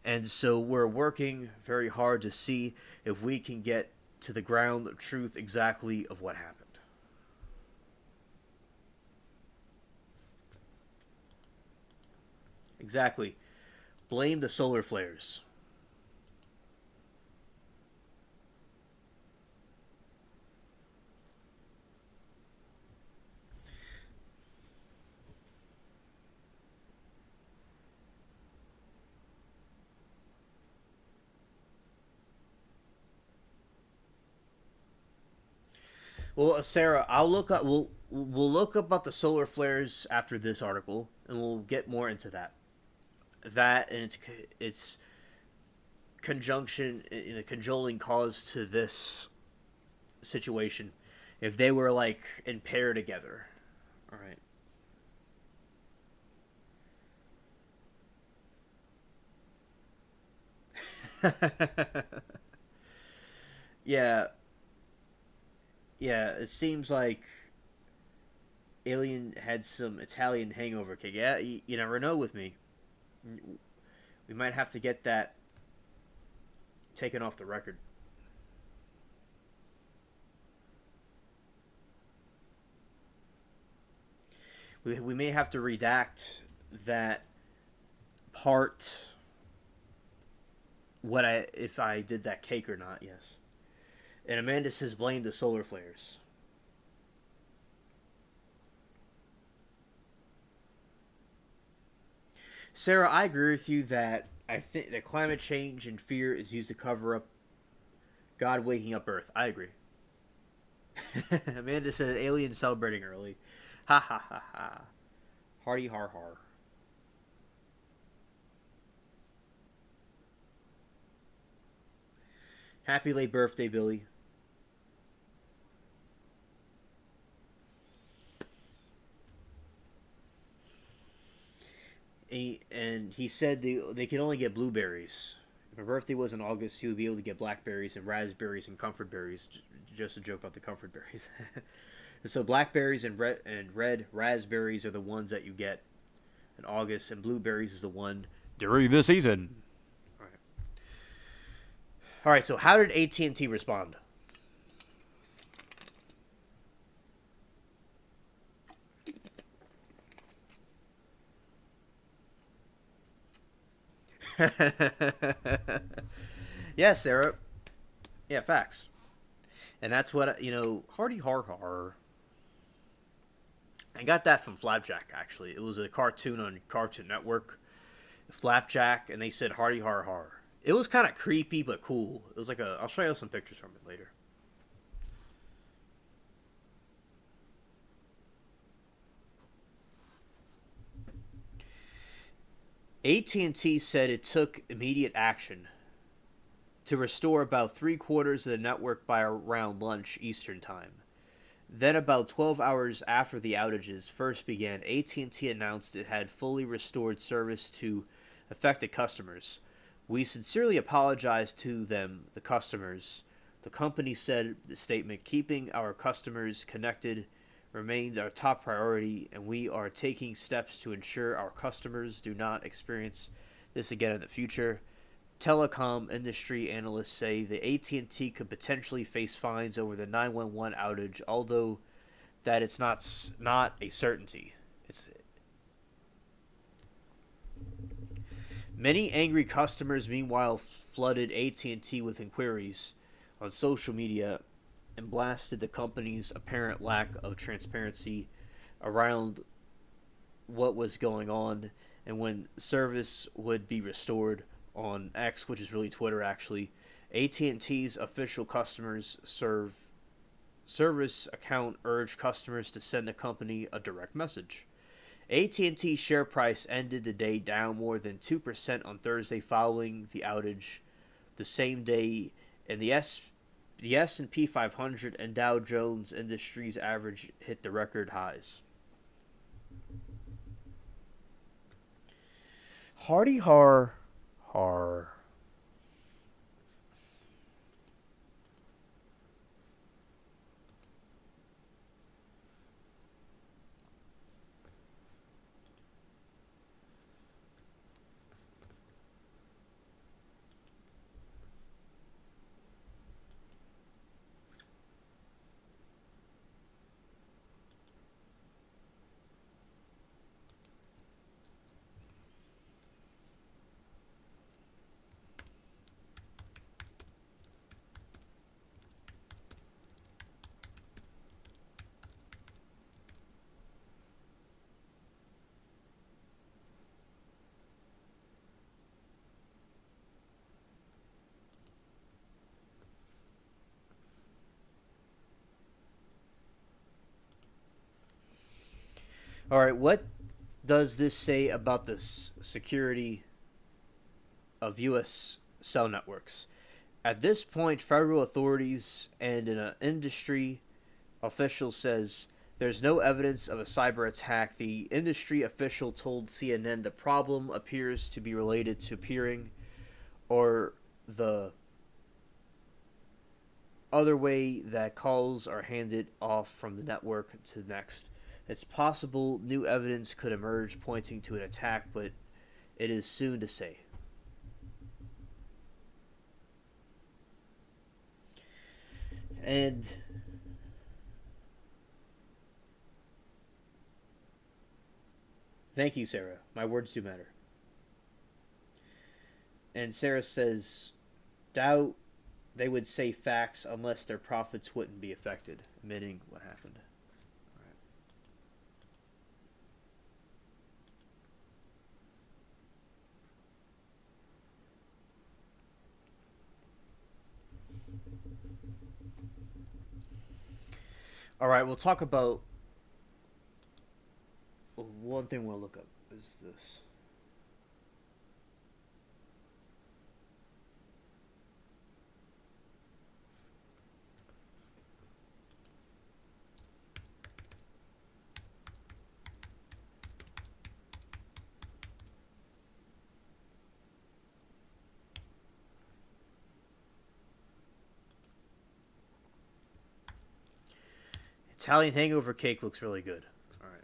and so we're working very hard to see if we can get to the ground of truth exactly of what happened. Exactly. Blame the solar flares. Well, Sarah, I'll look up. We'll look up about the solar flares after this article, and we'll get more into that. That and its conjunction in a cajoling cause to this situation. If they were like in pair together, all right. Yeah, yeah. It seems like Alien had some Italian hangover kick. Yeah, you never know with me. We might have to get that taken off the record. We may have to redact that part. What I if I did that cake or not? Yes. And Amanda says blame the solar flares. Sarah, I agree with you that I think that climate change and fear is used to cover up God waking up Earth. I agree. Amanda said aliens celebrating early. Ha ha ha ha. Hardy har har. Happy late birthday, Billy. And he said they could only get blueberries. If my birthday was in August, he would be able to get blackberries and raspberries and comfort berries. Just a joke about the comfort berries. So blackberries and red raspberries are the ones that you get in August, and blueberries is the one during the season. All right. All right. So how did AT&T respond? Yeah, Sarah. Yeah, facts. And that's what Hardy har har. I got that from Flapjack. Actually, it was a cartoon on Cartoon Network. Flapjack, and they said Hardy har har. It was kind of creepy but cool. It was like a. I'll show you some pictures from it later. AT&T said it took immediate action to restore about 3/4 of the network by around lunch Eastern Time. Then, about 12 hours after the outages first began, AT&T announced it had fully restored service to affected customers. We sincerely apologize to them, the customers. The company said in the statement, keeping our customers connected remains our top priority, and we are taking steps to ensure our customers do not experience this again in the future. Telecom industry analysts say the AT&T could potentially face fines over the 911 outage, although that it's not a certainty. It's Many angry customers meanwhile flooded AT&T with inquiries on social media and blasted the company's apparent lack of transparency around what was going on and when service would be restored on X, which is really Twitter actually. AT&T's official customers service account urged customers to send the company a direct message. AT&T share price ended the day down more than 2% on Thursday following the outage. The same day, and the S&P 500 and Dow Jones Industries average hit the record highs. Hardy har har. All right, what does this say about the security of U.S. cell networks? At this point, federal authorities and an industry official says there's no evidence of a cyber attack. The industry official told CNN the problem appears to be related to peering or the other way that calls are handed off from the network to the next. It's possible new evidence could emerge pointing to an attack, but it is soon to say. And thank you, Sarah. My words do matter. And Sarah says, doubt they would say facts unless their profits wouldn't be affected, admitting what happened. All right, we'll talk about one thing we'll look up is this. Italian hangover cake looks really good. All right.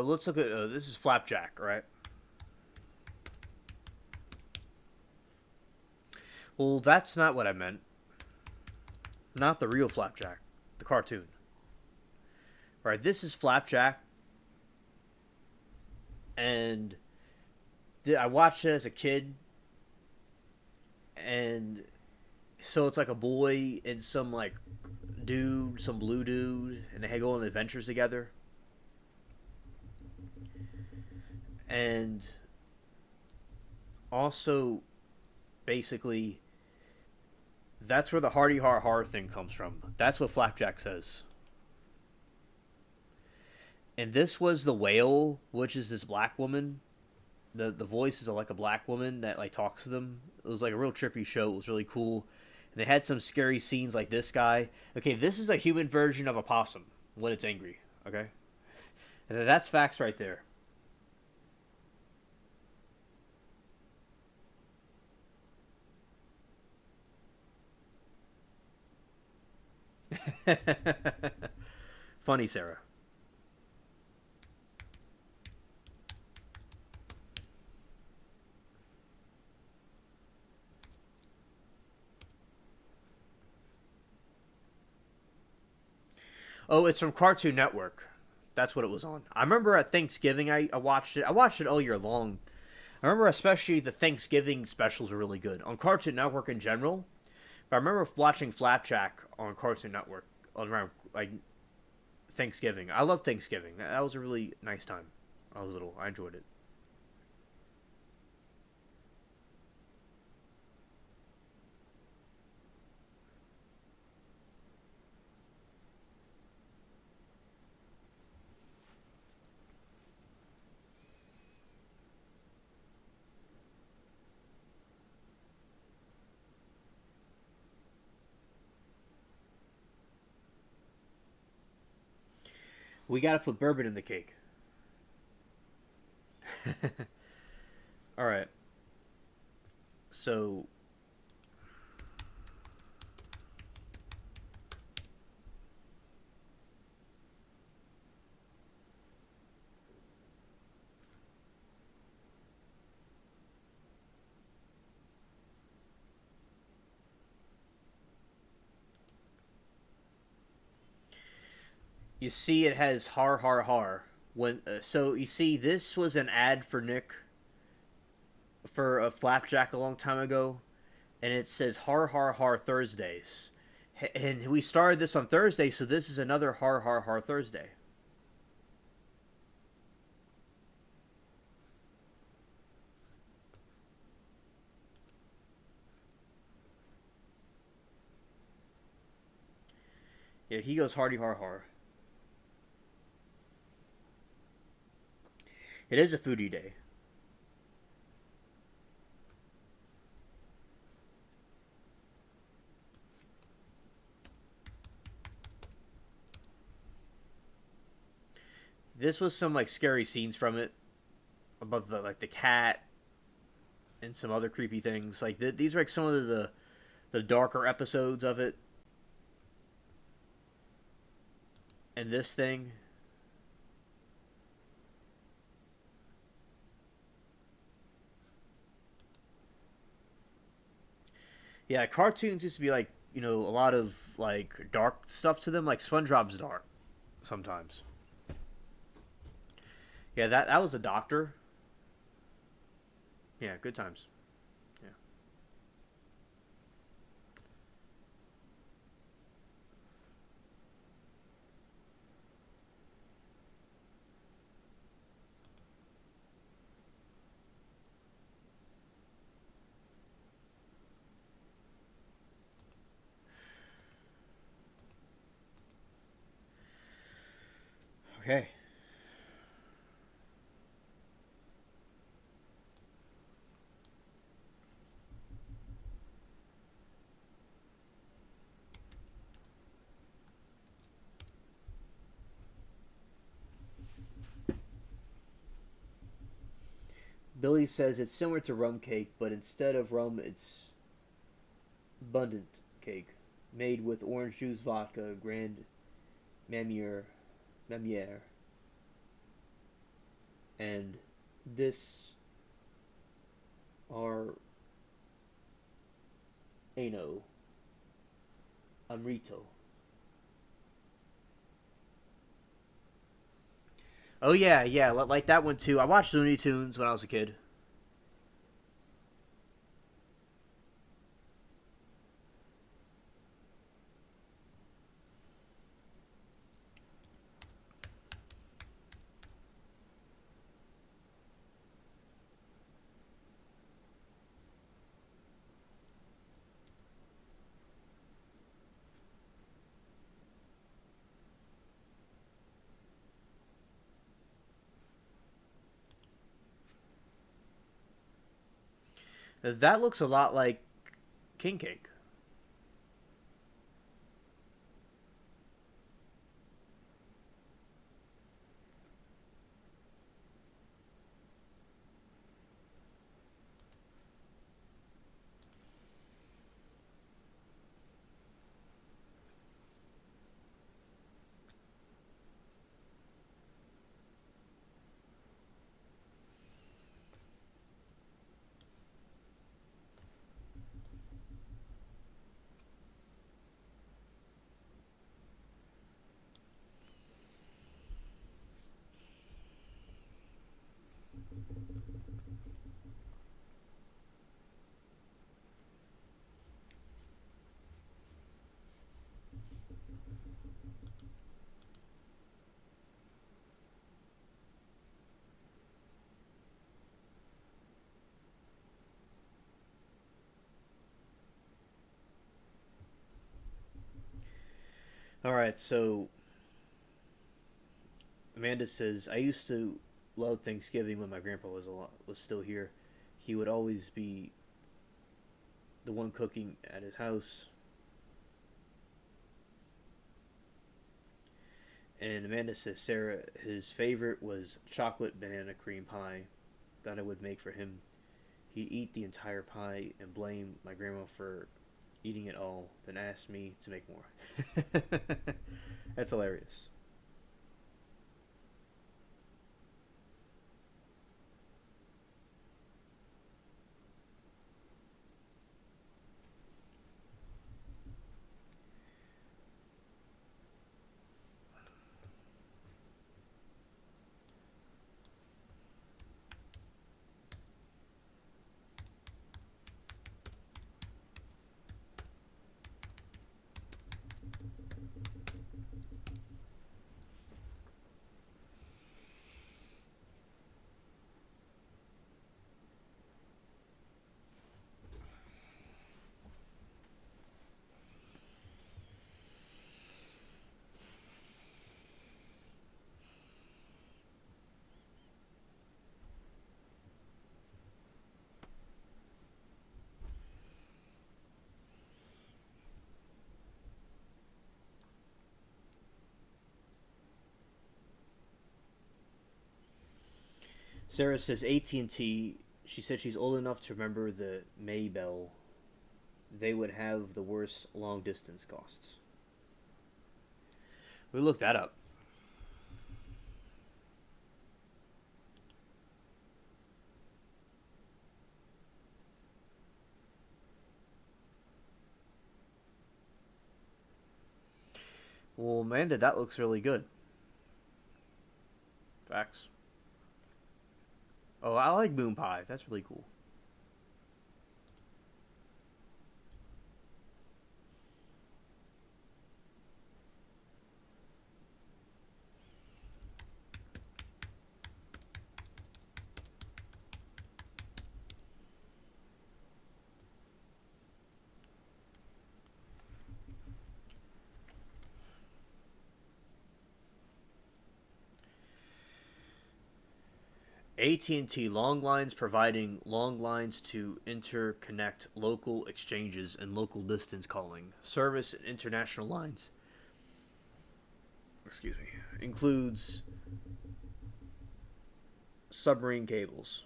Let's look at this is flapjack, right? Well, that's not what I meant. Not the real flapjack, the cartoon. Right, this is flapjack, and I watched it as a kid, and so it's like a boy and some like dude, some blue dude, and they go on adventures together. And also, basically, that's where the hardy har har thing comes from. That's what Flapjack says. And this was the whale, which is this black woman. The voice is like a black woman that like talks to them. It was like a real trippy show. It was really cool. And they had some scary scenes like this guy. Okay, this is a human version of a possum when it's angry. Okay, and that's facts right there. Funny, Sarah. Oh, it's from Cartoon Network. That's what it was on. I remember at Thanksgiving I watched it. I watched it all year long. I remember especially the Thanksgiving specials were really good on Cartoon Network in general. But I remember watching Flapjack on Cartoon Network on around like Thanksgiving. I love Thanksgiving. That was a really nice time. I was little. I enjoyed it. We gotta put bourbon in the cake. All right. So you see, it has har har har. When so you see, this was an ad for Nick for a flapjack a long time ago, and it says har har har Thursdays, and we started this on Thursday, so this is another har har har Thursday. Yeah, he goes hardy har har. It is a foodie day. This was some like scary scenes from it about the like the cat and some other creepy things. Like these are like some of the darker episodes of it. And this thing, yeah, cartoons used to be like a lot of like dark stuff to them. Like SpongeBob's dark sometimes. Yeah, that was a doctor. Yeah, good times. Yeah. Okay. Billy says it's similar to rum cake, but instead of rum, it's abundant cake, made with orange juice, vodka, Grand Marnier, and this are ano amrito. Oh yeah, yeah, like that one too. I watched Looney Tunes when I was a kid. That looks a lot like king cake. All right, so Amanda says I used to love Thanksgiving when my grandpa was still here. He would always be the one cooking at his house. And Amanda says Sarah, his favorite was chocolate banana cream pie that I would make for him. He'd eat the entire pie and blame my grandma for eating it all, then ask me to make more. That's hilarious. Sarah says AT&T. She said she's old enough to remember the Maybell. They would have the worst long distance costs. We looked that up. Well, Amanda, that looks really good. Facts. Oh, I like moon pie. That's really cool. AT&T long lines providing long lines to interconnect local exchanges and local distance calling. Service and international lines. Excuse me. Includes submarine cables.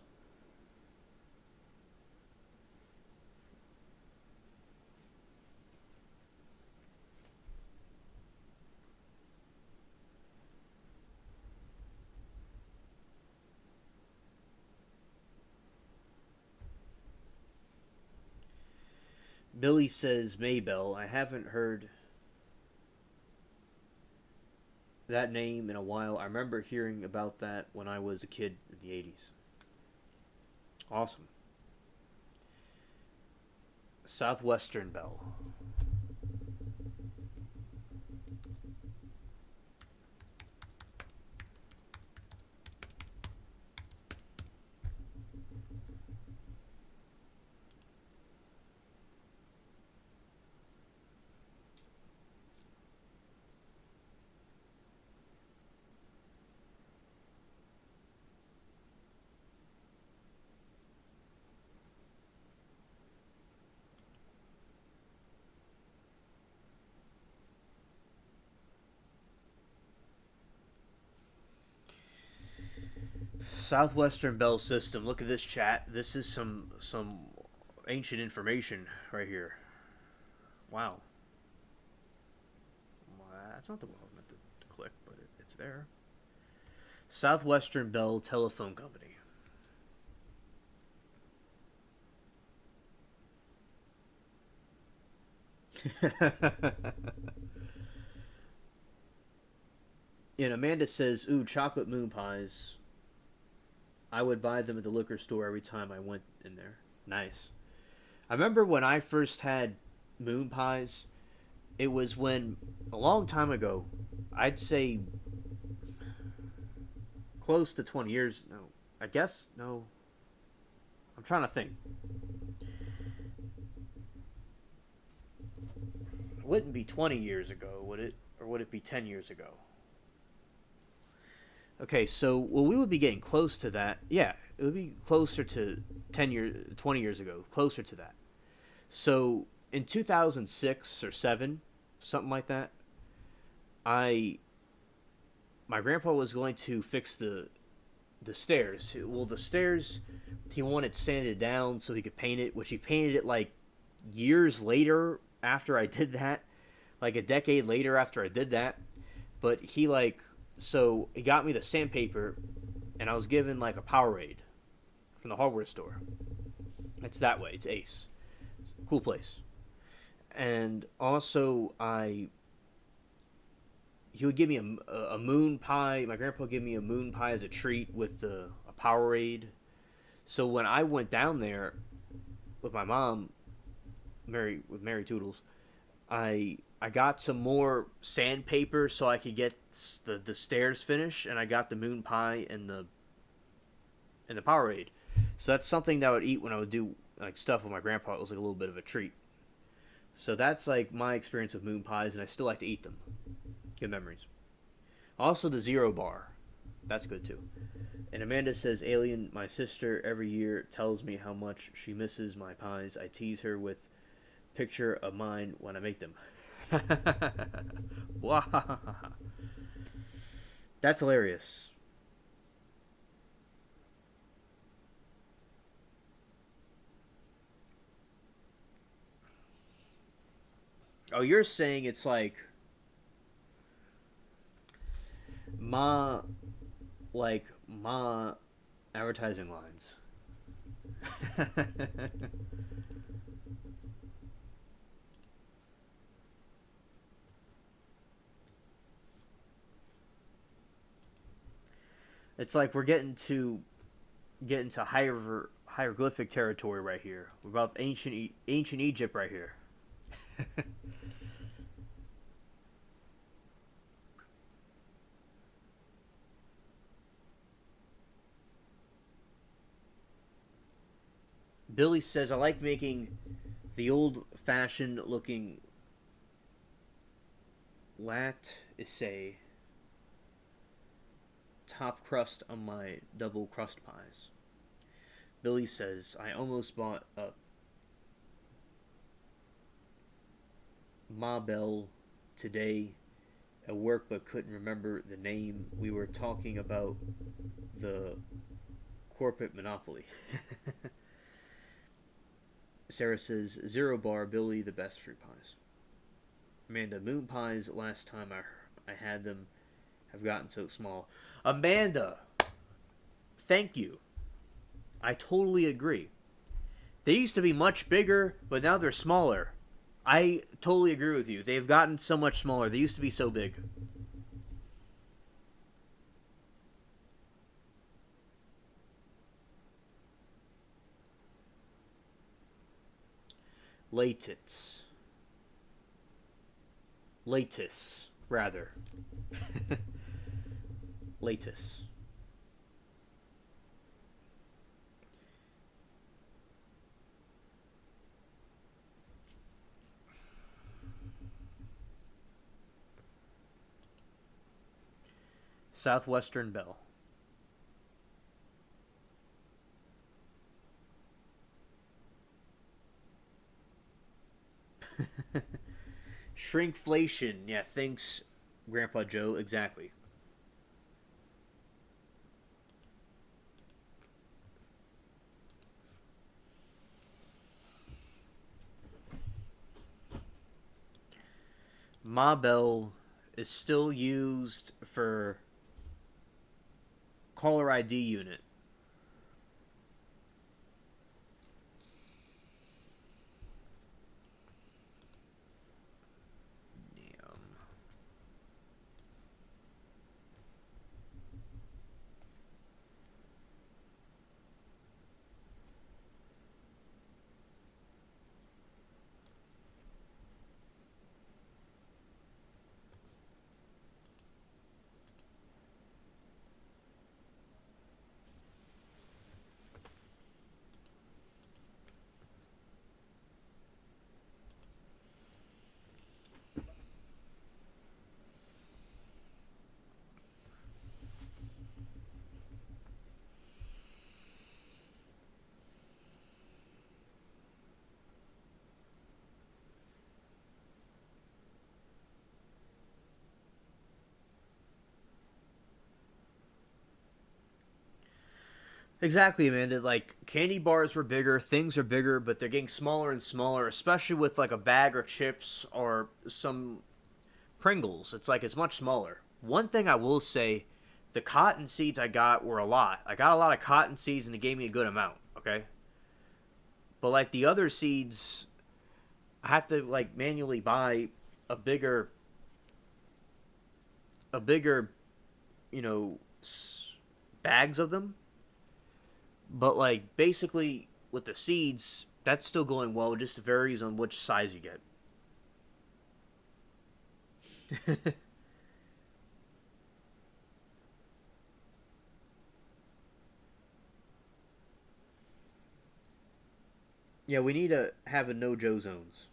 Billy says Maybell. I haven't heard that name in a while. I remember hearing about that when I was a kid in the 80s. Awesome. Southwestern Bell. Southwestern Bell System. Look at this chat. This is some ancient information right here. Wow. Well, that's not the one I meant to click, but it's there. Southwestern Bell Telephone Company. And Amanda says, "Ooh, chocolate moon pies. I would buy them at the liquor store every time I went in there." Nice. I remember when I first had moon pies. It was when a long time ago. I'd say close to 20 years. No, I guess no. I'm trying to think. It wouldn't be 20 years ago, would it? Or would it be 10 years ago? Okay, so well, we would be getting close to that. Yeah, it would be closer to 10 years, 20 years ago, closer to that. So in 2006 or 7, something like that, I my grandpa was going to fix the stairs. Well, the stairs he wanted sanded down so he could paint it, which he painted it like years later after I did that, like a decade later after I did that. But so he got me the sandpaper, and I was given like a Powerade from the hardware store. It's that way. It's Ace. It's a cool place. And also, he would give me a moon pie. My grandpa would give me a moon pie as a treat with a Powerade. So when I went down there with my mom, Mary Toodles, I got some more sandpaper so I could get the stairs finished, and I got the moon pie and the Powerade. So that's something that I would eat when I would do like stuff with my grandpa. It was like a little bit of a treat. So that's like my experience with moon pies, and I still like to eat them. Good memories. Also the Zero Bar. That's good too. And Amanda says, "Alien, my sister every year tells me how much she misses my pies. I tease her with picture of mine when I make them." Wow. That's hilarious. Oh, you're saying it's like ma ma advertising lines. It's like we're getting to hieroglyphic territory right here. We're about ancient Egypt right here. Billy says, "I like making the old-fashioned looking lat issei top crust on my double crust pies. Billy says, I almost bought a Ma Bell today at work but couldn't remember the name. We were talking about the corporate monopoly. Sarah says, Zero Bar, Billy, the best fruit pies. Amanda, moon pies, last time I had them, have gotten so small. Amanda, thank you. I totally agree. They used to be much bigger, but now they're smaller. I totally agree with you. They've gotten so much smaller. They used to be so big. Latits. Latis, rather. Latis. Southwestern Bell. Shrinkflation. Yeah, thanks, Grandpa Joe. Exactly. Ma Bell is still used for caller ID unit. Damn. Exactly, Amanda. Like candy bars were bigger, things are bigger, but they're getting smaller and smaller. Especially with like a bag or chips or some Pringles. It's like it's much smaller. One thing I will say, the cotton seeds I got were a lot. I got a lot of cotton seeds and it gave me a good amount. Okay, but like the other seeds, I have to like manually buy a bigger, a bigger, you know, bags of them. But like basically with the seeds, that's still going well. It just varies on which size you get. Yeah, we need to have a no Joe zones.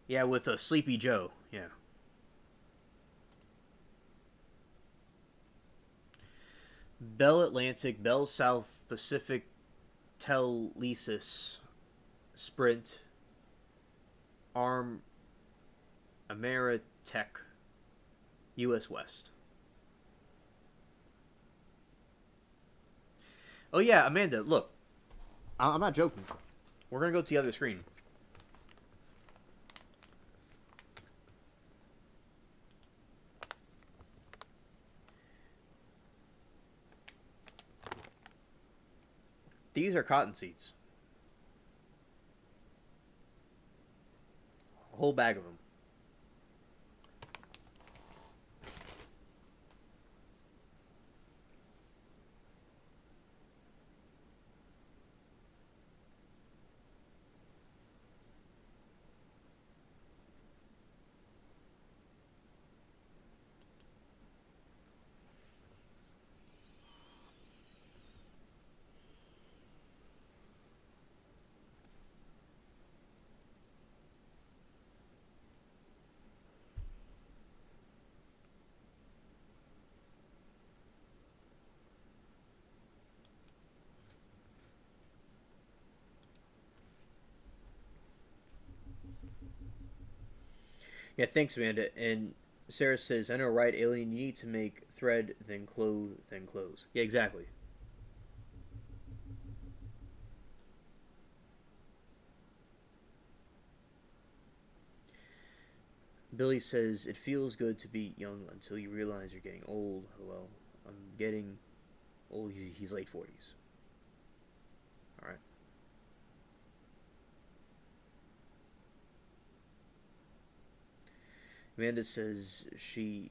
Yeah, with a Sleepy Joe. Yeah. Bell Atlantic, Bell South Pacific, Telesis, Sprint, Arm, Ameritech, US West. Oh yeah, Amanda, look. I'm not joking. We're gonna go to the other screen. These are cotton seeds. A whole bag of them. Yeah, thanks, Amanda. And Sarah says, I know, right, Alien, you need to make thread, then clothe, then close. Yeah, exactly. Billy says, it feels good to be young until you realize you're getting old. Well, I'm getting old. He's late 40s. All right. Amanda says she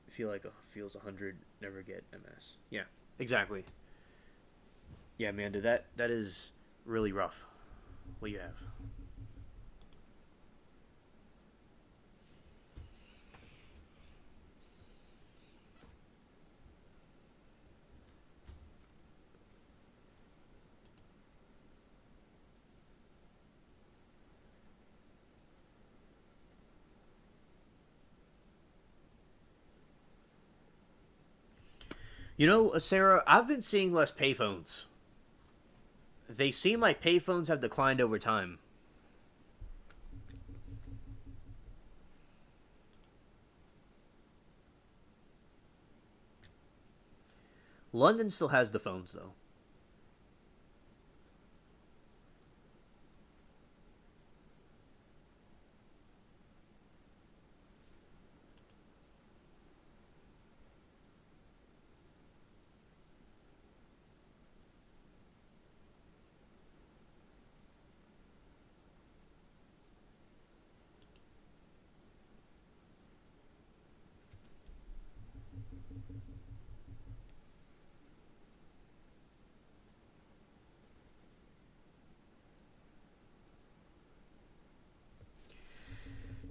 feels 100, never get MS. Yeah, exactly. Yeah, Amanda, that is really rough. What you have. You know, Sarah, I've been seeing less payphones. They seem like payphones have declined over time. London still has the phones, though.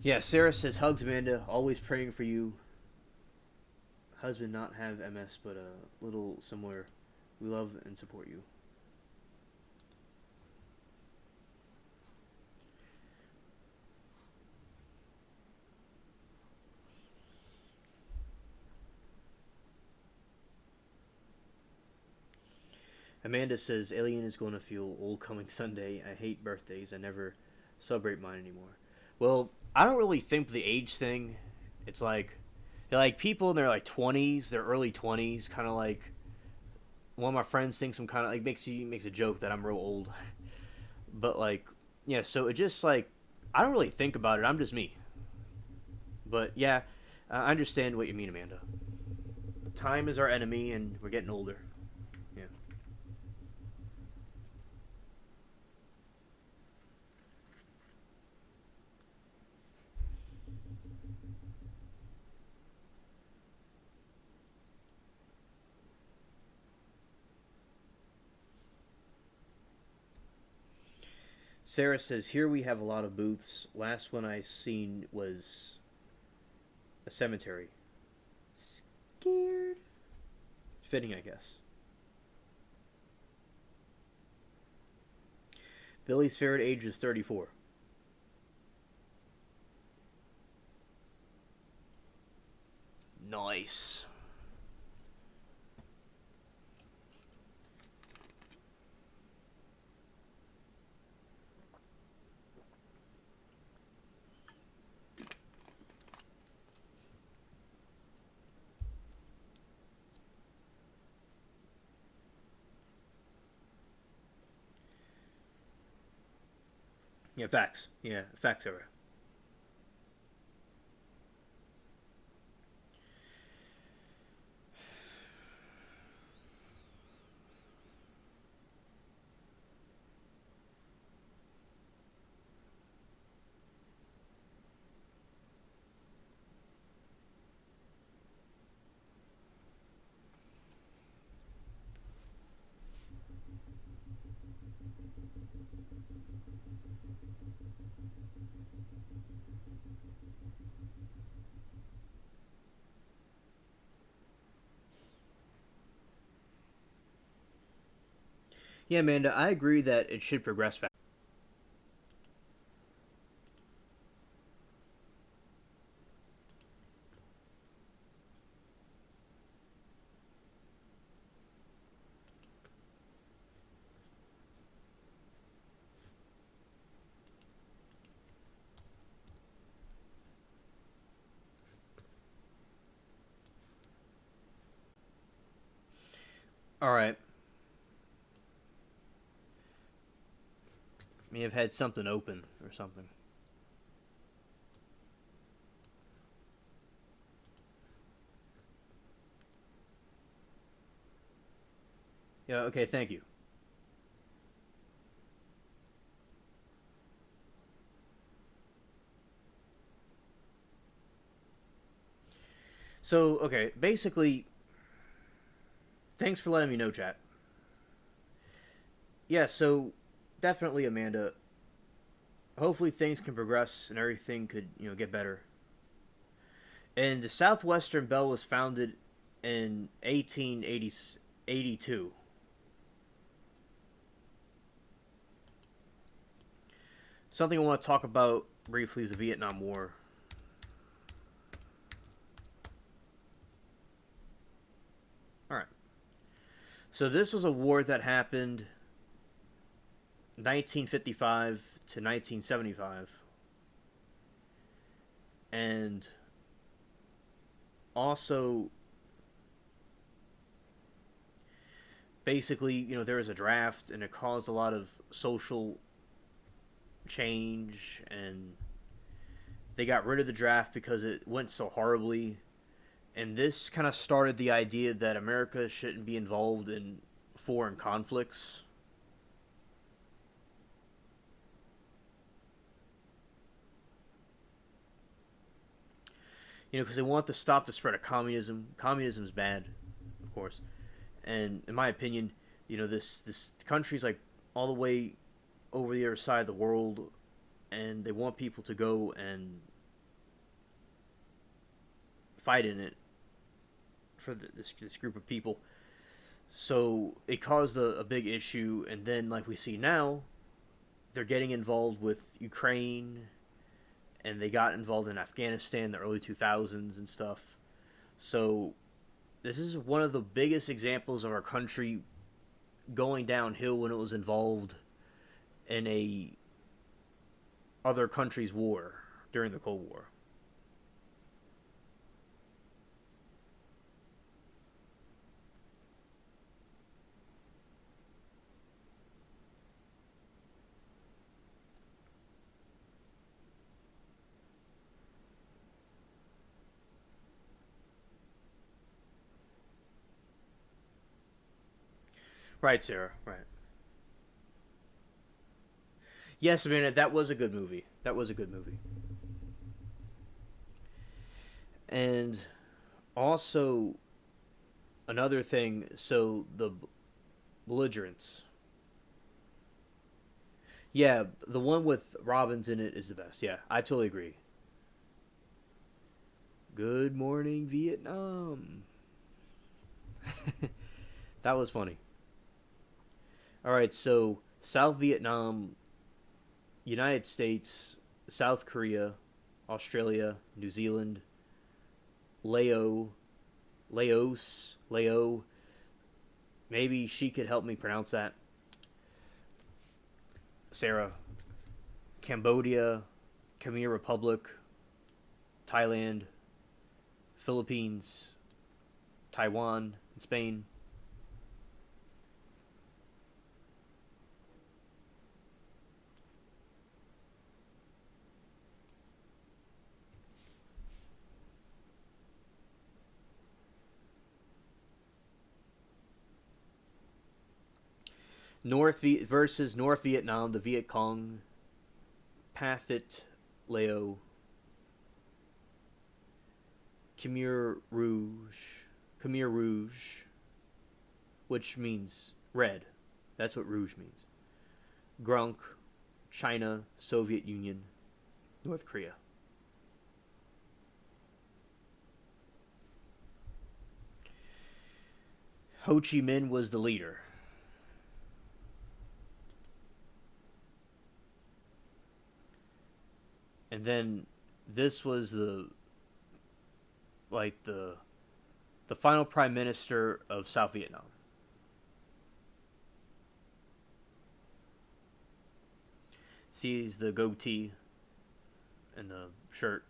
Yeah, Sarah says, hugs, Amanda. Always praying for you. Husband not have MS, but a little somewhere. We love and support you. Amanda says, Alien is going to feel old coming Sunday. I hate birthdays. I never celebrate mine anymore. Well, I don't really think the age thing. It's like they're like people in their like 20s, their early 20s, kind of like one of my friends thinks I'm kind of like makes a joke that I'm real old, but like yeah. So it just like I don't really think about it. I'm just me. But yeah, I understand what you mean, Amanda. Time is our enemy, and we're getting older. Yeah. Sarah says here we have a lot of booths. Last one I seen was a cemetery. Scared. Fitting, I guess. Billy's favorite age is 34. Nice. Yeah, facts. Yeah, facts, Sarah. Yeah, Amanda, I agree that it should progress fast. All right. May have had something open or something. Yeah, okay, thank you. So, okay, basically, thanks for letting me know, chat. Yeah, so definitely, Amanda. Hopefully, things can progress and everything could, get better. And the Southwestern Bell was founded in 1882. Something I want to talk about briefly is the Vietnam War. All right. So this was a war that happened 1955 to 1975, and also basically, there was a draft, and it caused a lot of social change, and they got rid of the draft because it went so horribly. And this kind of started the idea that America shouldn't be involved in foreign conflicts. Because they want to stop the spread of communism. Communism is bad, of course, and in my opinion, this country's like all the way over the other side of the world, and they want people to go and fight in it for this group of people. So it caused a big issue, and then like we see now, they're getting involved with Ukraine, and they got involved in Afghanistan in the early 2000s and stuff. So this is one of the biggest examples of our country going downhill when it was involved in a other country's war during the Cold War. Right, Sarah. Right. Yes, I mean that was a good movie. That was a good movie. And also another thing. So the belligerents. Yeah, the one with Robbins in it is the best. Yeah, I totally agree. Good morning, Vietnam. That was funny. All right, so South Vietnam, United States, South Korea, Australia, New Zealand, Lao, Lao. Maybe she could help me pronounce that. Sarah. Cambodia, Khmer Republic, Thailand, Philippines, Taiwan, and Spain. Versus North Vietnam, the Viet Cong, Pathet, Lao, Khmer Rouge, which means red. That's what rouge means. Grunk, China, Soviet Union, North Korea. Ho Chi Minh was the leader. And then this was the the final prime minister of South Vietnam. Sees the goatee and the shirt.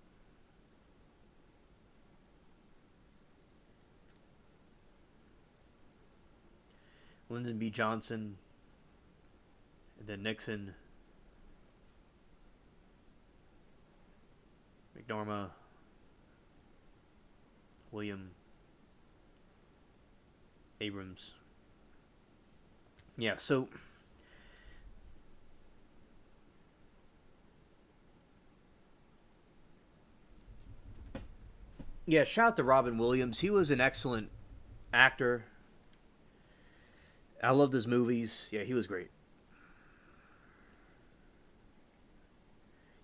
Lyndon B. Johnson, and then Nixon, McNorma, William, Abrams. Yeah, so yeah, shout out to Robin Williams. He was an excellent actor. I loved his movies. Yeah, he was great.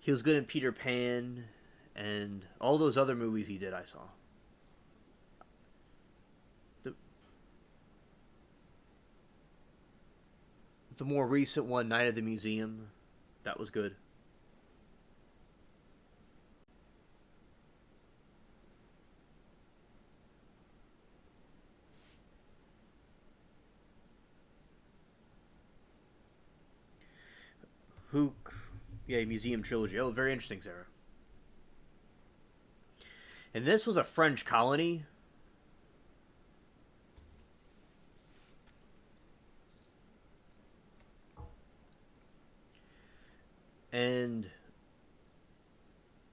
He was good in Peter Pan and all those other movies he did. I saw the the more recent one, Night at the Museum. That was good. Hook, yeah, Museum Trilogy. Oh, very interesting, Sarah. And this was a French colony, and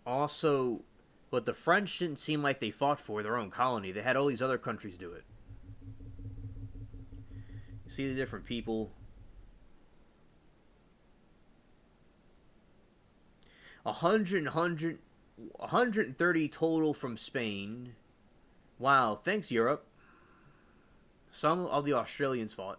also, but the French didn't seem like they fought for their own colony. They had all these other countries do it. You see the different people. 130 total from Spain. Wow, thanks Europe. Some of the Australians fought.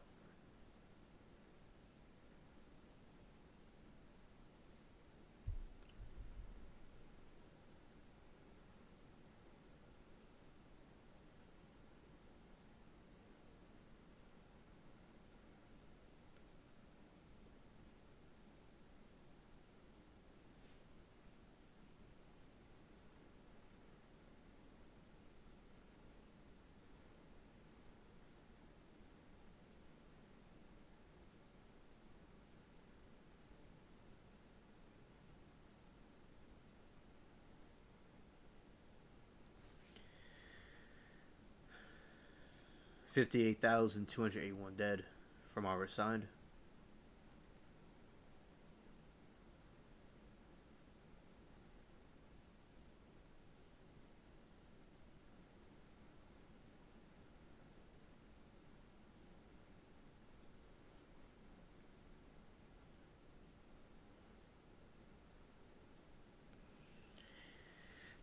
58,281 dead from our side.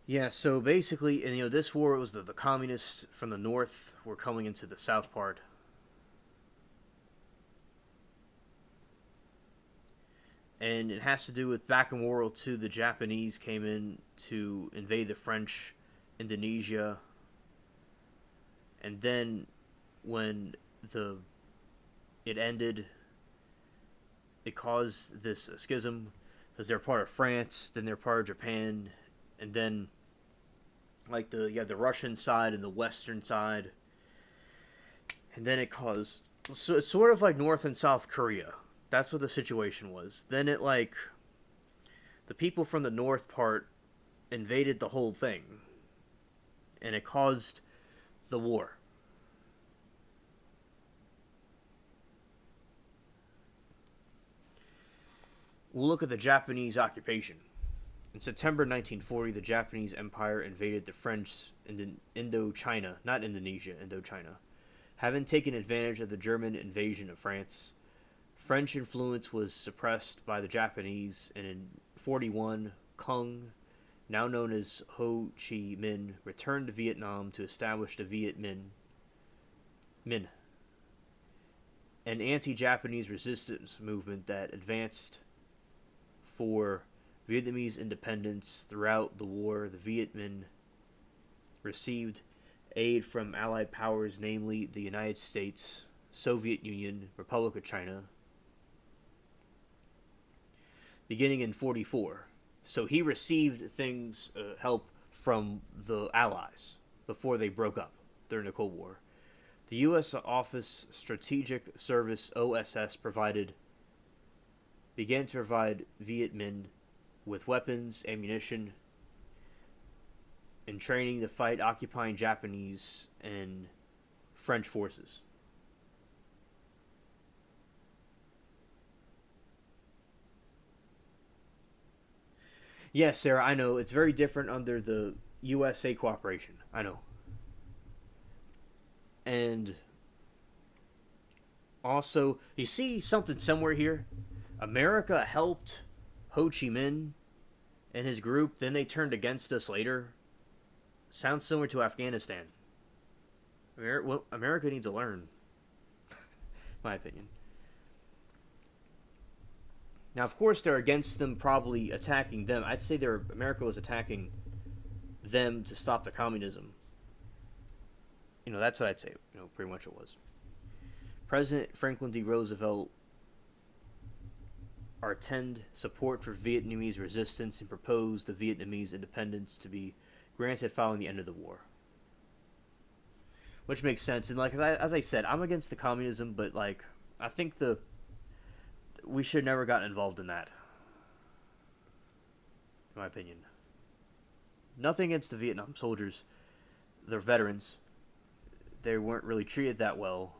Yeah, so basically, and this war, it was the communists from the north were coming into the south part, and it has to do with back in World War II, the Japanese came in to invade the French Indonesia, and then when the it ended, it caused this schism because they're part of France, then they're part of Japan, and then like you had the Russian side and the Western side, and then it caused so it's sort of like North and South Korea. That's what the situation was. Then it like the people from the north part invaded the whole thing, and it caused the war. We'll look at the Japanese occupation. In September 1940, the Japanese Empire invaded the French Indochina, not Indonesia, Indochina. Having taken advantage of the German invasion of France, French influence was suppressed by the Japanese, and in 41, Kung, now known as Ho Chi Minh, returned to Vietnam to establish the Minh, an anti-Japanese resistance movement that advanced for Vietnamese independence. Throughout the war, the Viet Minh received aid from Allied powers, namely the United States, Soviet Union, Republic of China, beginning in 44. So he received help from the Allies before they broke up during the Cold War. The U.S. Office Strategic Service (OSS) began to provide Viet Minh with weapons, ammunition, and training to fight occupying Japanese and French forces. Yes, Sarah, I know it's very different under the USA cooperation. I know, and also you see something somewhere here. America helped Ho Chi Minh and his group. Then they turned against us later. Sounds similar to Afghanistan. Well, America needs to learn, my opinion. Now, of course, they're against them, probably attacking them. I'd say America was attacking them to stop the communism. That's what I'd say. Pretty much it was. President Franklin D. Roosevelt artend support for Vietnamese resistance and proposed the Vietnamese independence to be granted following the end of the war. Which makes sense. And as I said, I'm against the communism, but I think we should never gotten involved in that. In my opinion. Nothing against the Vietnam soldiers. They're veterans. They weren't really treated that well,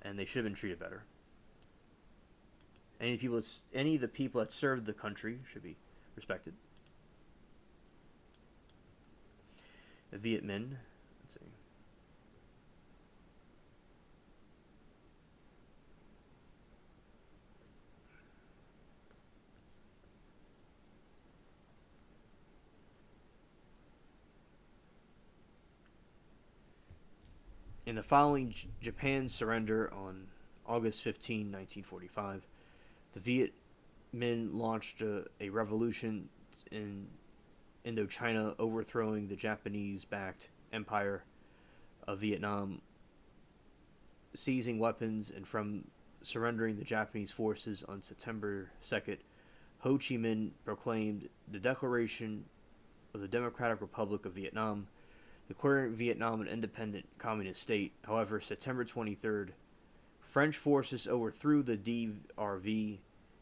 and they should have been treated better. Any of the people that served the country should be respected. The Viet Minh. Let's see. In the following Japan's surrender on August 15, 1945, the Viet Minh launched a revolution in Indochina, overthrowing the Japanese-backed Empire of Vietnam, seizing weapons, and from surrendering the Japanese forces on September 2nd, Ho Chi Minh proclaimed the Declaration of the Democratic Republic of Vietnam, declaring Vietnam an independent communist state. However, September 23rd, French forces overthrew the DRV,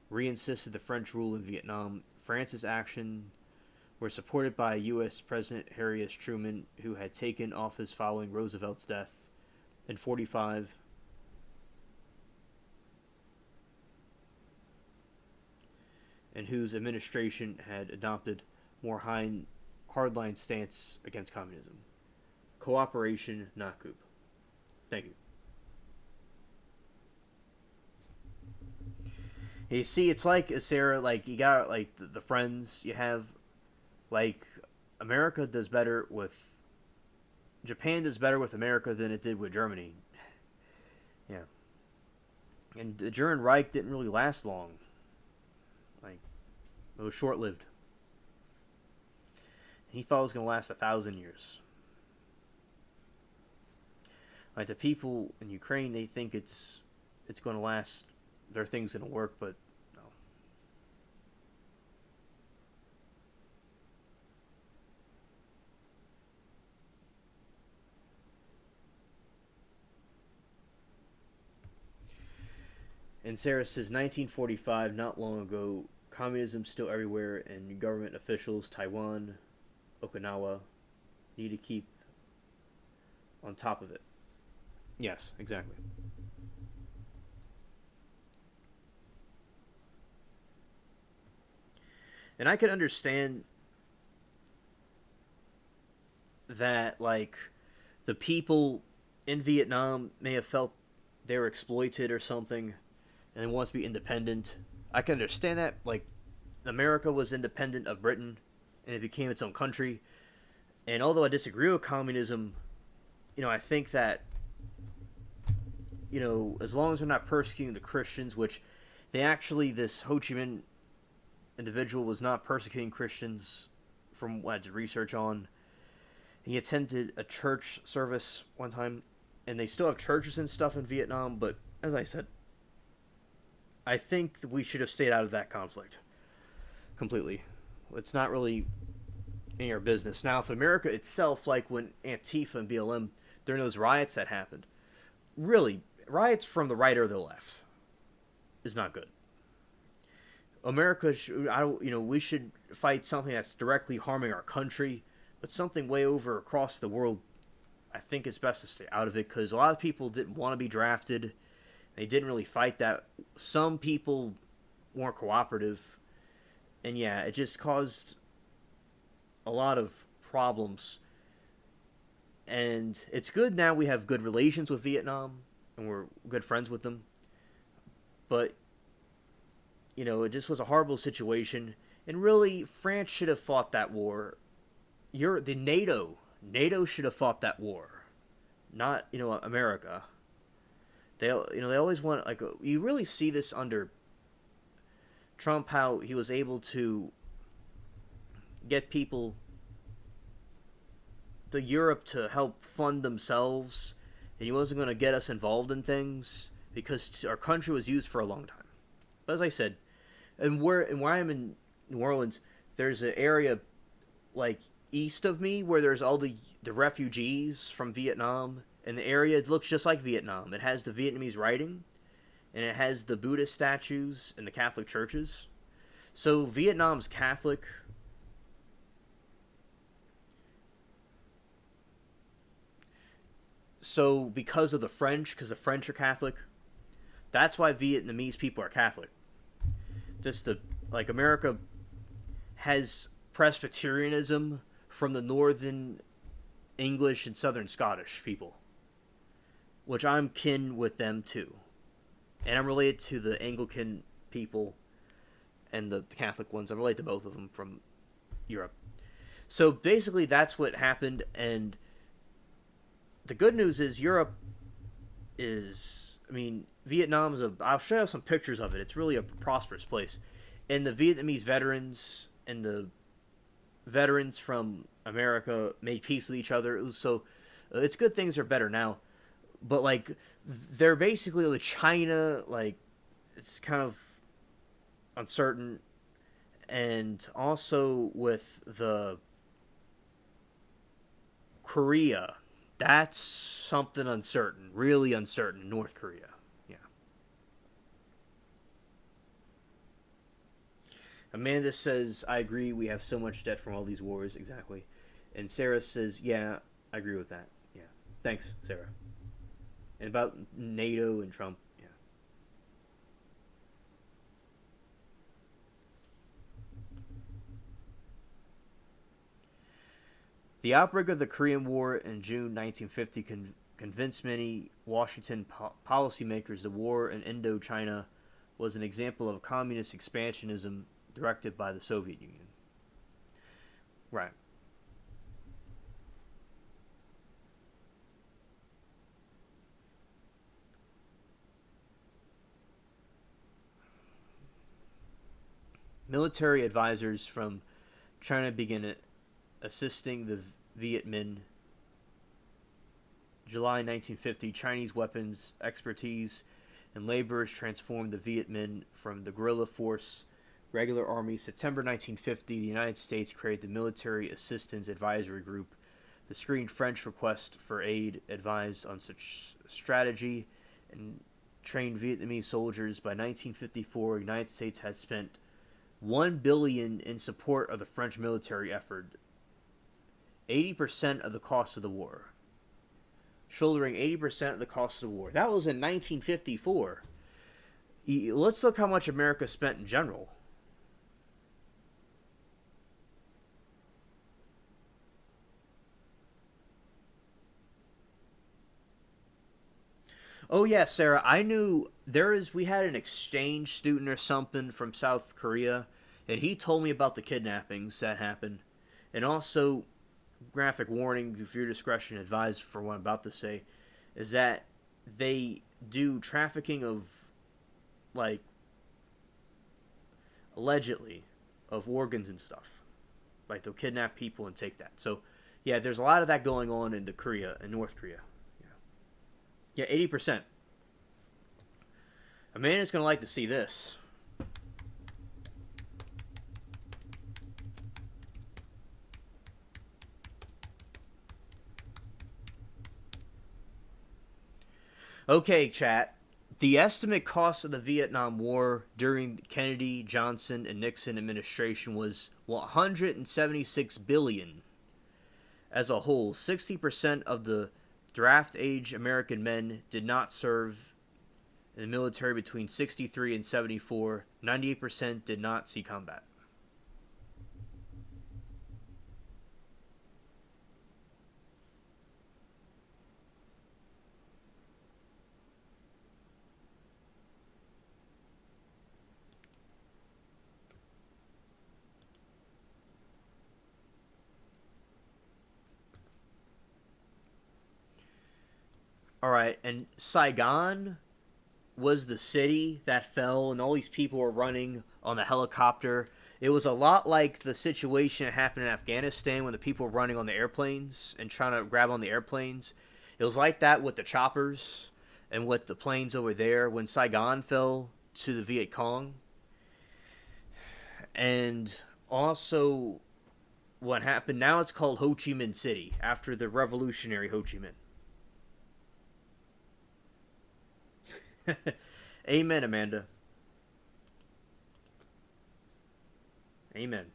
reinsisted the French rule in Vietnam. France's actions were supported by U.S. President Harry S. Truman, who had taken office following Roosevelt's death in 1945. And whose administration had adopted more hardline stance against communism. Cooperation, not coup. Thank you. You see, it's like, Sarah, you got, the friends you have, America does better with, Japan does better with America than it did with Germany. Yeah. And the German Reich didn't really last long. It was short-lived. He thought it was going to last 1,000 years. The people in Ukraine, they think it's going to last. Their thing's going to work, but no. And Sarah says, 1945, not long ago, communism still everywhere, and government officials, Taiwan, Okinawa, need to keep on top of it. Yes, exactly. And I could understand that, the people in Vietnam may have felt they were exploited or something, and they want to be independent. I can understand that. America was independent of Britain, and it became its own country. And although I disagree with communism, I think that, as long as they're not persecuting the Christians, which this Ho Chi Minh individual was not persecuting Christians from what I did research on. He attended a church service one time, and they still have churches and stuff in Vietnam, but as I said, I think we should have stayed out of that conflict completely. It's not really in your business. Now, if America itself, when Antifa and BLM, during those riots that happened, really, riots from the right or the left is not good. America, we should fight something that's directly harming our country, but something way over across the world, I think it's best to stay out of it, because a lot of people didn't want to be drafted. They didn't really fight that. Some people weren't cooperative, And yeah, it just caused a lot of problems. And it's good now we have good relations with Vietnam and we're good friends with them. But, it just was a horrible situation. And really, France should have fought that war. The NATO should have fought that war, not America. They always want, like, you really see this under Trump, how he was able to get people to Europe to help fund themselves, and he wasn't going to get us involved in things because our country was used for a long time. But as I said, and where I'm in New Orleans, there's an area like east of me where there's all the refugees from Vietnam, and the area looks just like Vietnam. It has the Vietnamese writing, and it has the Buddhist statues and the Catholic churches. So Vietnam's Catholic. So because of the French, because the French are Catholic, that's why Vietnamese people are Catholic. Just like America has Presbyterianism from the Northern English and Southern Scottish people, which I'm kin with them too. And I'm related to the Anglican people and the Catholic ones. I'm related to both of them from Europe. So basically that's what happened, and the good news is Vietnam's I'll show you some pictures of it. It's really a prosperous place. And the Vietnamese veterans and the veterans from America made peace with each other. It's good things are better now. But, like, they're basically with China, like, it's kind of uncertain. And also with the Korea, that's something uncertain, really uncertain. North Korea, yeah. Amanda says, I agree, we have so much debt from all these wars, exactly. And Sarah says, yeah, I agree with that, yeah. Thanks, Sarah. And about NATO and Trump, yeah. The outbreak of the Korean War in June 1950 convinced many Washington policymakers the war in Indochina was an example of communist expansionism directed by the Soviet Union. Right. Military advisors from China began assisting the Viet Minh. July 1950, Chinese weapons expertise and laborers transformed the Viet Minh from the guerrilla force regular army. September 1950, the United States created the Military Assistance Advisory Group. The screened French request for aid, advised on such strategy, and trained Vietnamese soldiers. By 1954, the United States had spent $1 billion in support of the French military effort, 80% of the cost of the war. Shouldering 80% of the cost of the war. That was in 1954. Let's look how much America spent in general. Oh yeah, Sarah, I knew we had an exchange student or something from South Korea, and he told me about the kidnappings that happened. And also, graphic warning, if your discretion advised for what I'm about to say, is that they do trafficking of, like, allegedly, of organs and stuff. Like, they'll kidnap people and take that. So, yeah, there's a lot of that going on in North Korea. Yeah, 80%. Amanda's going to like to see this. Okay, chat. The estimate cost of the Vietnam War during the Kennedy, Johnson, and Nixon administration was $176 billion. As a whole, 60% of the draft-age American men did not serve in the military between 63 and 74. 98% did not see combat. All right, and Saigon was the city that fell, and all these people were running on the helicopter. It was a lot like the situation that happened in Afghanistan when the people were running on the airplanes and trying to grab on the airplanes. It was like that with the choppers and with the planes over there when Saigon fell to the Viet Cong. And also, what happened now, it's called Ho Chi Minh City after the revolutionary Ho Chi Minh. Amen, Amanda. Amen.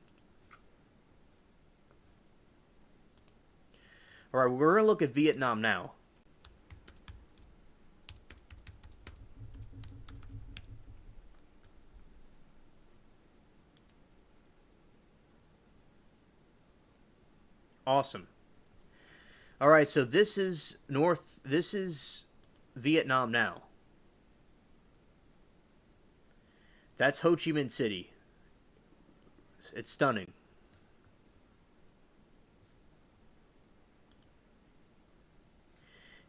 All right, we're going to look at Vietnam now. Awesome. All right, so this is North. This is Vietnam now. That's Ho Chi Minh City. It's stunning.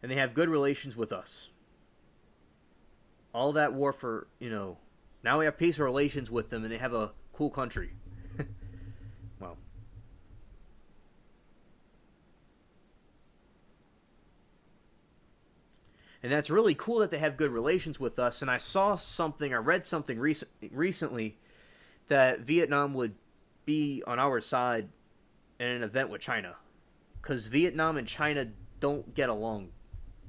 And they have good relations with us. All that war for, now we have peaceful relations with them and they have a cool country. Well, and that's really cool that they have good relations with us. And I read something recently that Vietnam would be on our side in an event with China. Because Vietnam and China don't get along.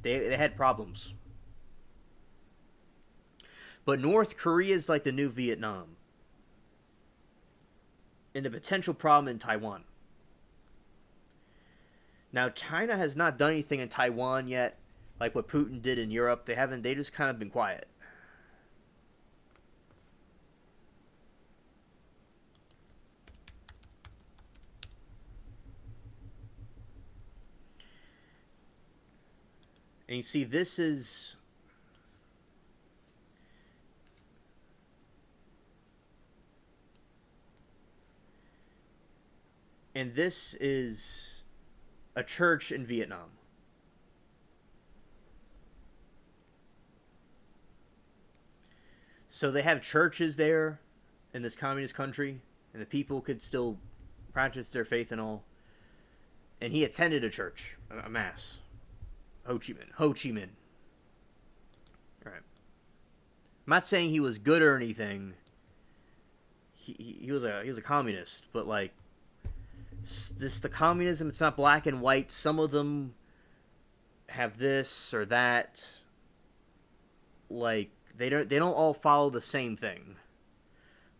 They had problems. But North Korea is like the new Vietnam. And the potential problem in Taiwan. Now, China has not done anything in Taiwan yet, like what Putin did in Europe. They just kind of been quiet. And you see, this is a church in Vietnam. So they have churches there in this communist country, and the people could still practice their faith and all. And he attended a church, a mass. Ho Chi Minh. Ho Chi Minh. All right. I'm not saying he was good or anything. He was a communist, but like the communism, it's not black and white. Some of them have this or that. Like they don't all follow the same thing.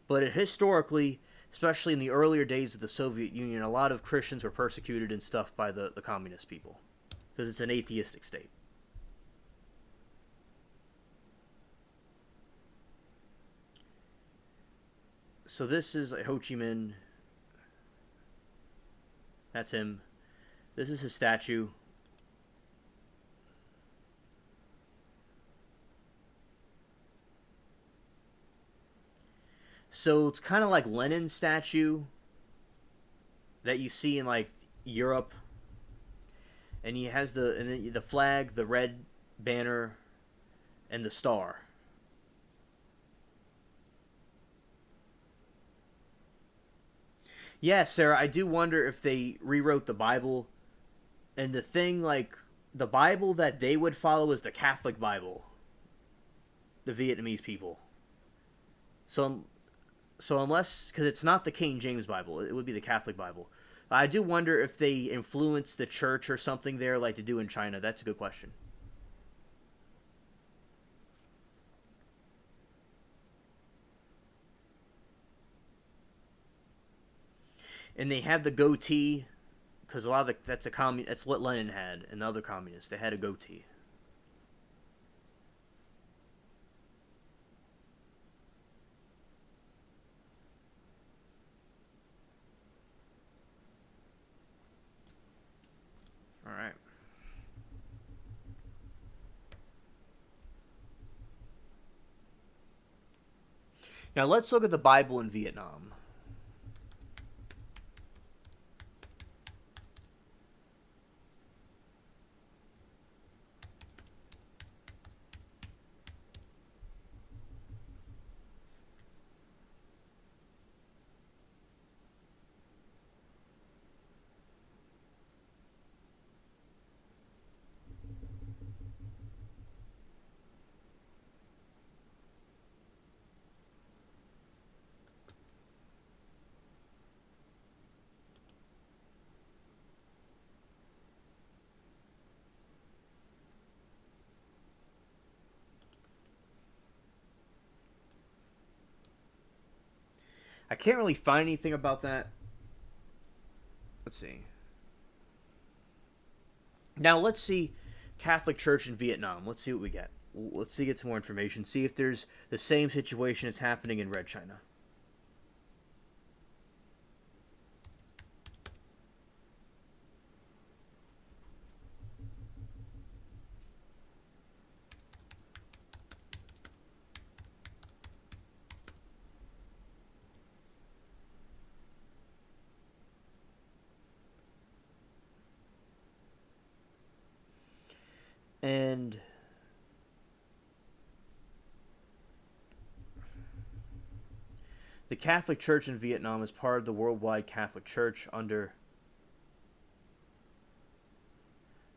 But historically, especially in the earlier days of the Soviet Union, a lot of Christians were persecuted and stuff by the communist people because it's an atheistic state. So this is Ho Chi Minh. That's him. This is his statue. So it's kind of like Lenin's statue that you see in like Europe, and he has the flag, the red banner, and the star. Yeah, Sarah, I do wonder if they rewrote the Bible, and the thing like the Bible that they would follow is the Catholic Bible, the Vietnamese people. So so unless because it's not the King James Bible, it would be the Catholic Bible. I do wonder if they influenced the church or something there, like they do in China. That's a good question. And they have the goatee because a lot of that's what Lenin had and the other communists. They had a goatee. All right. Now let's look at the Bible in Vietnam. I can't really find anything about that. Let's see. Now let's see Catholic Church in Vietnam. Let's see what we get. Let's see, get some more information. See if there's the same situation as happening in Red China. And the Catholic Church in Vietnam is part of the worldwide Catholic Church under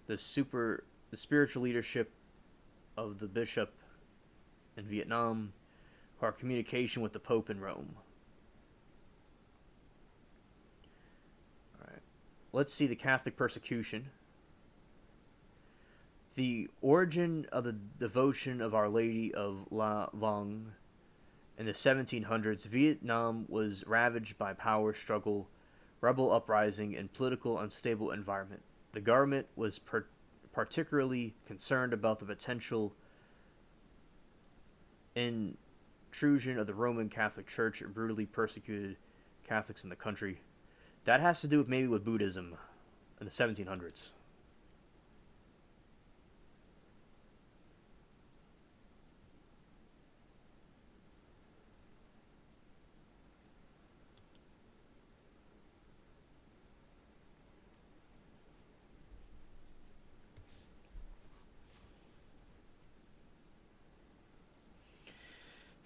the spiritual leadership of the bishop in Vietnam, who are in communication with the Pope in Rome. All right. Let's see the Catholic persecution. The origin of the devotion of Our Lady of La Vang. In the 1700s, Vietnam was ravaged by power struggle, rebel uprising, and political unstable environment. The government was particularly concerned about the potential intrusion of the Roman Catholic Church and brutally persecuted Catholics in the country. That has to do with maybe with Buddhism in the 1700s.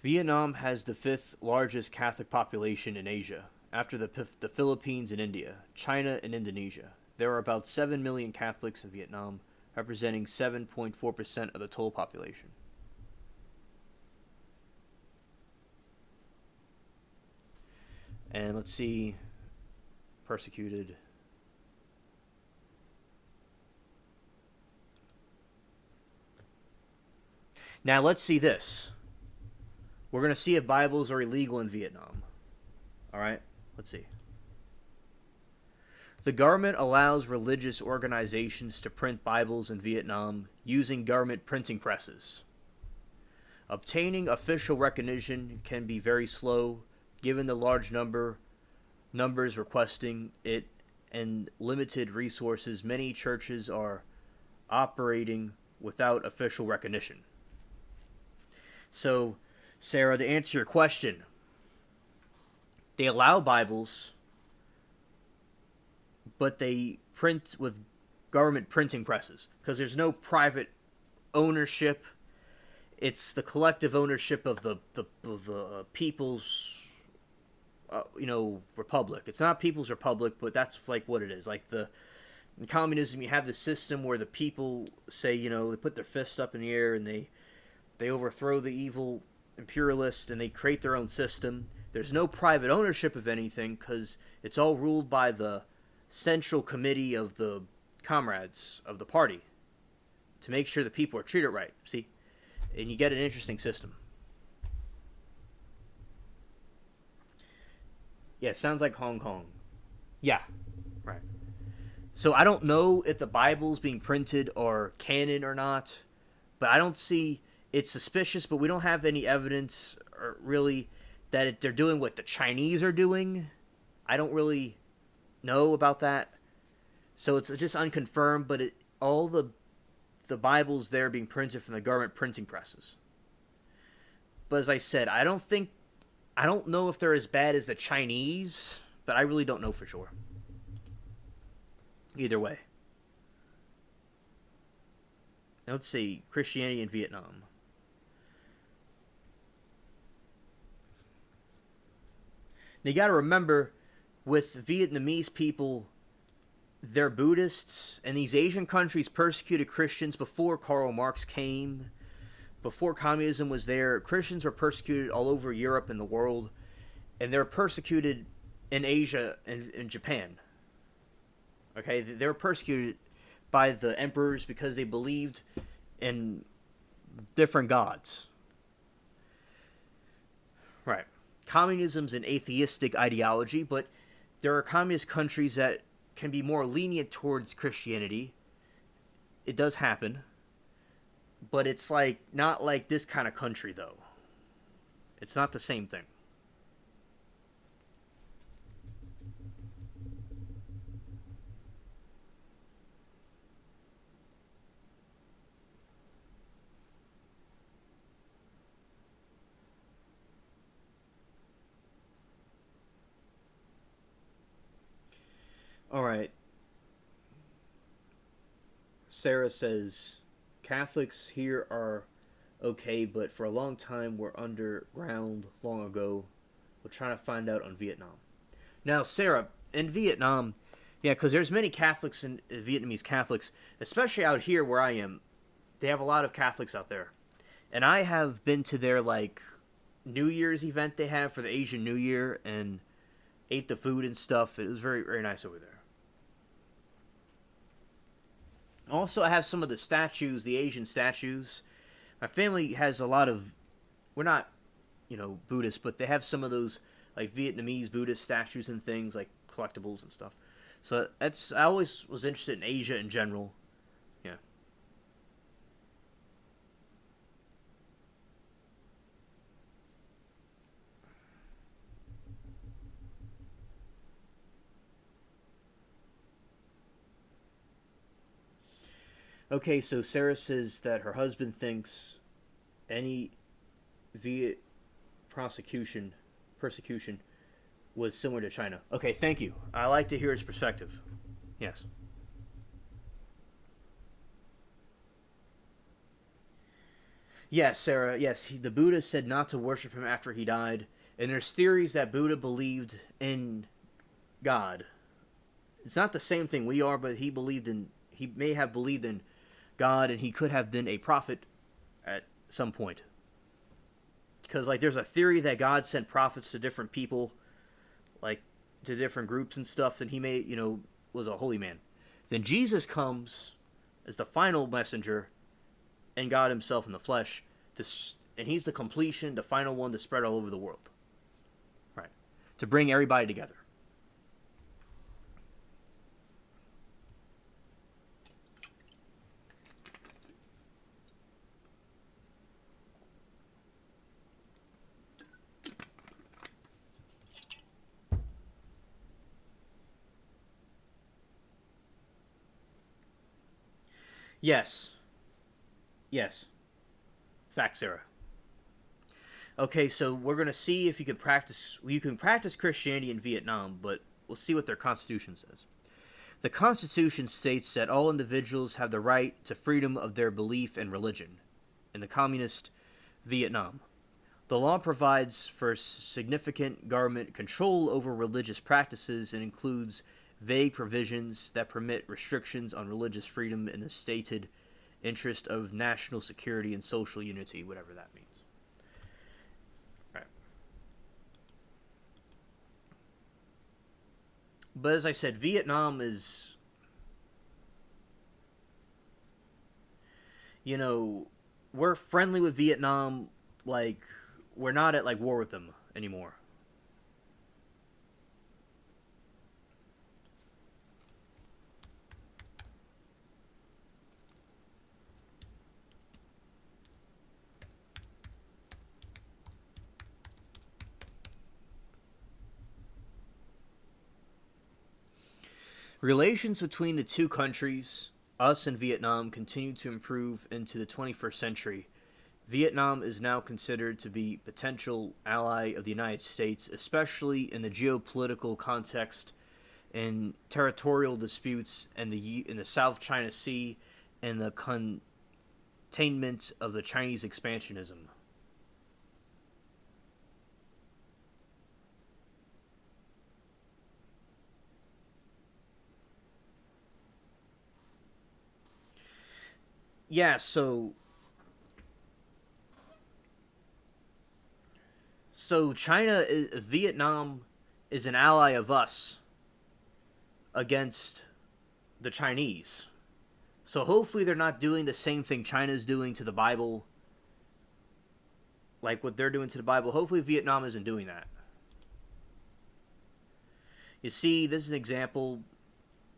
Vietnam has the fifth largest Catholic population in Asia, after the Philippines and India, China, and Indonesia. There are about 7 million Catholics in Vietnam, representing 7.4% of the total population. And let's see, persecuted. Now let's see this. We're going to see if Bibles are illegal in Vietnam. All right, let's see. The government allows religious organizations to print Bibles in Vietnam using government printing presses. Obtaining official recognition can be very slow, given the large numbers requesting it and limited resources. Many churches are operating without official recognition. So, Sarah, to answer your question, they allow Bibles, but they print with government printing presses because there's no private ownership. It's the collective ownership of the people's, republic. It's not People's Republic, but that's like what it is. Like in communism, you have the system where the people say, they put their fists up in the air and they overthrow the evil imperialist and they create their own system. There's no private ownership of anything because it's all ruled by the central committee of the comrades of the party to make sure the people are treated right. See? And you get an interesting system. Yeah, it sounds like Hong Kong. Yeah, right. So I don't know if the Bibles being printed are canon or not, but I don't see... It's suspicious, but we don't have any evidence or really that they're doing what the Chinese are doing. I don't really know about that. So it's just unconfirmed, but all the Bibles there being printed from the government printing presses. But as I said, I don't know if they're as bad as the Chinese, but I really don't know for sure. Either way. Now let's see, Christianity in Vietnam. Now you got to remember, with Vietnamese people, they're Buddhists, and these Asian countries persecuted Christians before Karl Marx came, before communism was there. Christians were persecuted all over Europe and the world, and they're persecuted in Asia and in Japan. Okay, they were persecuted by the emperors because they believed in different gods. Right. communism's an atheistic ideology, but there are communist countries that can be more lenient towards Christianity. It does happen, but it's like not like this kind of country though. It's not the same thing. All right. Sarah says Catholics here are okay, but for a long time were underground long ago. We're trying to find out on Vietnam. Now, Sarah, in Vietnam, yeah, because there's many Catholics and Vietnamese Catholics, especially out here where I am. They have a lot of Catholics out there, and I have been to their like New Year's event they have for the Asian New Year and ate the food and stuff. It was very very nice over there. Also, I have some of the statues, the Asian statues. My family has a lot of. We're not, Buddhist, but they have some of those like Vietnamese Buddhist statues and things like collectibles and stuff. So that's I always was interested in Asia in general. Yeah. Okay, so Sarah says that her husband thinks any Viet prosecution persecution was similar to China. Okay, thank you. I like to hear his perspective. Yes. Yes, Sarah. Yes, the Buddha said not to worship him after he died, and there's theories that Buddha believed in God. It's not the same thing we are, but he believed in. He may have believed in God, and he could have been a prophet at some point. Because like, there's a theory that God sent prophets to different people, like to different groups and stuff, and he may, was a holy man. Then Jesus comes as the final messenger and God himself in the flesh, to, and he's the completion, the final one to spread all over the world. Right. To bring everybody together. Yes. Yes. Fact, Sarah. Okay, so we're gonna see if you can practice. You can practice Christianity in Vietnam, but we'll see what their constitution says. The Constitution states that all individuals have the right to freedom of their belief and religion. In the communist Vietnam, the law provides for significant government control over religious practices and includes vague provisions that permit restrictions on religious freedom in the stated interest of national security and social unity, whatever that means. Right. But as I said, Vietnam is, we're friendly with Vietnam. Like, we're not at like war with them anymore. Relations between the two countries, us and Vietnam, continue to improve into the 21st century. Vietnam is now considered to be a potential ally of the United States, especially in the geopolitical context and territorial disputes in the South China Sea and the containment of the Chinese expansionism. Yeah, so Vietnam is an ally of us against the Chinese. So hopefully they're not doing the same thing China's doing to the Bible. like what they're doing to the Bible. Hopefully Vietnam isn't doing that. You see, this is an example,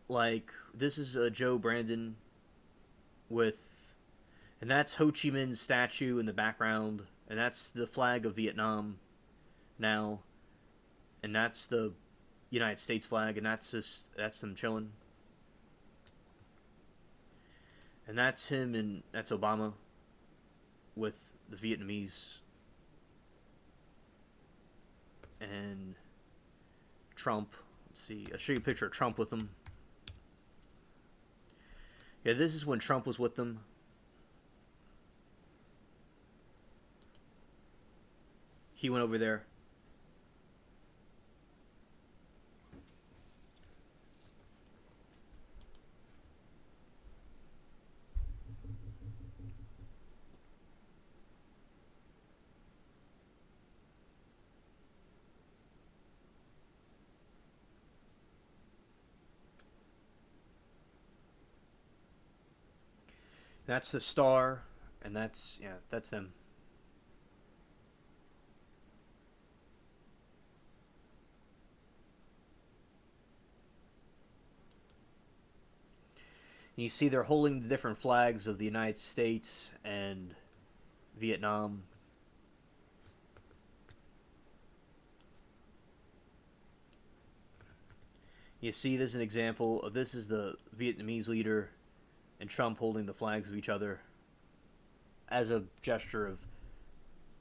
like, this is Joe Brandon with, and that's Ho Chi Minh's statue in the background, and that's the flag of Vietnam now, and that's the United States flag, and that's them chilling. And that's him, and that's Obama with the Vietnamese, and Trump. Let's see, I'll show you a picture of Trump with them. Yeah, this is when Trump was with them. He went over there. That's the star, and that's, yeah, that's them. And you see they're holding the different flags of the United States and Vietnam. You see this is an example of, this is the Vietnamese leader and Trump holding the flags of each other as a gesture of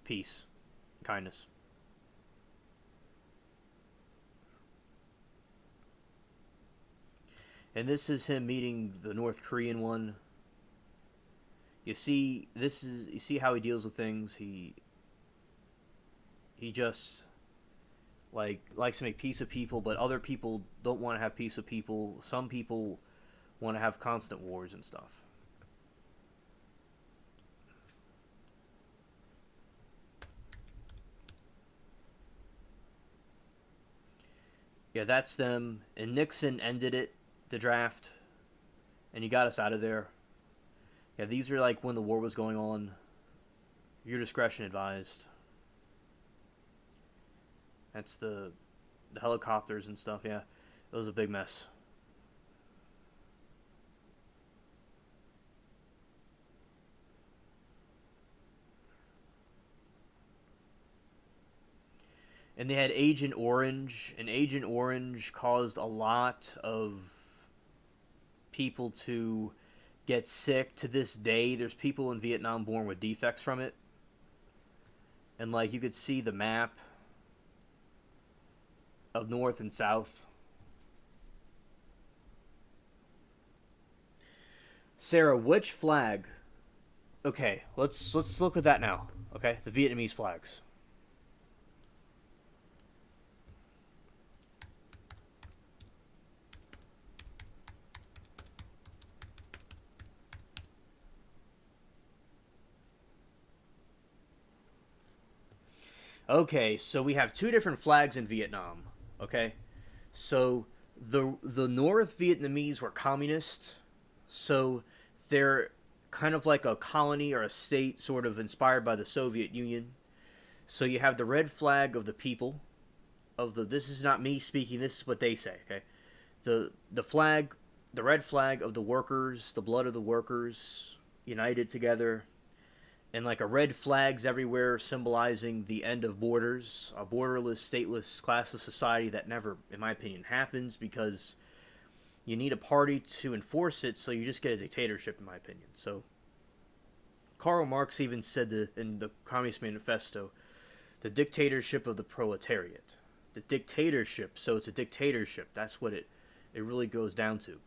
peace, kindness. And this is him meeting the North Korean one. You see, you see how he deals with things. He just likes to make peace with people, but other people don't want to have peace with people. Some people want to have constant wars and stuff. Yeah, that's them. And Nixon ended it, the draft, and he got us out of there. Yeah, these are like when the war was going on. Your discretion advised. That's the helicopters and stuff. Yeah, it was a big mess. And they had Agent Orange, and Agent Orange caused a lot of people to get sick. To this day, there's people in Vietnam born with defects from it. And like you could see the map of North and South. Sarah, which flag? Okay, let's look at that now. Okay, the Vietnamese flags. Okay, so we have two different flags in Vietnam. Okay, so the North Vietnamese were communist, so they're kind of like a colony or a state, sort of inspired by the Soviet Union. So you have the red flag of the people, of the. This is not me speaking. This is what they say. Okay, the flag, the red flag of the workers, the blood of the workers, united together. And like a red flags everywhere symbolizing the end of borders, a borderless, stateless, classless society that never, in my opinion, happens because you need a party to enforce it, so you just get a dictatorship, in my opinion. So Karl Marx even said in the Communist Manifesto, the dictatorship of the proletariat. The dictatorship, so it's a dictatorship. That's what it really goes down to.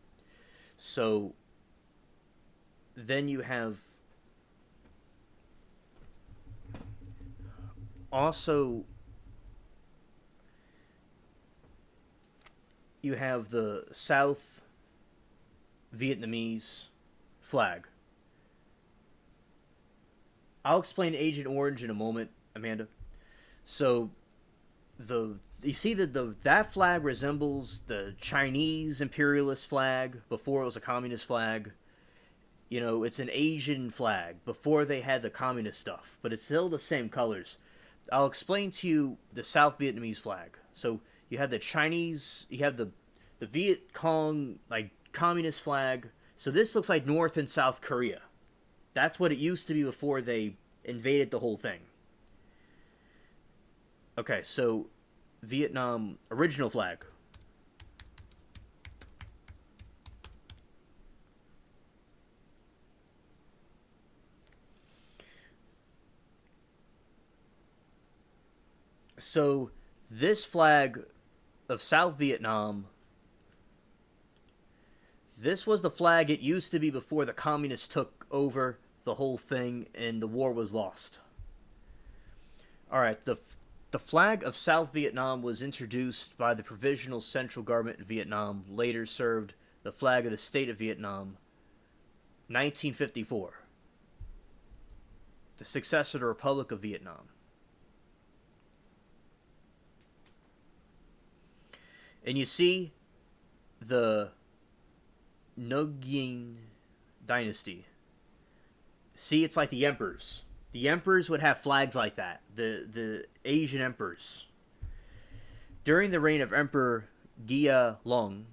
So then you have also, you have the South Vietnamese flag. I'll explain Agent Orange in a moment, Amanda. So, you see that flag resembles the Chinese imperialist flag before it was a communist flag, You know, it's an Asian flag before they had the communist stuff, but it's still the same colors. I'll explain to you the South Vietnamese flag. So you have the Chinese, you have the Viet Cong like communist flag. So this looks like North and South Korea. That's what it used to be before they invaded the whole thing. Okay, so Vietnam original flag. So this flag of South Vietnam, this was the flag it used to be before the communists took over the whole thing and the war was lost. All right, the flag of South Vietnam was introduced by the Provisional Central Government in Vietnam, later served the flag of the State of Vietnam, 1954. The successor to the Republic of Vietnam. And you see the Nguyen dynasty. See, it's like the emperors. The emperors would have flags like that. The Asian emperors. During the reign of Emperor Gia Long,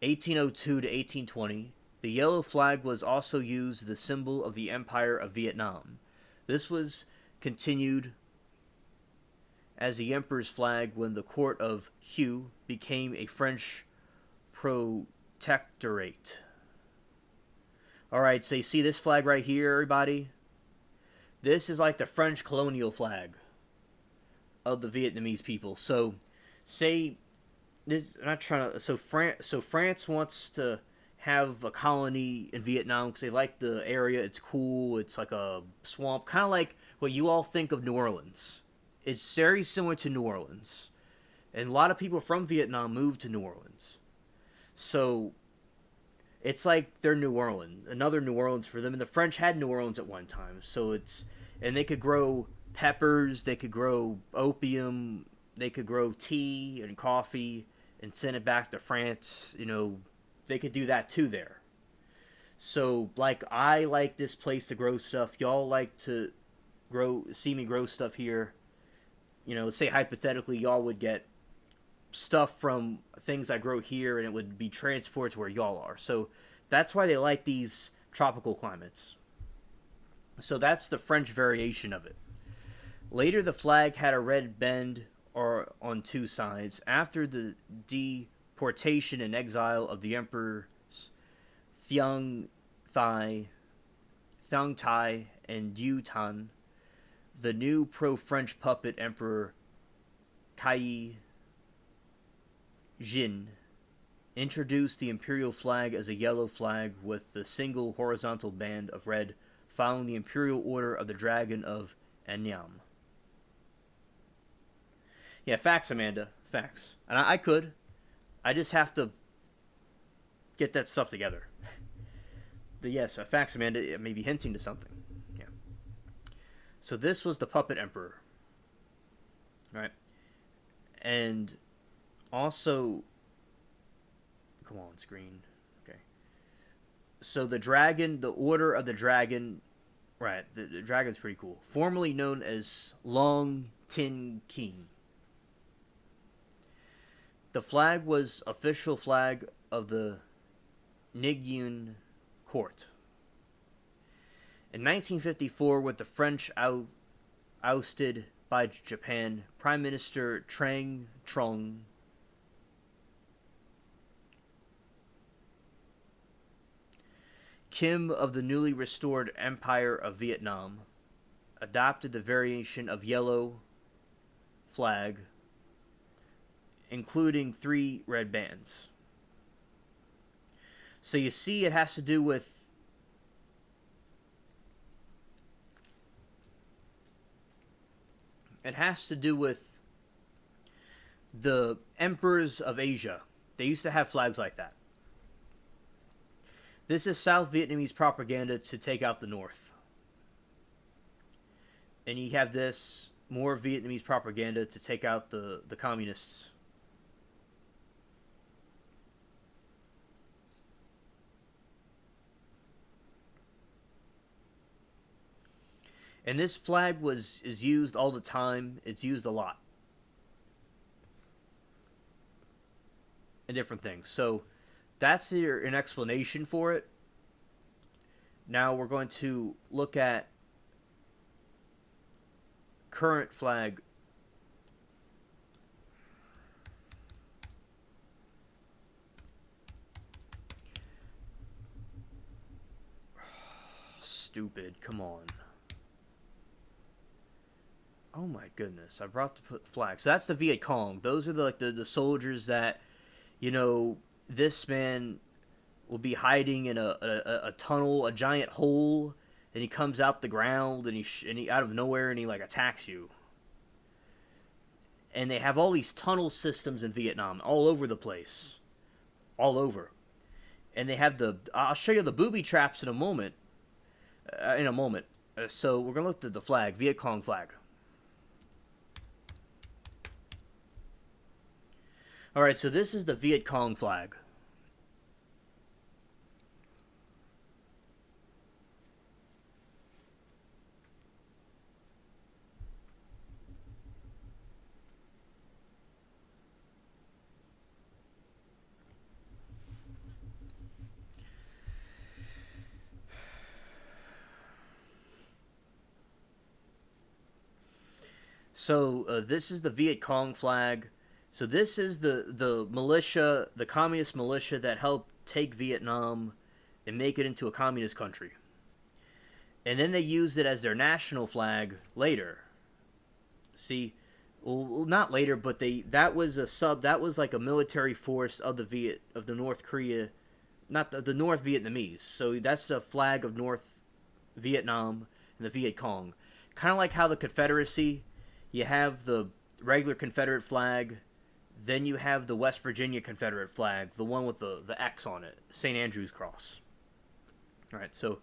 1802 to 1820, the yellow flag was also used as the symbol of the Empire of Vietnam. This was continued as the emperor's flag when the court of Hue became a French protectorate. Alright, so you see this flag right here, everybody? This is like the French colonial flag of the Vietnamese people. So, say, I'm not trying to. So France wants to have a colony in Vietnam because they like the area. It's cool. It's like a swamp, kind of like what you all think of New Orleans. It's very similar to New Orleans, and a lot of people from Vietnam moved to New Orleans. So it's like they're New Orleans, another New Orleans for them. And the French had New Orleans at one time, so and they could grow peppers, they could grow opium, they could grow tea and coffee and send it back to France. You know, they could do that too there. So, like, I like this place to grow stuff. Y'all like to see me grow stuff here. You know, say hypothetically, y'all would get stuff from things I grow here, and it would be transported to where y'all are. So that's why they like these tropical climates. So that's the French variation of it. Later, the flag had a red bend or on two sides. After the deportation and exile of the emperors Thuong Thai and Du Tan, the new pro-French puppet emperor Cai Jin introduced the imperial flag as a yellow flag with the single horizontal band of red following the imperial order of the Dragon of Annam. Yeah, facts, Amanda. Facts. And I could. I just have to get that stuff together. Yes, facts, Amanda. It may be hinting to something. Yeah. So this was the puppet emperor. Right? And also, come on screen. Okay. So the dragon, the order of the dragon, right? The dragon's pretty cool. Formerly known as Long Tin King. The flag was official flag of the Nguyen court. In 1954, with the French ousted by Japan, Prime Minister Trang Trong Kim of the newly restored Empire of Vietnam adopted the variation of yellow flag, including 3 red bands. So you see, it has to do with the emperors of Asia. They used to have flags like that. This is South Vietnamese propaganda to take out the North. And you have this, more Vietnamese propaganda to take out the communists. And this flag is used all the time. It's used a lot in different things. So that's an explanation for it. Now we're going to look at current flag. Stupid, come on. Oh my goodness, I brought the flag. So that's the Viet Cong. Those are the soldiers that, you know, this man will be hiding in a tunnel, a giant hole, and he comes out the ground and he out of nowhere and he like attacks you. And they have all these tunnel systems in Vietnam all over the place, all over. And they have I'll show you the booby traps in a moment. So we're gonna look at the flag, Viet Cong flag. All right, so this is the Viet Cong flag. So this is the Viet Cong flag. So this is the militia, the communist militia that helped take Vietnam and make it into a communist country. And then they used it as their national flag later. See, well, not later, but that was like a military force of the North Korea, not the North Vietnamese. So that's the flag of North Vietnam and the Viet Cong. Kind of like how the Confederacy, you have the regular Confederate flag, then you have the West Virginia Confederate flag, the one with the X on it, St. Andrew's Cross. All right, so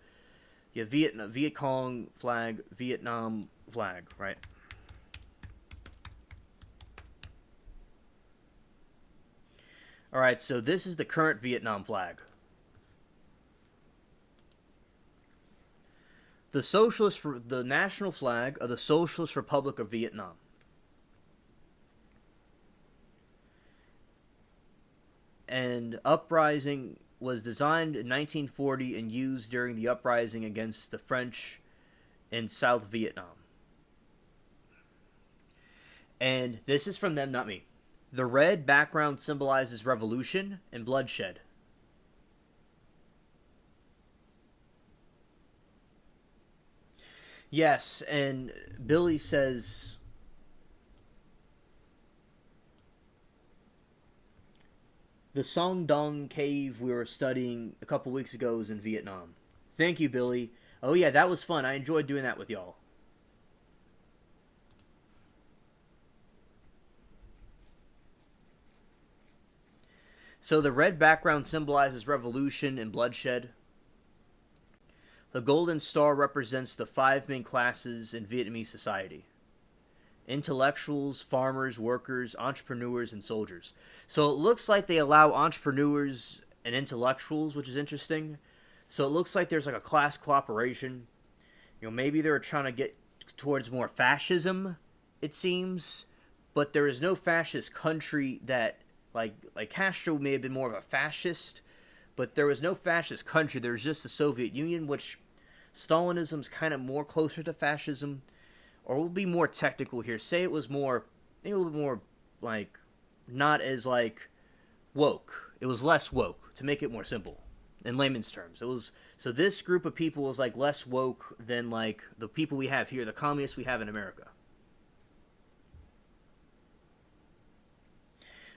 you have Viet Cong flag, Vietnam flag, right? All right, so this is the current Vietnam flag. The national flag of the Socialist Republic of Vietnam. And uprising was designed in 1940 and used during the uprising against the French in South Vietnam. And this is from them, not me. The red background symbolizes revolution and bloodshed. Yes, and Billy says the Song Dong cave we were studying a couple weeks ago was in Vietnam. Thank you, Billy. Oh yeah, that was fun. I enjoyed doing that with y'all. So the red background symbolizes revolution and bloodshed. The golden star represents the five main classes in Vietnamese society: intellectuals, farmers, workers, entrepreneurs, and soldiers. So it looks like they allow entrepreneurs and intellectuals, which is interesting. So it looks like there's like a class cooperation. You know, maybe they're trying to get towards more fascism, it seems. But there is no fascist country that, like Castro may have been more of a fascist, but there was no fascist country. There was just the Soviet Union, which Stalinism's kind of more closer to fascism. Or we'll be more technical here. Say it was more, maybe a little bit more, like, not as, like, woke. It was less woke, to make it more simple, in layman's terms. It was, so this group of people was, like, less woke than, like, the people we have here, the communists we have in America.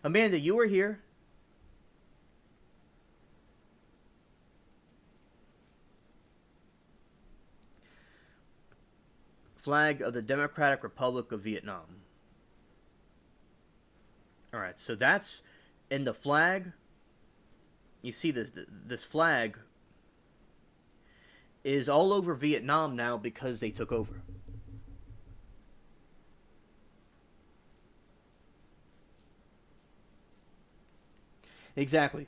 Amanda, you were here. Flag of the Democratic Republic of Vietnam. Alright, so that's in the flag. You see this flag is all over Vietnam now because they took over. Exactly.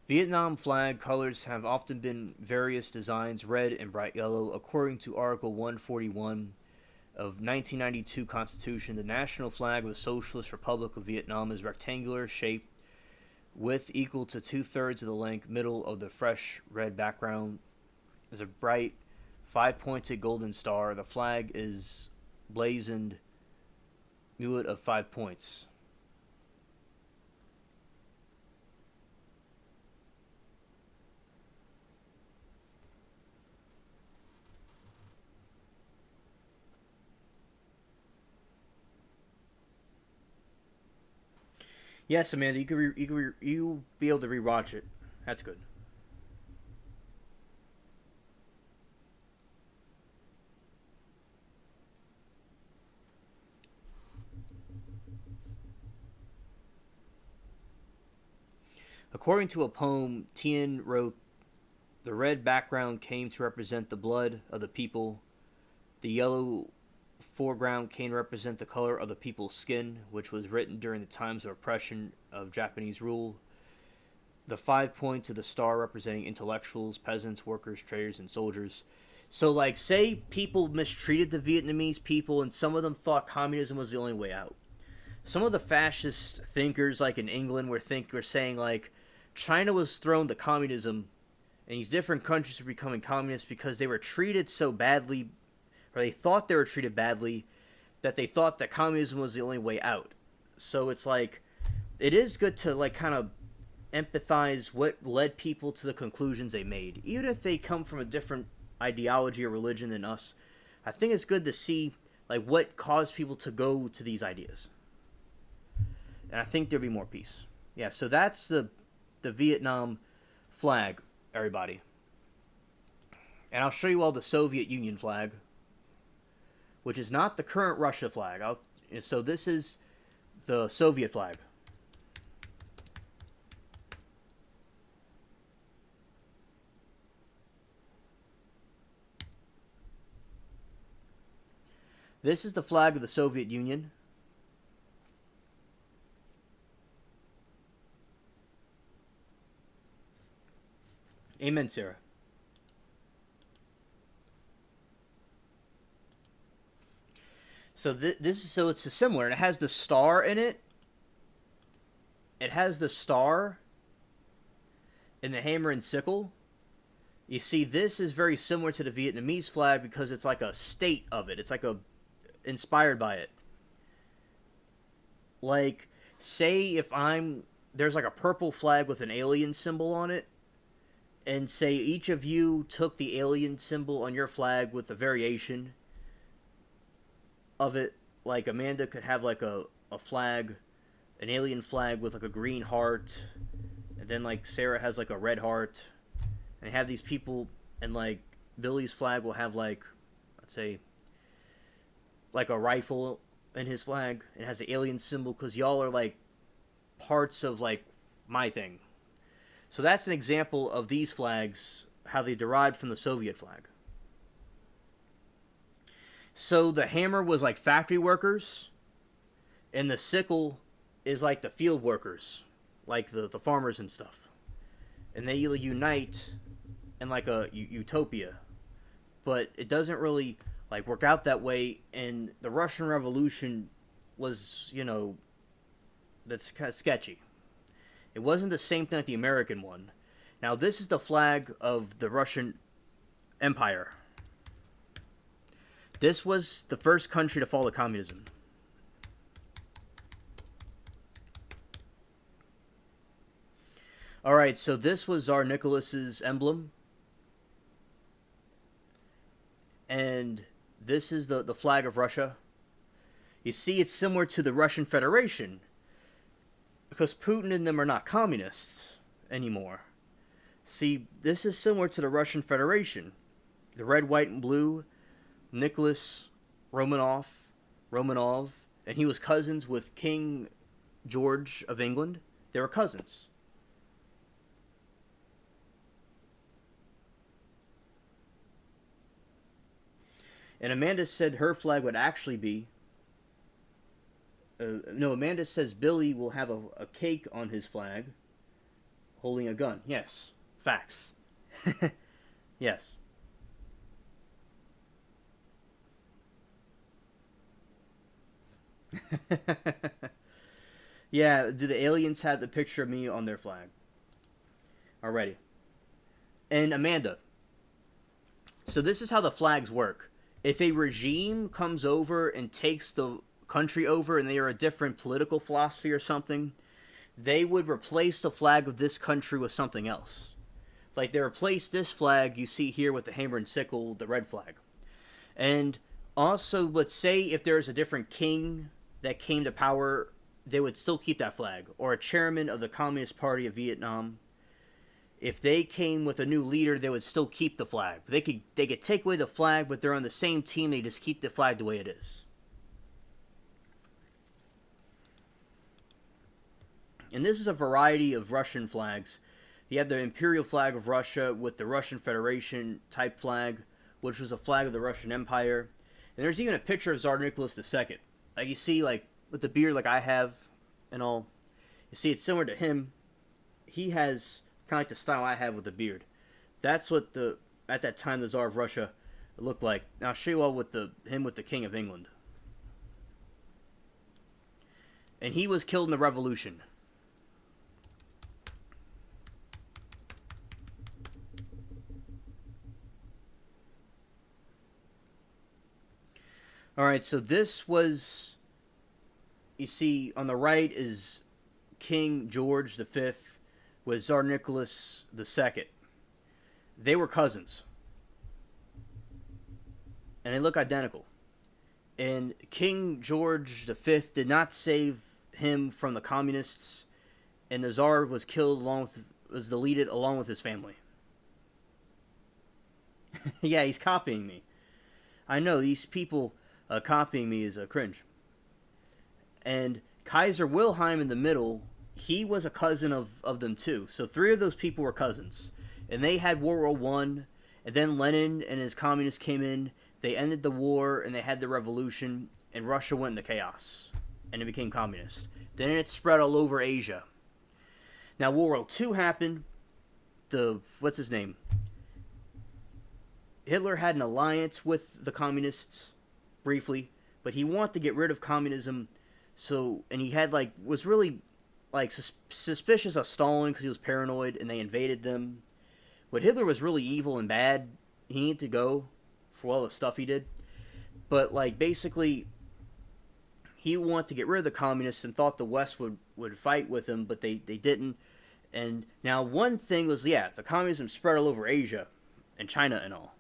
Vietnam flag colors have often been various designs, red and bright yellow. According to Article 141 of 1992 Constitution, the national flag of the Socialist Republic of Vietnam is rectangular shape, width equal to 2/3 of the length, middle of the fresh red background is a bright five-pointed golden star. The flag is blazoned mulet of 5 points. Yes, Amanda, you'll be able to rewatch it. That's good. According to a poem, Tien wrote, "The red background came to represent the blood of the people. The yellow foreground came to represent the color of the people's skin, which was written during the times of oppression of Japanese rule. The 5 points of the star representing intellectuals, peasants, workers, traders, and soldiers." So, like, say people mistreated the Vietnamese people and some of them thought communism was the only way out. Some of the fascist thinkers, like in England, were saying, like, China was thrown to communism and these different countries were becoming communist because they were treated so badly, or they thought they were treated badly, that they thought that communism was the only way out. So it's like, it is good to, like, kind of empathize what led people to the conclusions they made. Even if they come from a different ideology or religion than us, I think it's good to see, like, what caused people to go to these ideas. And I think there'll be more peace. Yeah, so that's the Vietnam flag, everybody. And I'll show you all the Soviet Union flag, which is not the current Russia flag. So this is the Soviet flag. This is the flag of the Soviet Union. Amen, Sarah. So it's similar. It has the star in it. It has the star and the hammer and sickle. You see, this is very similar to the Vietnamese flag because it's like a state of it. It's like inspired by it. Like, say if there's like a purple flag with an alien symbol on it, and say each of you took the alien symbol on your flag with a variation of it. Like, Amanda could have like a flag, an alien flag with like a green heart, and then like Sarah has like a red heart, and have these people, and like Billy's flag will have like, let's say, like a rifle in his flag. It has the alien symbol because y'all are like parts of like my thing. So that's an example of these flags, how they derived from the Soviet flag. So the hammer was like factory workers, and the sickle is like the field workers, like the farmers and stuff. And they unite in like a utopia. But it doesn't really like work out that way, and the Russian Revolution was, that's kind of sketchy. It wasn't the same thing like the American one. Now, this is the flag of the Russian Empire. This was the first country to fall to communism. Alright, so this was Tsar Nicholas's emblem. And this is the flag of Russia. You see, it's similar to the Russian Federation, because Putin and them are not communists anymore. See, this is similar to the Russian Federation. The red, white, and blue, Nicholas Romanov, and he was cousins with King George of England. They were cousins. And Amanda said her flag would actually be... no, Amanda says Billy will have a cake on his flag. holding a gun. Yes. Facts. Yes. Yeah, do the aliens have the picture of me on their flag already? And Amanda, so this is how the flags work. If a regime comes over and takes the country over and they are a different political philosophy or something, they would replace the flag of this country with something else. Like they replace this flag you see here with the hammer and sickle, the red flag. And also, let's say if there's a different king that came to power, they would still keep that flag. Or a chairman of the Communist Party of Vietnam, if they came with a new leader, they would still keep the flag. They could take away the flag, but they're on the same team. They just keep the flag the way it is. And this is a variety of Russian flags. You have the imperial flag of Russia with the Russian Federation type flag, which was a flag of the Russian Empire. And there's even a picture of Tsar Nicholas II. Like you see, like with the beard like I have and all. You see, it's similar to him. He has kind of like the style I have with the beard. That's what at that time the Tsar of Russia looked like. Now I'll show you all with him with the King of England. And he was killed in the Revolution. Alright, so this was, you see, on the right is King George V with Tsar Nicholas II. They were cousins. And they look identical. And King George V did not save him from the communists, and the Tsar was killed was deleted along with his family. Yeah, he's copying me. I know, these people copying me is a cringe. And Kaiser Wilhelm in the middle, he was a cousin of them too. So 3 of those people were cousins. And they had World War I, and then Lenin and his communists came in, they ended the war, and they had the revolution, and Russia went into chaos. And it became communist. Then it spread all over Asia. Now World War II happened, what's his name? Hitler had an alliance with the communists, briefly, but he wanted to get rid of communism, and he had was really suspicious of Stalin because he was paranoid, and they invaded them. But Hitler was really evil and bad. He needed to go for all the stuff he did. But basically, he wanted to get rid of the communists and thought the West would fight with him, but they didn't. And now one thing was, the communism spread all over Asia and China and all.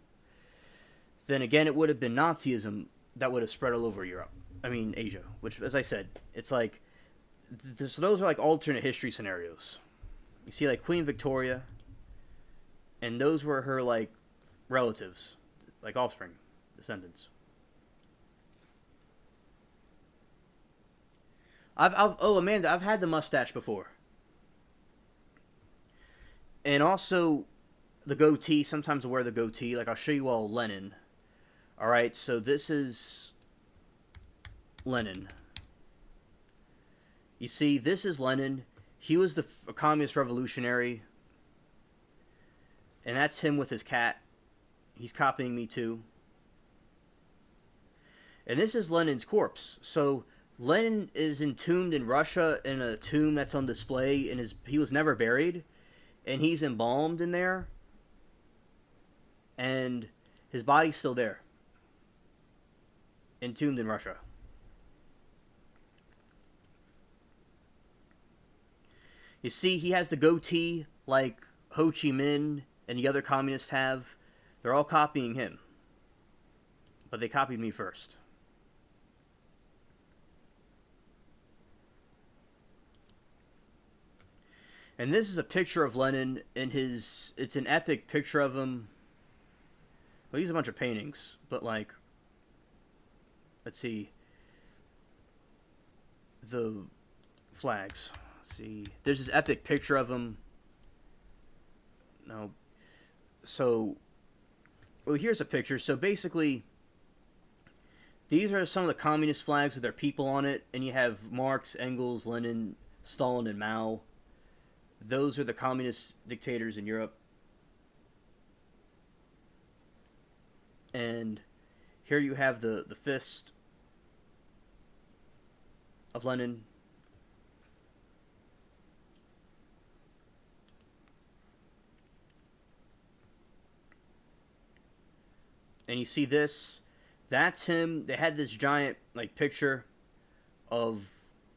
Then again, it would have been Nazism that would have spread all over Asia, which, as I said, it's so those are alternate history scenarios. You see, Queen Victoria, and those were her, relatives, offspring, descendants. Amanda, I've had the mustache before. And also, the goatee, sometimes I wear the goatee, I'll show you all Lenin. Alright, so this is Lenin. You see, this is Lenin. He was the communist revolutionary. And that's him with his cat. He's copying me too. And this is Lenin's corpse. So, Lenin is entombed in Russia in a tomb that's on display. And he was never buried. And he's embalmed in there. And his body's still there. Entombed in Russia. You see, he has the goatee like Ho Chi Minh and the other communists have. They're all copying him. But they copied me first. And this is a picture of Lenin in his... It's an epic picture of him. Well, he's a bunch of paintings, but let's see. The flags. Let's see. There's this epic picture of him. No. So, well, here's a picture. So basically, these are some of the communist flags with their people on it, and you have Marx, Engels, Lenin, Stalin, and Mao. Those are the communist dictators in Europe. And here you have the fist of Lenin. And you see this, that's him. They had this giant like picture of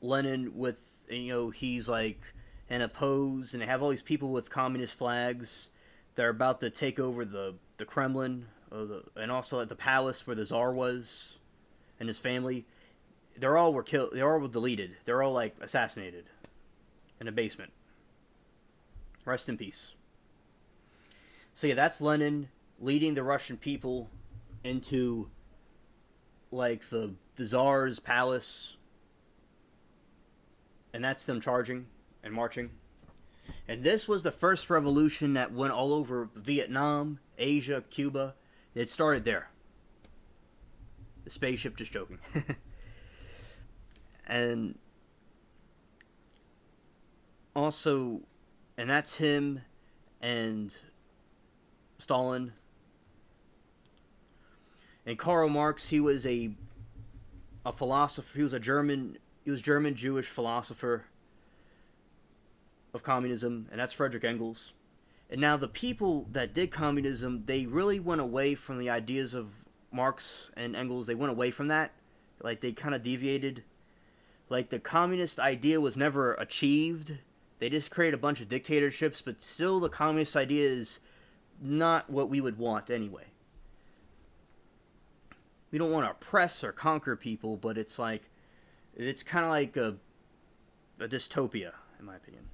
Lenin with, you know, he's like in a pose, and they have all these people with communist flags. They're about to take over the Kremlin, and also at the palace where the Tsar was, and his family. They're all were killed. They all were deleted. They're all like assassinated in a basement. Rest in peace. So yeah, that's Lenin leading the Russian people into like the Tsar's palace, and that's them charging and marching. And this was the first revolution that went all over Vietnam, Asia, Cuba. It started there. The spaceship, just joking. And also, and that's him and Stalin. And Karl Marx, he was a philosopher. He was German Jewish philosopher of communism, and that's Friedrich Engels. And now the people that did communism, they really went away from the ideas of Marx and Engels. They went away from that. Like, they kind of deviated. Like, the communist idea was never achieved. They just created a bunch of dictatorships, but still the communist idea is not what we would want anyway. We don't want to oppress or conquer people, but it's like, it's kind of like a dystopia, in my opinion.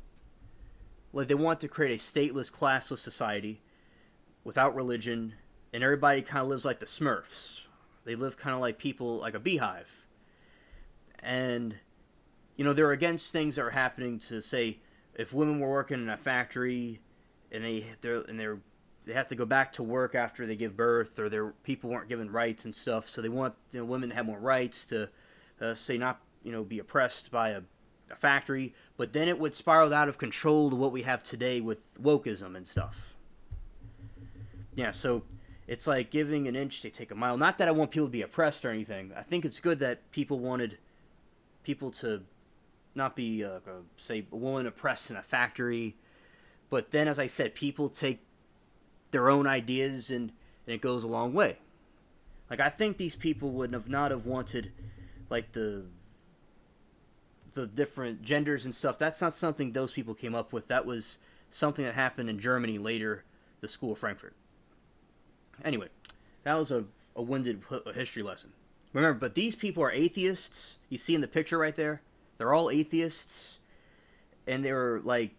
Like, they want to create a stateless, classless society without religion, and everybody kind of lives like the Smurfs. They live kind of like people, like a beehive. And, you know, they're against things that are happening to, say, if women were working in a factory and they have to go back to work after they give birth, or their people weren't given rights and stuff, so they want, you know, women to have more rights to, say, not, you know, be oppressed by a factory. But then it would spiral out of control to what we have today with wokeism and stuff. Yeah, so it's like giving an inch, they take a mile. Not that I want people to be oppressed or anything. I think it's good that people wanted people to not be, say, a woman oppressed in a factory. But then, as I said, people take their own ideas, and it goes a long way. Like, I think these people would have not have wanted, like, the different genders and stuff. That's not something those people came up with. That was something that happened in Germany later, the School of Frankfurt. Anyway, that was a winded history lesson. Remember, but these people are atheists. You see in the picture right there? They're all atheists. And they were like,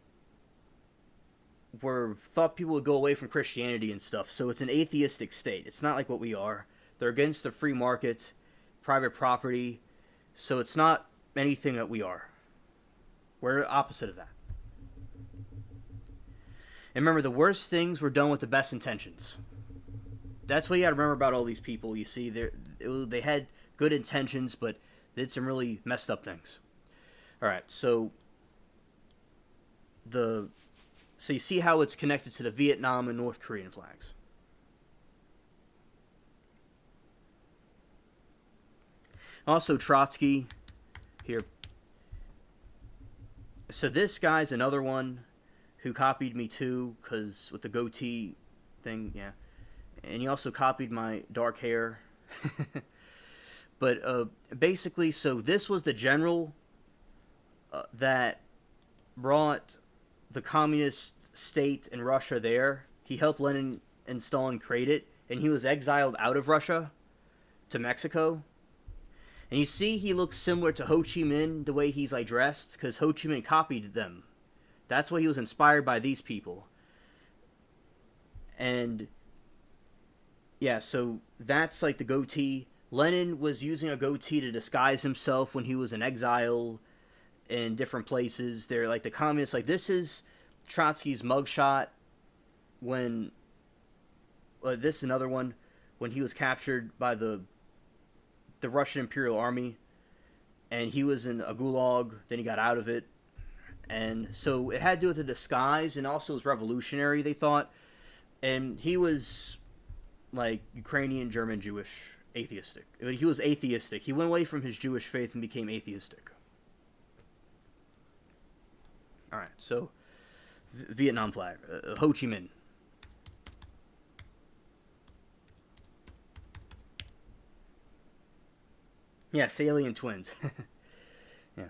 thought people would go away from Christianity and stuff. So it's an atheistic state. It's not like what we are. They're against the free market, private property. So it's not anything that we are. We're opposite of that. And remember, the worst things were done with the best intentions. That's what you got to remember about all these people. You see, they had good intentions, but they did some really messed up things. All right, so you see how it's connected to the Vietnam and North Korean flags. Also, Trotsky here. So this guy's another one who copied me too, because with the goatee thing, yeah. And he also copied my dark hair. But basically, so this was the general that brought the communist state in Russia there. He helped Lenin and Stalin create it, and he was exiled out of Russia to Mexico. And you see he looks similar to Ho Chi Minh, the way he's like dressed, because Ho Chi Minh copied them. That's why he was inspired by these people. And yeah, so that's like the goatee. Lenin was using a goatee to disguise himself when he was in exile in different places. They're like the communists. Like, this is Trotsky's mugshot when this is another one when he was captured by the Russian Imperial Army, and he was in a gulag. Then he got out of it, And so it had to do with the disguise, and also was revolutionary, they thought. And he was like Ukrainian, German, Jewish, atheistic. He was atheistic. He went away from his Jewish faith and became atheistic. All right, so Vietnam flag, Ho Chi Minh. Yes, alien twins. Yeah.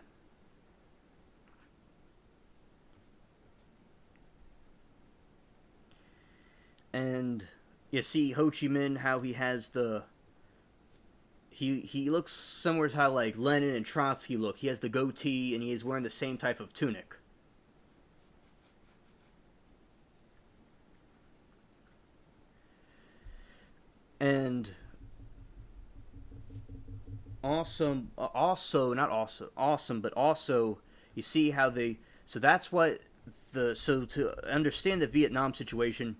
And you see Ho Chi Minh, how he has the he looks similar to how like Lenin and Trotsky look. He has the goatee and he is wearing the same type of tunic. And awesome, but also you see how they. So that's what the so to understand the Vietnam situation.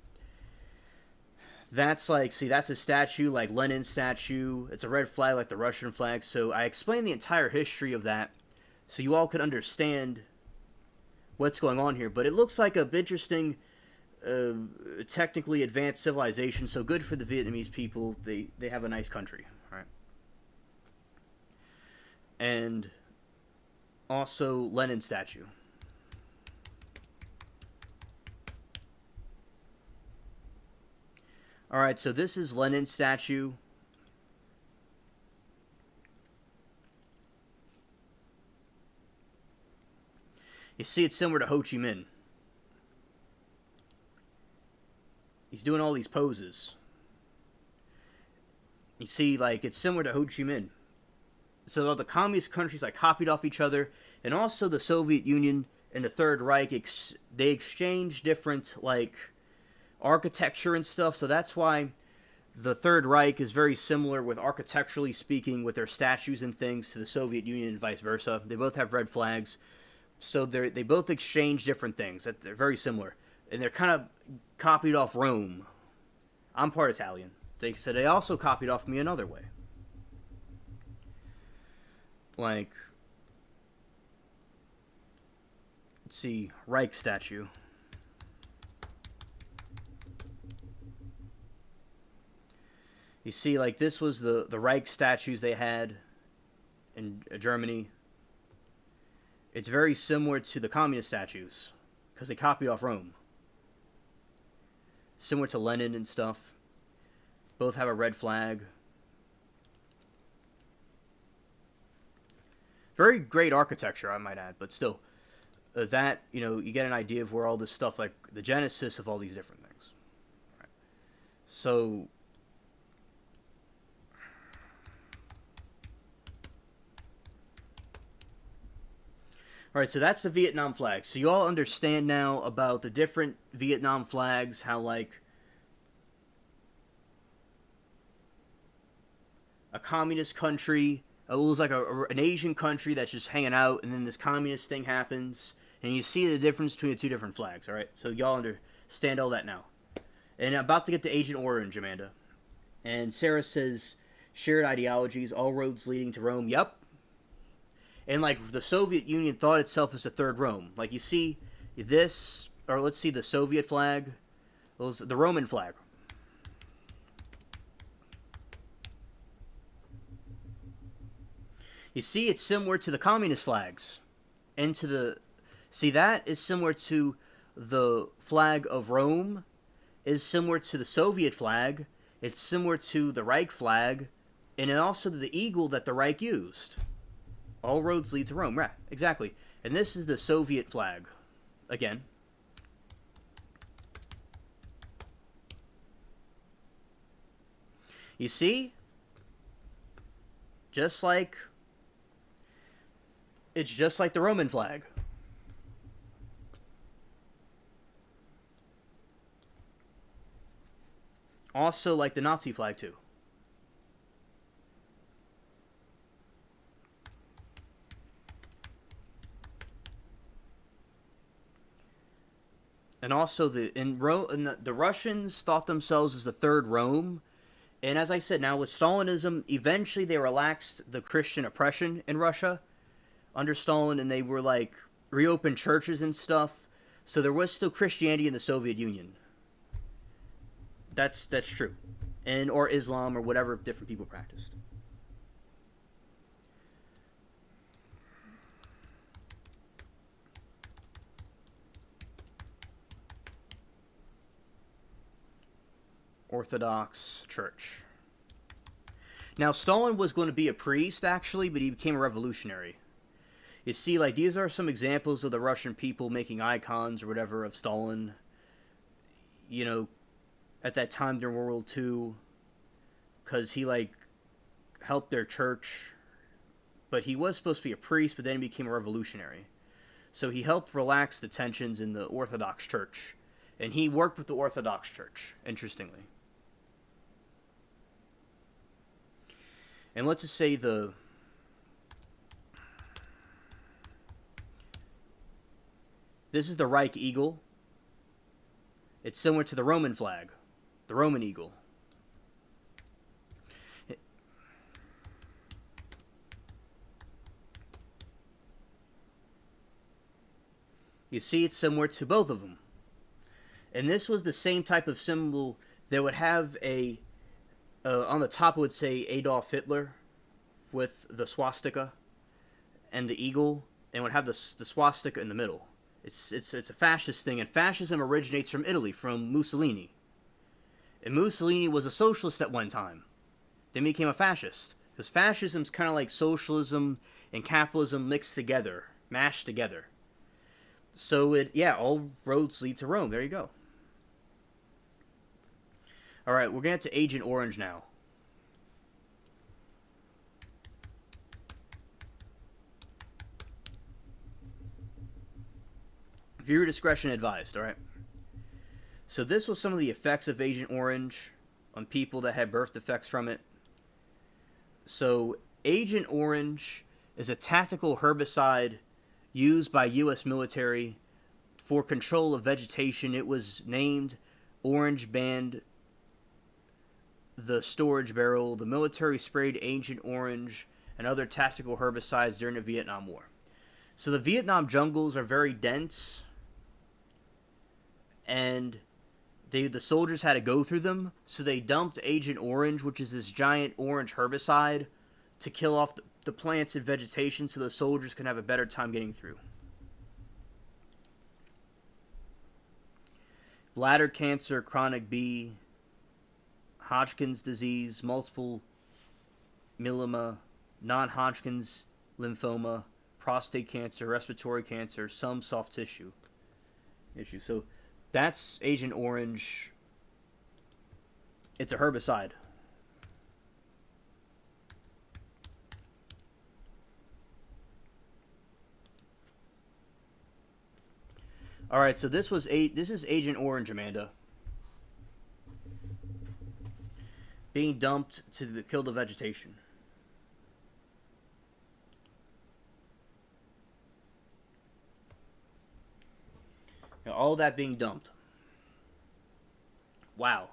That's like, see, that's a statue like Lenin's statue. It's a red flag like the Russian flag. So I explained the entire history of that, so you all could understand what's going on here. But it looks like a interesting, uh, technically advanced civilization. So good for the Vietnamese people. They have a nice country, right? And also Lenin statue. All right, so this is Lenin statue. You see, it's similar to Ho Chi Minh. He's doing all these poses. You see, like, it's similar to Ho Chi Minh. So the communist countries like copied off each other, and also the Soviet Union and the Third Reich. They exchanged different like architecture and stuff. So that's why the Third Reich is very similar with architecturally speaking with their statues and things to the Soviet Union and vice versa. They both have red flags, so they both exchange different things. They're very similar, and they're kind of copied off Rome. I'm part Italian. They said they also copied off me another way. Like, let's see, Reich statue. You see, like, this was the Reich statues they had in Germany. It's very similar to the communist statues because they copied off Rome. Similar to Lenin and stuff. Both have a red flag. Very great architecture, I might add, but still, that, you get an idea of where all this stuff, like the genesis of all these different things. Right. So, all right, so that's the Vietnam flag. So you all understand now about the different Vietnam flags, how like a communist country, it was like an Asian country that's just hanging out, and then this communist thing happens, and you see the difference between the two different flags. All right, so y'all understand all that now. And I'm about to get to Agent Orange, Amanda. And Sarah says, shared ideologies, all roads leading to Rome. Yep. And like the Soviet Union thought itself as a third Rome. Like you see this, or let's see the Soviet flag, the Roman flag. You see, it's similar to the communist flags, and to the see that is similar to the flag of Rome, is similar to the Soviet flag. It's similar to the Reich flag, and then also to the eagle that the Reich used. All roads lead to Rome, right? Exactly. And this is the Soviet flag, again. You see, just like it's just like the Roman flag. Also like the Nazi flag too. And also the Russians thought themselves as the third Rome. And as I said, now with Stalinism, eventually they relaxed the Christian oppression in Russia under Stalin, and they were like reopened churches and stuff. So there was still Christianity in the Soviet Union. That's true, and or Islam or whatever different people practiced. Orthodox Church. Now, Stalin was going to be a priest, actually, but he became a revolutionary. You see, like, these are some examples of the Russian people making icons or whatever of Stalin, you know, at that time during World War II, because he, like, helped their church. But he was supposed to be a priest, but then he became a revolutionary. So he helped relax the tensions in the Orthodox Church. And he worked with the Orthodox Church, interestingly. And let's just say this is the Reich Eagle. It's similar to the Roman flag, the Roman Eagle. You see, it's similar to both of them. And this was the same type of symbol that would have a on the top it would say Adolf Hitler with the swastika and the eagle, and would have the swastika in the middle. It's a fascist thing, and fascism originates from Italy, from Mussolini. And Mussolini was a socialist at one time. Then became a fascist. Because fascism's kind of like socialism and capitalism mixed together, mashed together. So all roads lead to Rome. There you go. Alright, we're going to get to Agent Orange now. Viewer discretion advised, alright? So this was some of the effects of Agent Orange on people that had birth defects from it. So Agent Orange is a tactical herbicide used by U.S. military for control of vegetation. It was named Orange Band the storage barrel. The military sprayed Agent Orange and other tactical herbicides during the Vietnam War. So the Vietnam jungles are very dense, and the soldiers had to go through them, so they dumped Agent Orange, which is this giant orange herbicide, to kill off the plants and vegetation so the soldiers can have a better time getting through. Bladder cancer, chronic B, Hodgkin's disease, multiple myeloma, non-Hodgkin's lymphoma, prostate cancer, respiratory cancer, some soft tissue issue. So that's Agent Orange. It's a herbicide. All right, so this is Agent Orange, Amanda. Being dumped to kill the vegetation. Now, all that being dumped. Wow.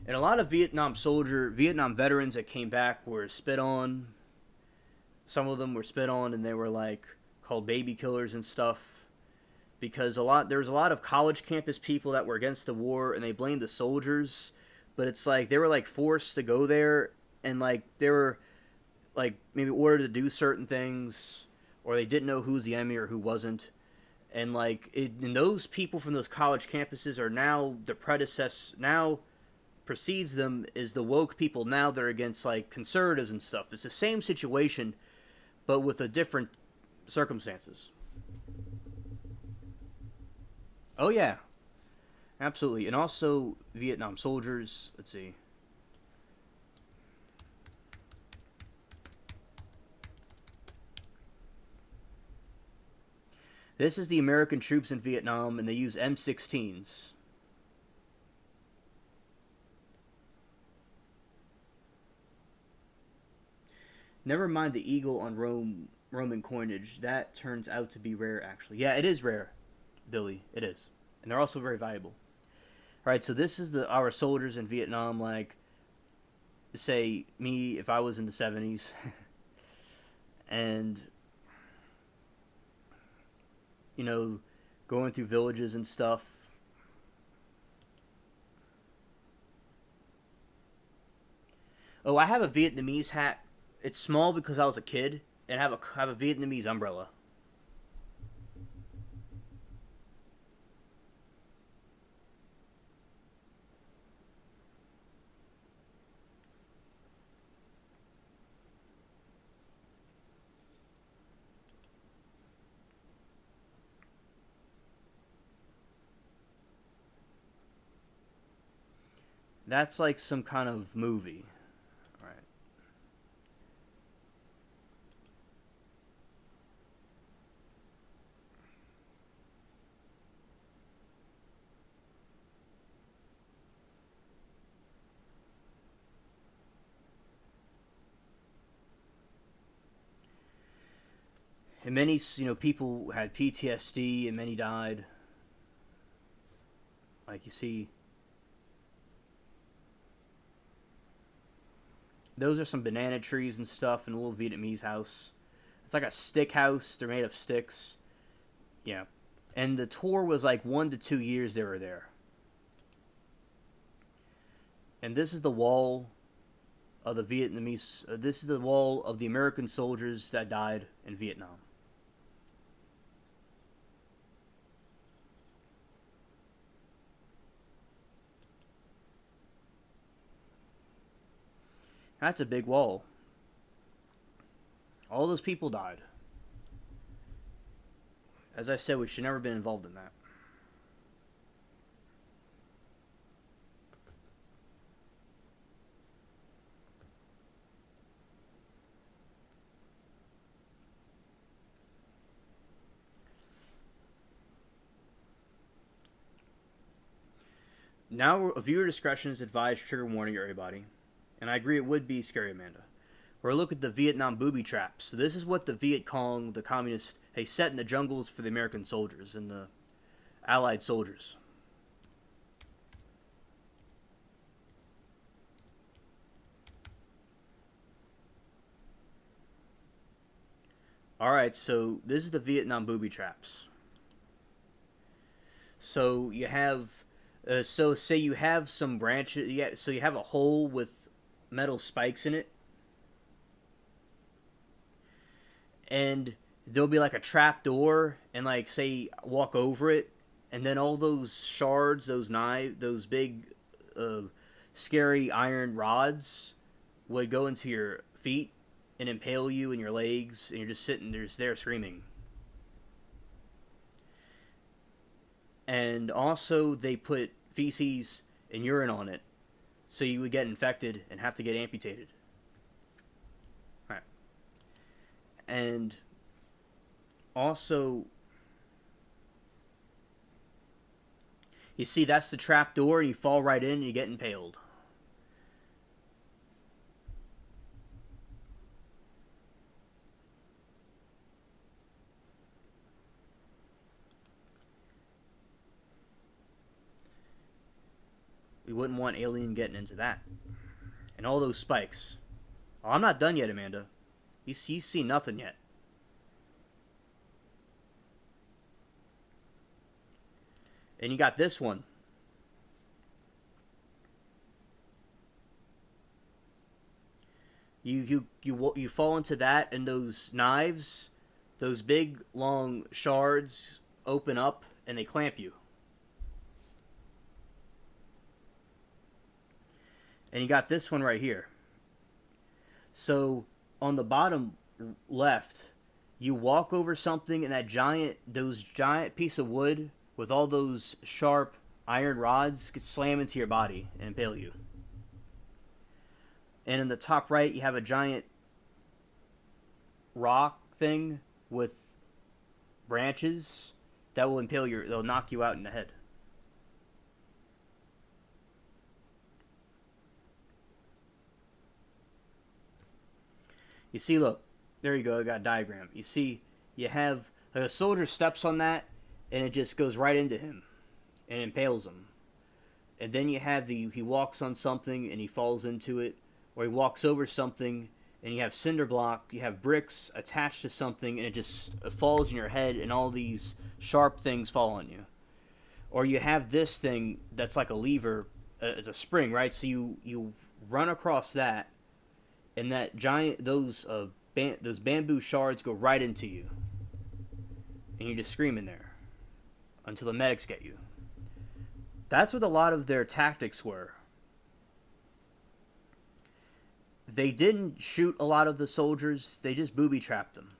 And a lot of Vietnam veterans that came back were spit on. Some of them were spit on, and they were like called baby killers and stuff, because there was a lot of college campus people that were against the war, and they blamed the soldiers. But it's like they were like forced to go there, and like they were like maybe ordered to do certain things, or they didn't know who's the enemy or who wasn't. And like and those people from those college campuses are now the predecessors. Now precedes them is the woke people now that are against like conservatives and stuff. It's the same situation, but with a different circumstances. Oh yeah, absolutely. And also Vietnam soldiers. Let's see. This is the American troops in Vietnam, and they use M16s. Never mind the eagle on Roman coinage. That turns out to be rare, actually. Yeah, it is rare, Billy. It is, and they're also very valuable. All right, so this is the our soldiers in Vietnam. Like, say me if I was in the 70s, and you know, going through villages and stuff. Oh, I have a Vietnamese hat. It's small because I was a kid, and I have a Vietnamese umbrella. That's like some kind of movie. All right. And many, people had PTSD, and many died. Like you see, those are some banana trees and stuff in a little Vietnamese house. It's like a stick house. They're made of sticks. Yeah. And the tour was like 1 to 2 years they were there. And this is the wall of the Vietnamese. This is the wall of the American soldiers that died in Vietnam. That's a big wall. All those people died. As I said, we should never have been involved in that. Now, a viewer discretion is advised. Trigger warning, everybody. And I agree, it would be scary, Amanda. Or look at the Vietnam booby traps. So this is what the Viet Cong, the communists, they set in the jungles for the American soldiers and the Allied soldiers. All right, so this is the Vietnam booby traps. So you have, so say you have some branches. Yeah, so you have a hole with metal spikes in it, and there'll be like a trap door, and like say walk over it, and then all those shards, those big, uh, scary iron rods would go into your feet and impale you in your legs, and you're just sitting there screaming. And also, they put feces and urine on it, so you would get infected and have to get amputated. All right. And also, you see, that's the trap door, and you fall right in and you get impaled. We wouldn't want alien getting into that. And all those spikes. Oh, I'm not done yet, Amanda. You see nothing yet. And you got this one. You fall into that, and those knives, those big long shards open up and they clamp you. And you got this one right here. So on the bottom left, you walk over something, and those giant piece of wood with all those sharp iron rods could slam into your body and impale you. And in the top right, you have a giant rock thing with branches that will they'll knock you out in the head. You see, look, there you go, I got a diagram. You see, you have, like, a soldier steps on that, and it just goes right into him, and impales him. And then you have he walks on something, and he falls into it, or he walks over something, and you have cinder block, you have bricks attached to something, and it just falls in your head, and all these sharp things fall on you. Or you have this thing that's like a lever, it's a spring, right? So you run across that, and that giant those bamboo shards go right into you, and you're just screaming there until the medics get you. That's what a lot of their tactics were. They didn't shoot a lot of the soldiers, they just booby-trapped them.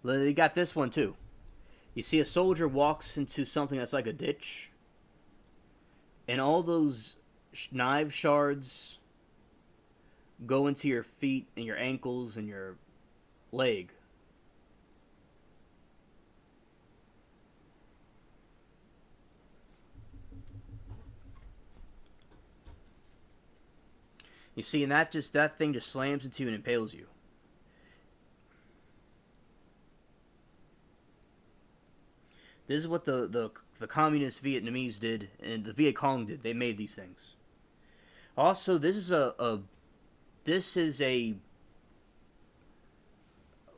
They got this one too. You see a soldier walks into something that's like a ditch, and all those knife shards go into your feet and your ankles and your leg. You see, and that thing just slams into you and impales you. This is what the communist Vietnamese did, and the Viet Cong did. They made these things. Also, this is a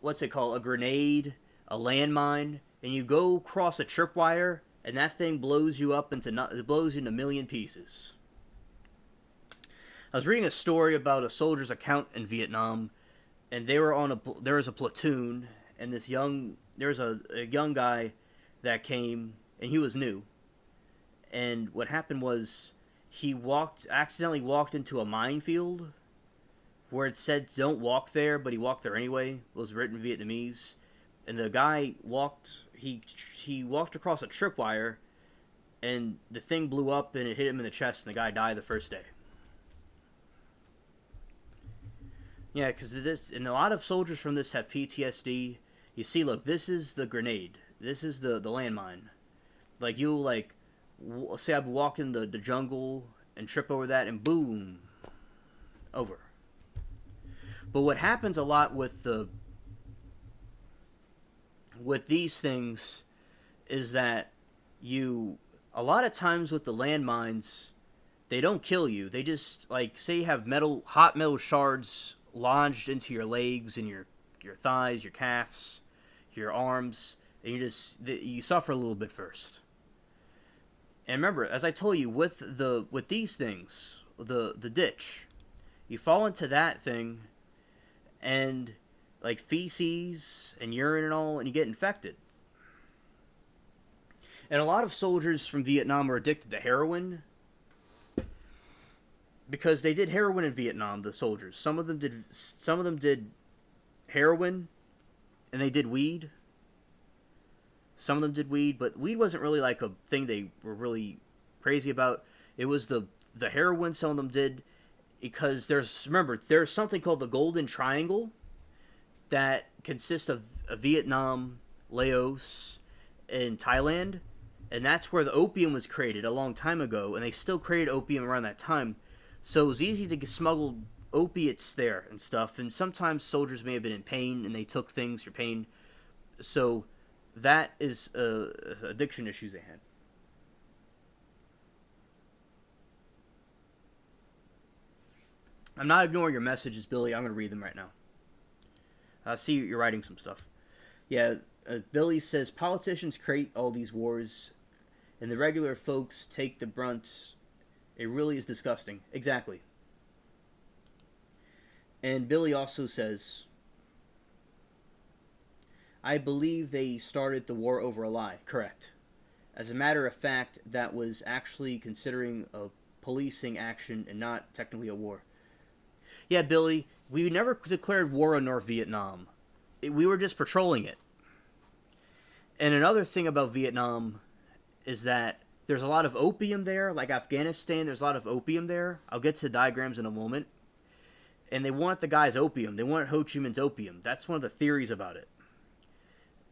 what's it called? A grenade, a landmine, and you go across a tripwire, and that thing blows you up into a million pieces. I was reading a story about a soldier's account in Vietnam, and there was a platoon, and there was a young guy that came, and he was new. And what happened was he accidentally walked into a minefield where it said don't walk there, but he walked there anyway. It was written in Vietnamese, and the guy he walked across a tripwire, and the thing blew up and it hit him in the chest, and the guy died the first day. Yeah, because and a lot of soldiers from this have PTSD. You see, look, this is the grenade. This is the landmine. Like, say I walk in the jungle and trip over that, and boom, over. But what happens a lot with these things is that a lot of times with the landmines, they don't kill you. They just, like, say you have hot metal shards lodged into your legs and your thighs, your calves, your arms, and you suffer a little bit first. And remember, as I told you, with these things, the ditch, you fall into that thing, and like feces and urine and all, and you get infected. And a lot of soldiers from Vietnam are addicted to heroin, because they did heroin in Vietnam. The soldiers, some of them did heroin, and they did weed. Some of them did weed, but weed wasn't really like a thing they were really crazy about. It was the heroin some of them did, because there's something called the Golden Triangle that consists of Vietnam, Laos, and Thailand, and that's where the opium was created a long time ago, and they still created opium around that time. So it was easy to smuggle opiates there and stuff, and sometimes soldiers may have been in pain, and they took things for pain. So that is addiction issues they had. I'm not ignoring your messages, Billy. I'm going to read them right now. I see you're writing some stuff. Yeah, Billy says, politicians create all these wars, and the regular folks take the brunt. It really is disgusting. Exactly. And Billy also says, I believe they started the war over a lie. Correct. As a matter of fact, that was actually considering a policing action and not technically a war. Yeah, Billy, we never declared war on North Vietnam. We were just patrolling it. And another thing about Vietnam is that there's a lot of opium there, like Afghanistan, there's a lot of opium there. I'll get to diagrams in a moment. And they want the guy's opium. They wanted Ho Chi Minh's opium. That's one of the theories about it.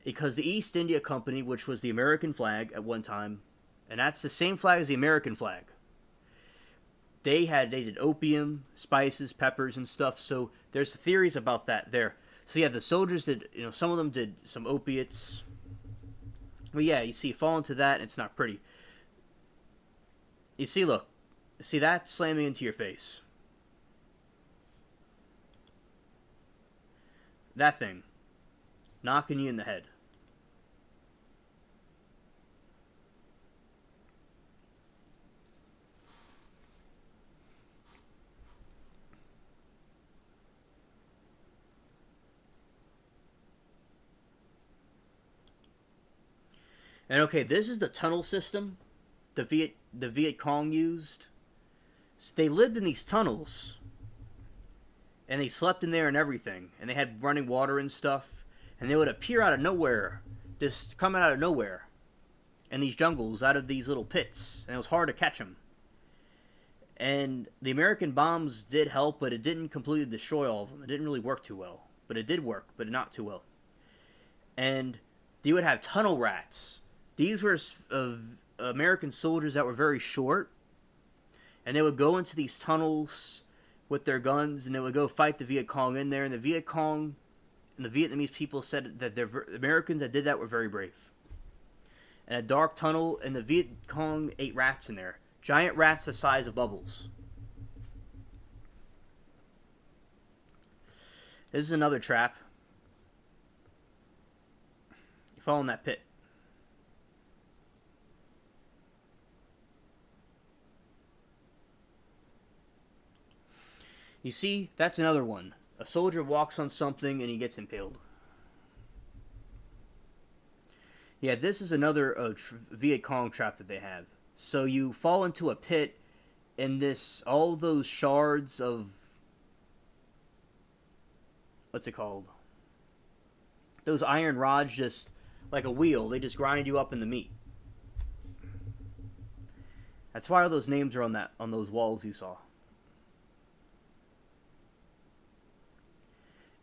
Because the East India Company, which was the American flag at one time, and that's the same flag as the American flag, they did opium, spices, peppers, and stuff. So there's theories about that there. So yeah, the soldiers did, some of them did some opiates. Well, yeah, you see, fall into that, and it's not pretty. You see, look, see that slamming into your face. That thing, knocking you in the head. And okay, this is the tunnel system the Viet Cong used. So they lived in these tunnels, and they slept in there and everything, and they had running water and stuff, and they would appear out of nowhere, just coming out of nowhere, in these jungles, out of these little pits, and it was hard to catch them. And the American bombs did help, but it didn't completely destroy all of them. It didn't really work too well, but it did work, but not too well. And they would have tunnel rats. These were American soldiers that were very short, and they would go into these tunnels with their guns, and they would go fight the Viet Cong in there. And the Viet Cong and the Vietnamese people said that the Americans that did that were very brave. And a dark tunnel, and the Viet Cong ate rats in there. Giant rats the size of bubbles. This is another trap. You fall in that pit. You see, that's another one. A soldier walks on something and he gets impaled. Yeah, this is another Viet Cong trap that they have. So you fall into a pit, and all those shards of, what's it called? Those iron rods, just like a wheel, they just grind you up in the meat. That's why all those names are on those walls you saw.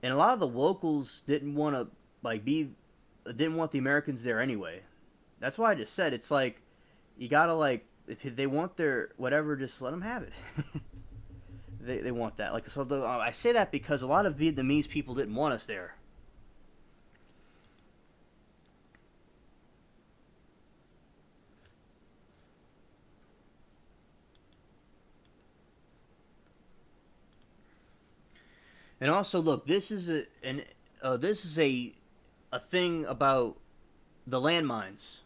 And a lot of the locals didn't want didn't want the Americans there anyway. That's why I just said, it's like, you gotta, if they want their whatever, just let them have it. they want that. I say that because a lot of Vietnamese people didn't want us there. And also, look, this is a thing about the landmines.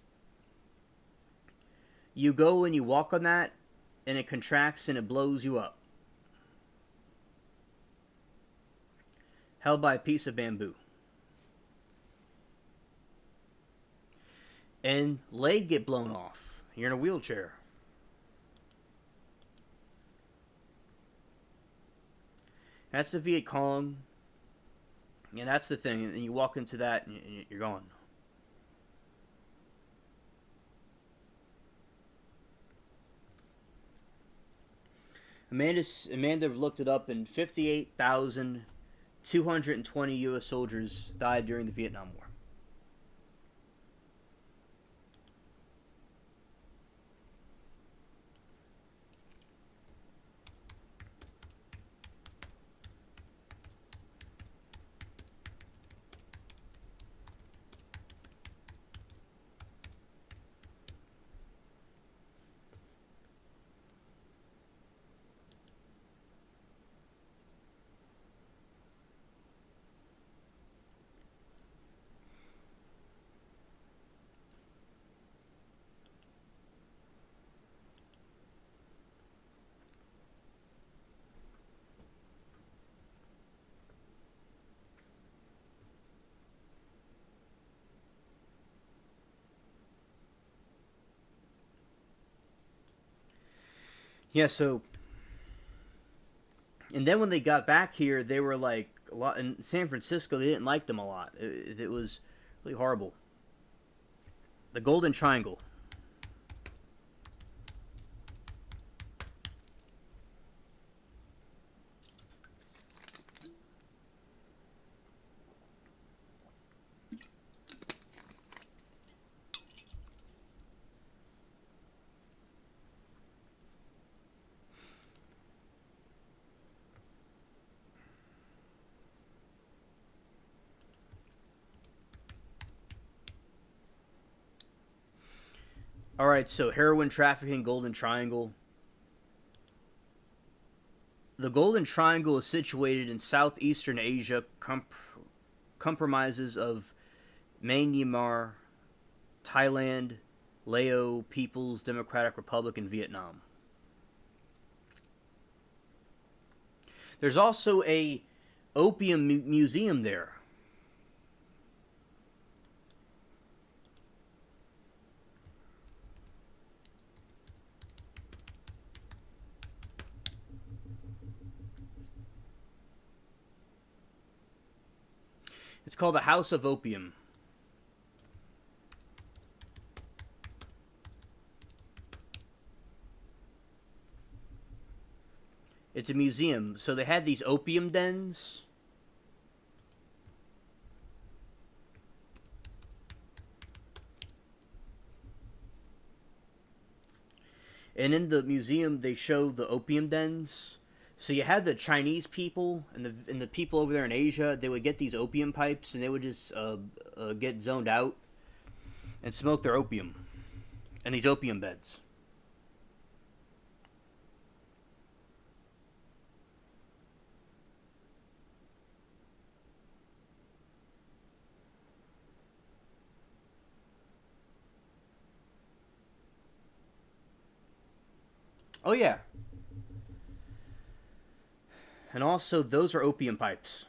You go and you walk on that, and it contracts and it blows you up. Held by a piece of bamboo. And leg get blown off. You're in a wheelchair. That's the Viet Cong. And that's the thing. And you walk into that and you're gone. Amanda looked it up, and 58,220 U.S. soldiers died during the Vietnam War. Yeah, so, and then when they got back here, they were like, a lot in San Francisco, they didn't like them a lot. It was really horrible. The Golden Triangle. All right, so heroin trafficking, Golden Triangle. The Golden Triangle is situated in southeastern Asia, compromises of Myanmar, Thailand, Lao People's Democratic Republic, and Vietnam. There's also a opium museum there. It's called the House of Opium. It's a museum. So they had these opium dens. And in the museum, they show the opium dens. So you had the Chinese people and the people over there in Asia. They would get these opium pipes and they would just get zoned out and smoke their opium in these opium beds. Oh yeah, and also those are opium pipes.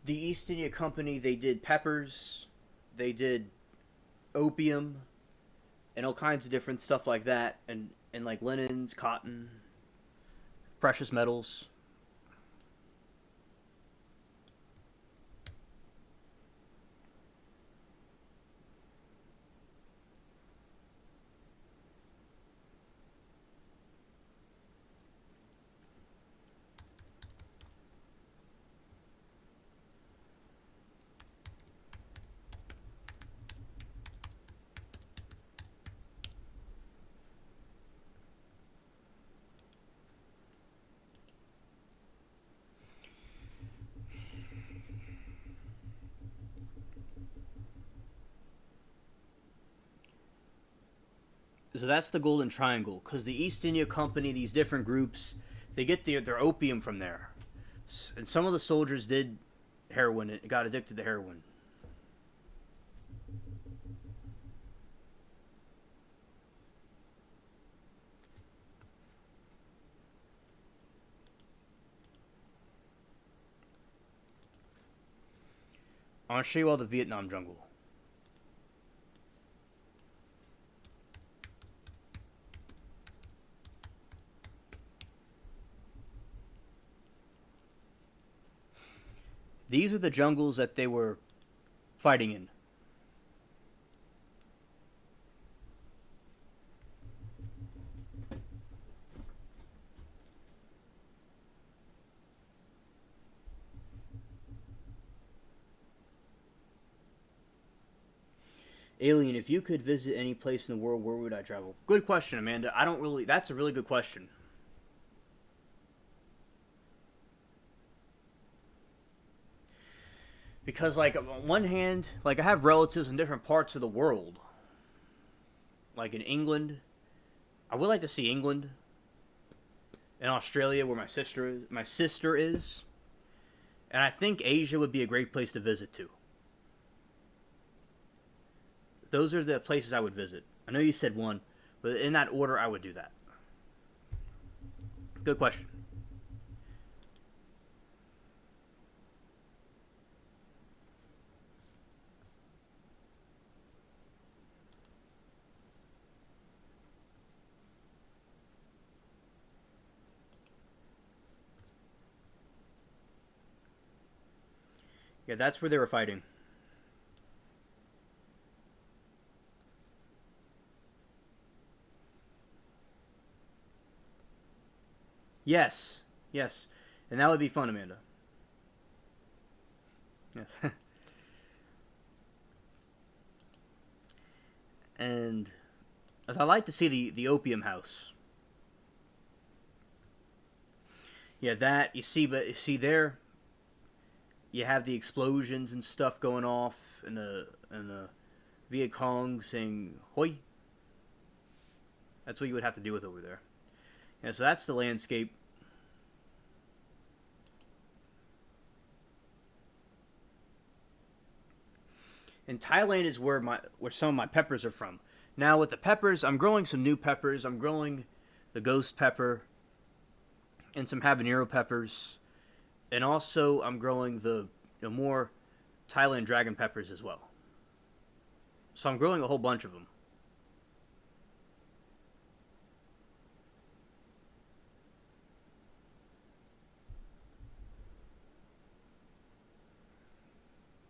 The East India Company, they did peppers, they did opium, and all kinds of different stuff like that, and like linens, cotton, precious metals. So that's the Golden Triangle, because the East India Company, these different groups, they get their opium from there, and some of the soldiers did heroin, and got addicted to heroin. I want to show you all the Vietnam jungle. These are the jungles that they were fighting in. Alien, if you could visit any place in the world, where would I travel? Good question, Amanda. I don't really. That's a really good question. Because, like, on one hand, like, I have relatives in different parts of the world. Like in England. I would like to see England. In Australia, where my sister is. And I think Asia would be a great place to visit, too. Those are the places I would visit. I know you said one, but in that order, I would do that. Good question. Yeah, that's where they were fighting. Yes, yes, and that would be fun, Amanda. Yes, and as I like to see the opium house. Yeah, that you see, but you see there, you have the explosions and stuff going off, and the Viet Cong saying "Hoi." That's what you would have to do with over there. Yeah, so that's the landscape. And Thailand is where some of my peppers are from. Now with the peppers, I'm growing some new peppers. I'm growing the ghost pepper and some habanero peppers, and also I'm growing the more Thailand dragon peppers as well. So I'm growing a whole bunch of them.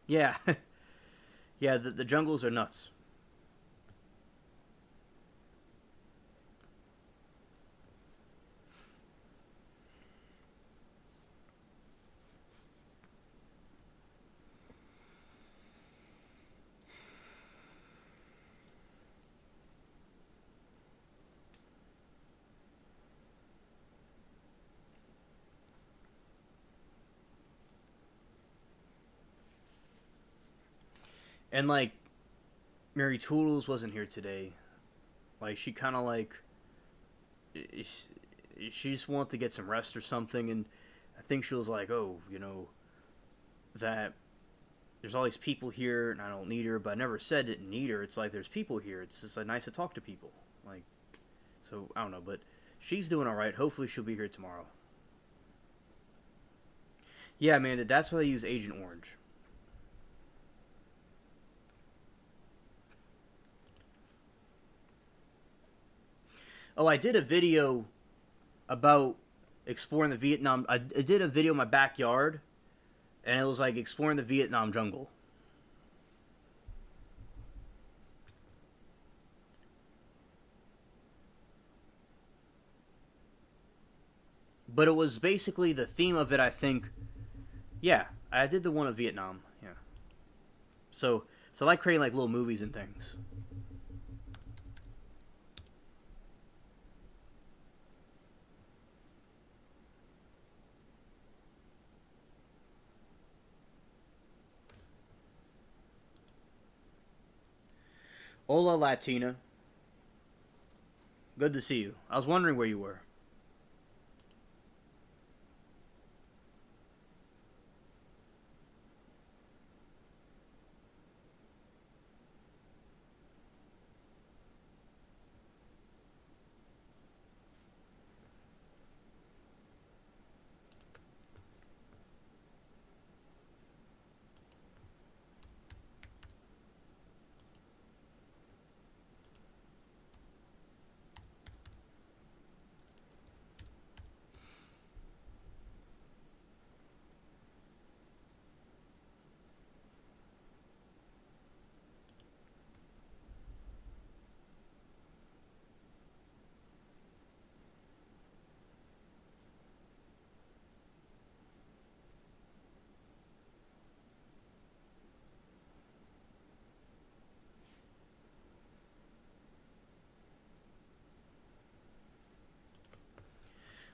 Yeah, yeah. The jungles are nuts. And like Mary Toodles wasn't here today. Like she kind of like she just wanted to get some rest or something, and I think she was like, oh, that there's all these people here, and I don't need her, but I never said didn't need her. It's like there's people here. It's just like nice to talk to people. Like, so I don't know, but she's doing all right. Hopefully, she'll be here tomorrow. Yeah, man, that's why they use Agent Orange. Oh, I did a video about exploring the Vietnam. I did a video in my backyard, and it was like exploring the Vietnam jungle. But it was basically the theme of it. I think. Yeah, I did the one of Vietnam. Yeah. So I like creating like little movies and things. Hola Latina. Good to see you. I was wondering where you were.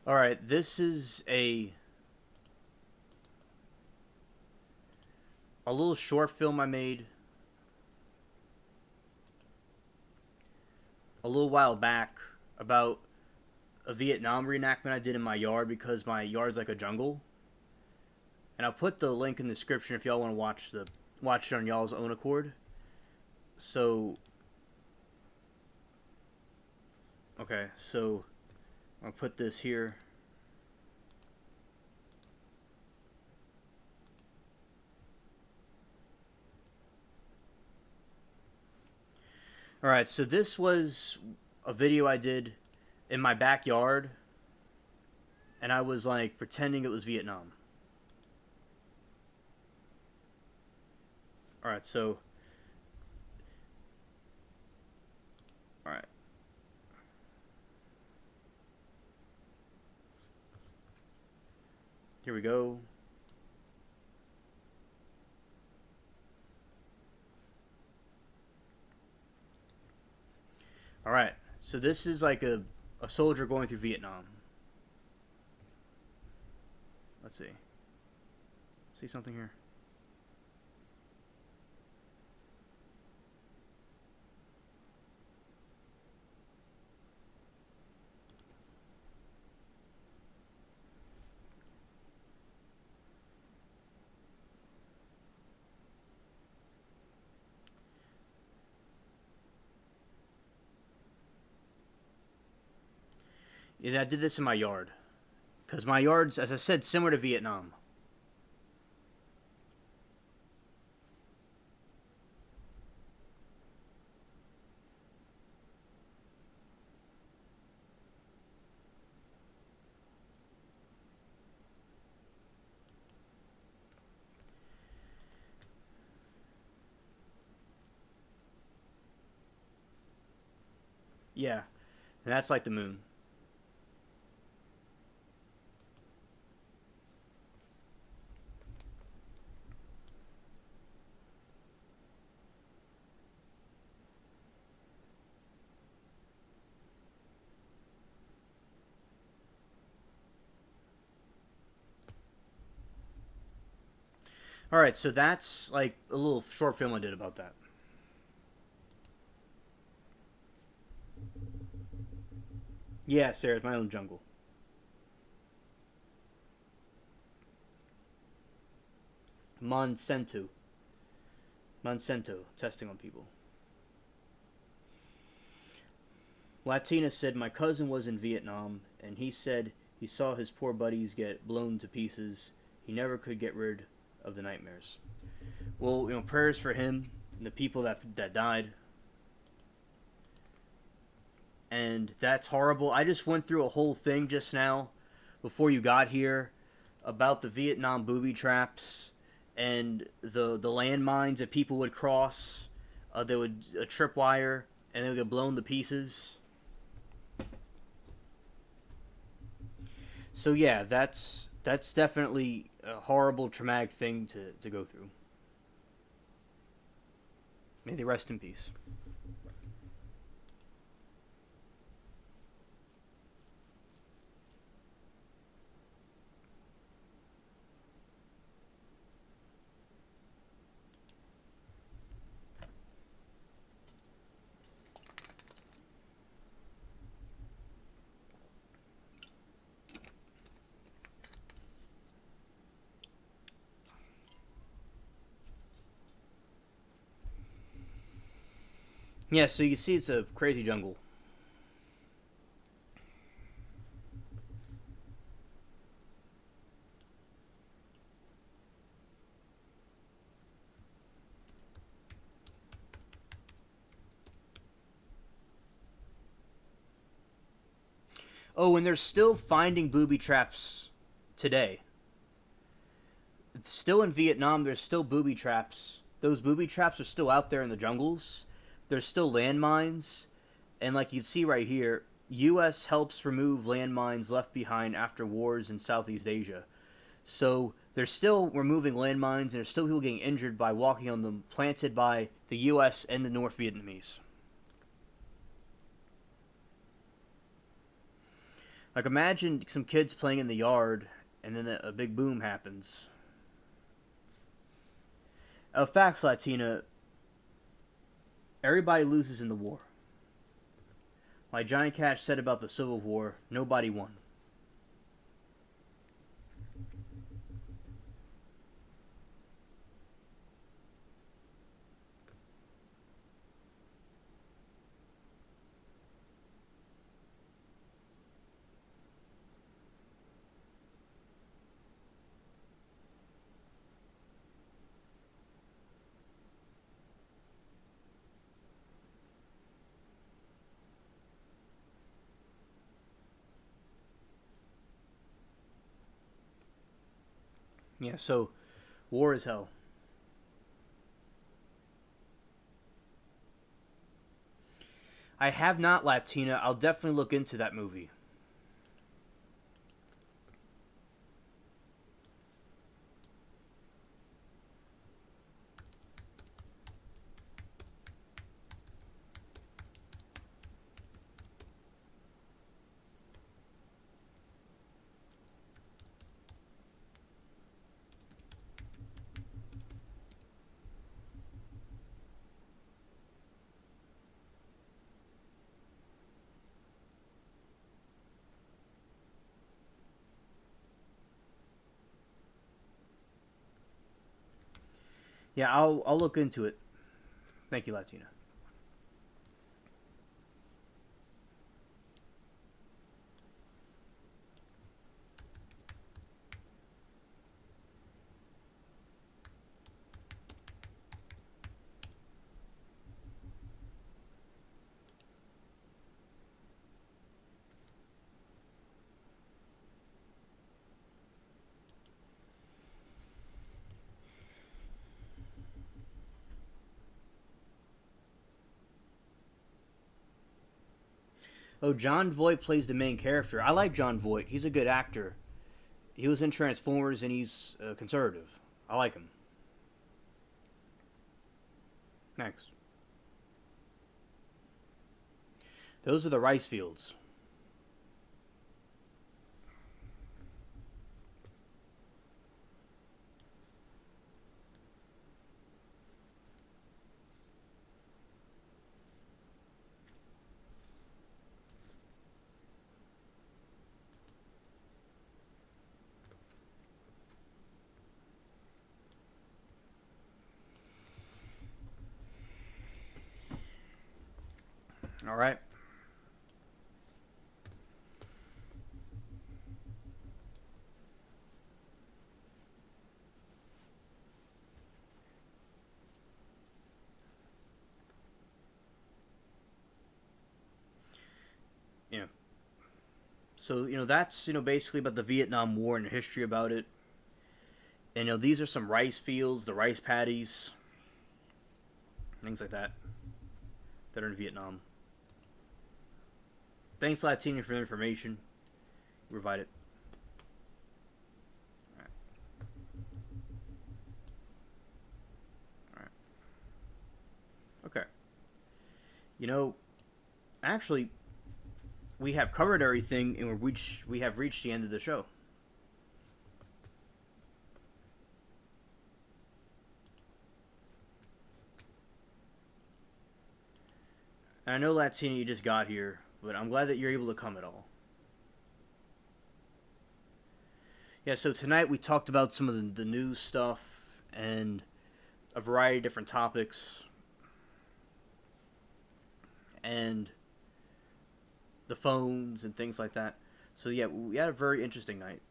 All right, this is a little short film I made a little while back about a Vietnam reenactment I did in my yard because my yard's like a jungle. And I'll put the link in the description if y'all want to watch it on y'all's own accord. So okay, so I'll put this here. All right, so this was a video I did in my backyard, and I was like pretending it was Vietnam. All right, so all right. Here we go. All right. So this is like a soldier going through Vietnam. Let's see. See something here? Yeah, I did this in my yard. Because my yard's, as I said, similar to Vietnam. Yeah, and that's like the moon. All right, so that's like a little short film I did about that. Yeah, Sarah, it's my own jungle. Monsanto. Monsanto testing on people. Latina said my cousin was in Vietnam and he said he saw his poor buddies get blown to pieces. He never could get rid of the nightmares. Well, prayers for him and the people that died. And that's horrible. I just went through a whole thing just now before you got here about the Vietnam booby traps and the landmines that people would cross. They would a tripwire and they would get blown to pieces. So yeah, that's definitely a horrible, traumatic thing to go through. May they rest in peace. Yeah, so you see it's a crazy jungle. Oh, and they're still finding booby traps today. Still in Vietnam, there's still booby traps. Those booby traps are still out there in the jungles. There's still landmines. And like you see right here, U.S. helps remove landmines left behind after wars in Southeast Asia. So they're still removing landmines, and there's still people getting injured by walking on them, planted by the U.S. and the North Vietnamese. Like imagine some kids playing in the yard, and then a big boom happens. Facts, Latina. Everybody loses in the war. Like Johnny Cash said about the Civil War, nobody won. Yeah, so war is hell. I have not, Latina. I'll definitely look into that movie. Yeah, I'll look into it. Thank you, Latina. Oh, John Voight plays the main character. I like John Voight. He's a good actor. He was in Transformers, and he's conservative. I like him. Thanks. Those are the rice fields. All right. Yeah. So that's basically about the Vietnam War and the history about it. And these are some rice fields, the rice paddies, things like that are in Vietnam. Thanks, Latina, for the information. Provide it. All right. All right. Okay. Actually, we have covered everything, and we have reached the end of the show. And I know, Latina, you just got here, but I'm glad that you're able to come at all. Yeah, so tonight we talked about some of the news stuff and a variety of different topics. And the phones and things like that. So yeah, we had a very interesting night.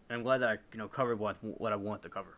And I'm glad that I covered what I want to cover.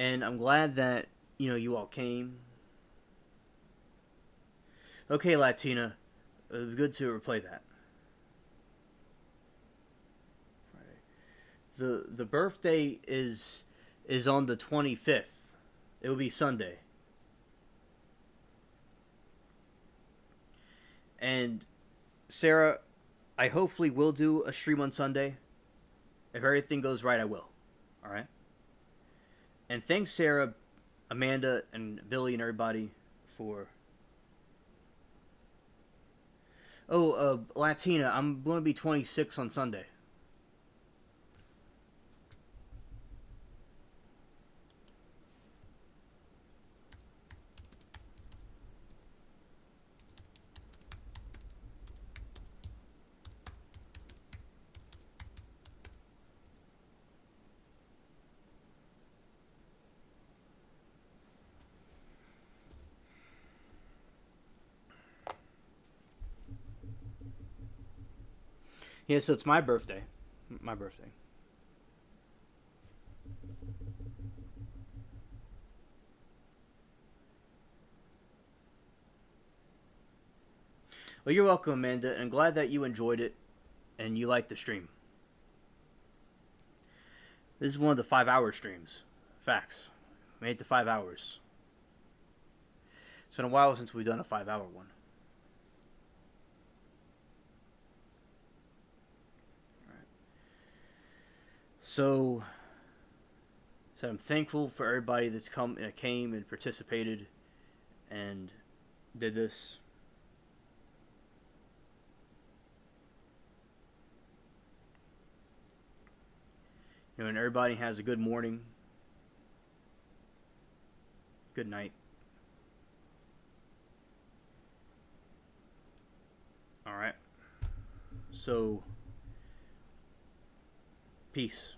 And I'm glad that you all came. Okay, Latina, good to replay that. The birthday is on the 25th. It will be Sunday. And Sarah, I hopefully will do a stream on Sunday. If everything goes right, I will. All right. And thanks, Sarah, Amanda, and Billy, and everybody for. Oh, Latina, I'm going to be 26 on Sunday. Yeah, so it's my birthday. My birthday. Well, you're welcome, Amanda, and glad that you enjoyed it and you liked the stream. This is one of the 5-hour streams. Facts. Made it to 5 hours. It's been a while since we've done a 5-hour one. So I'm thankful for everybody that's came and participated and did this. And everybody has a good morning, good night. All right. So, peace.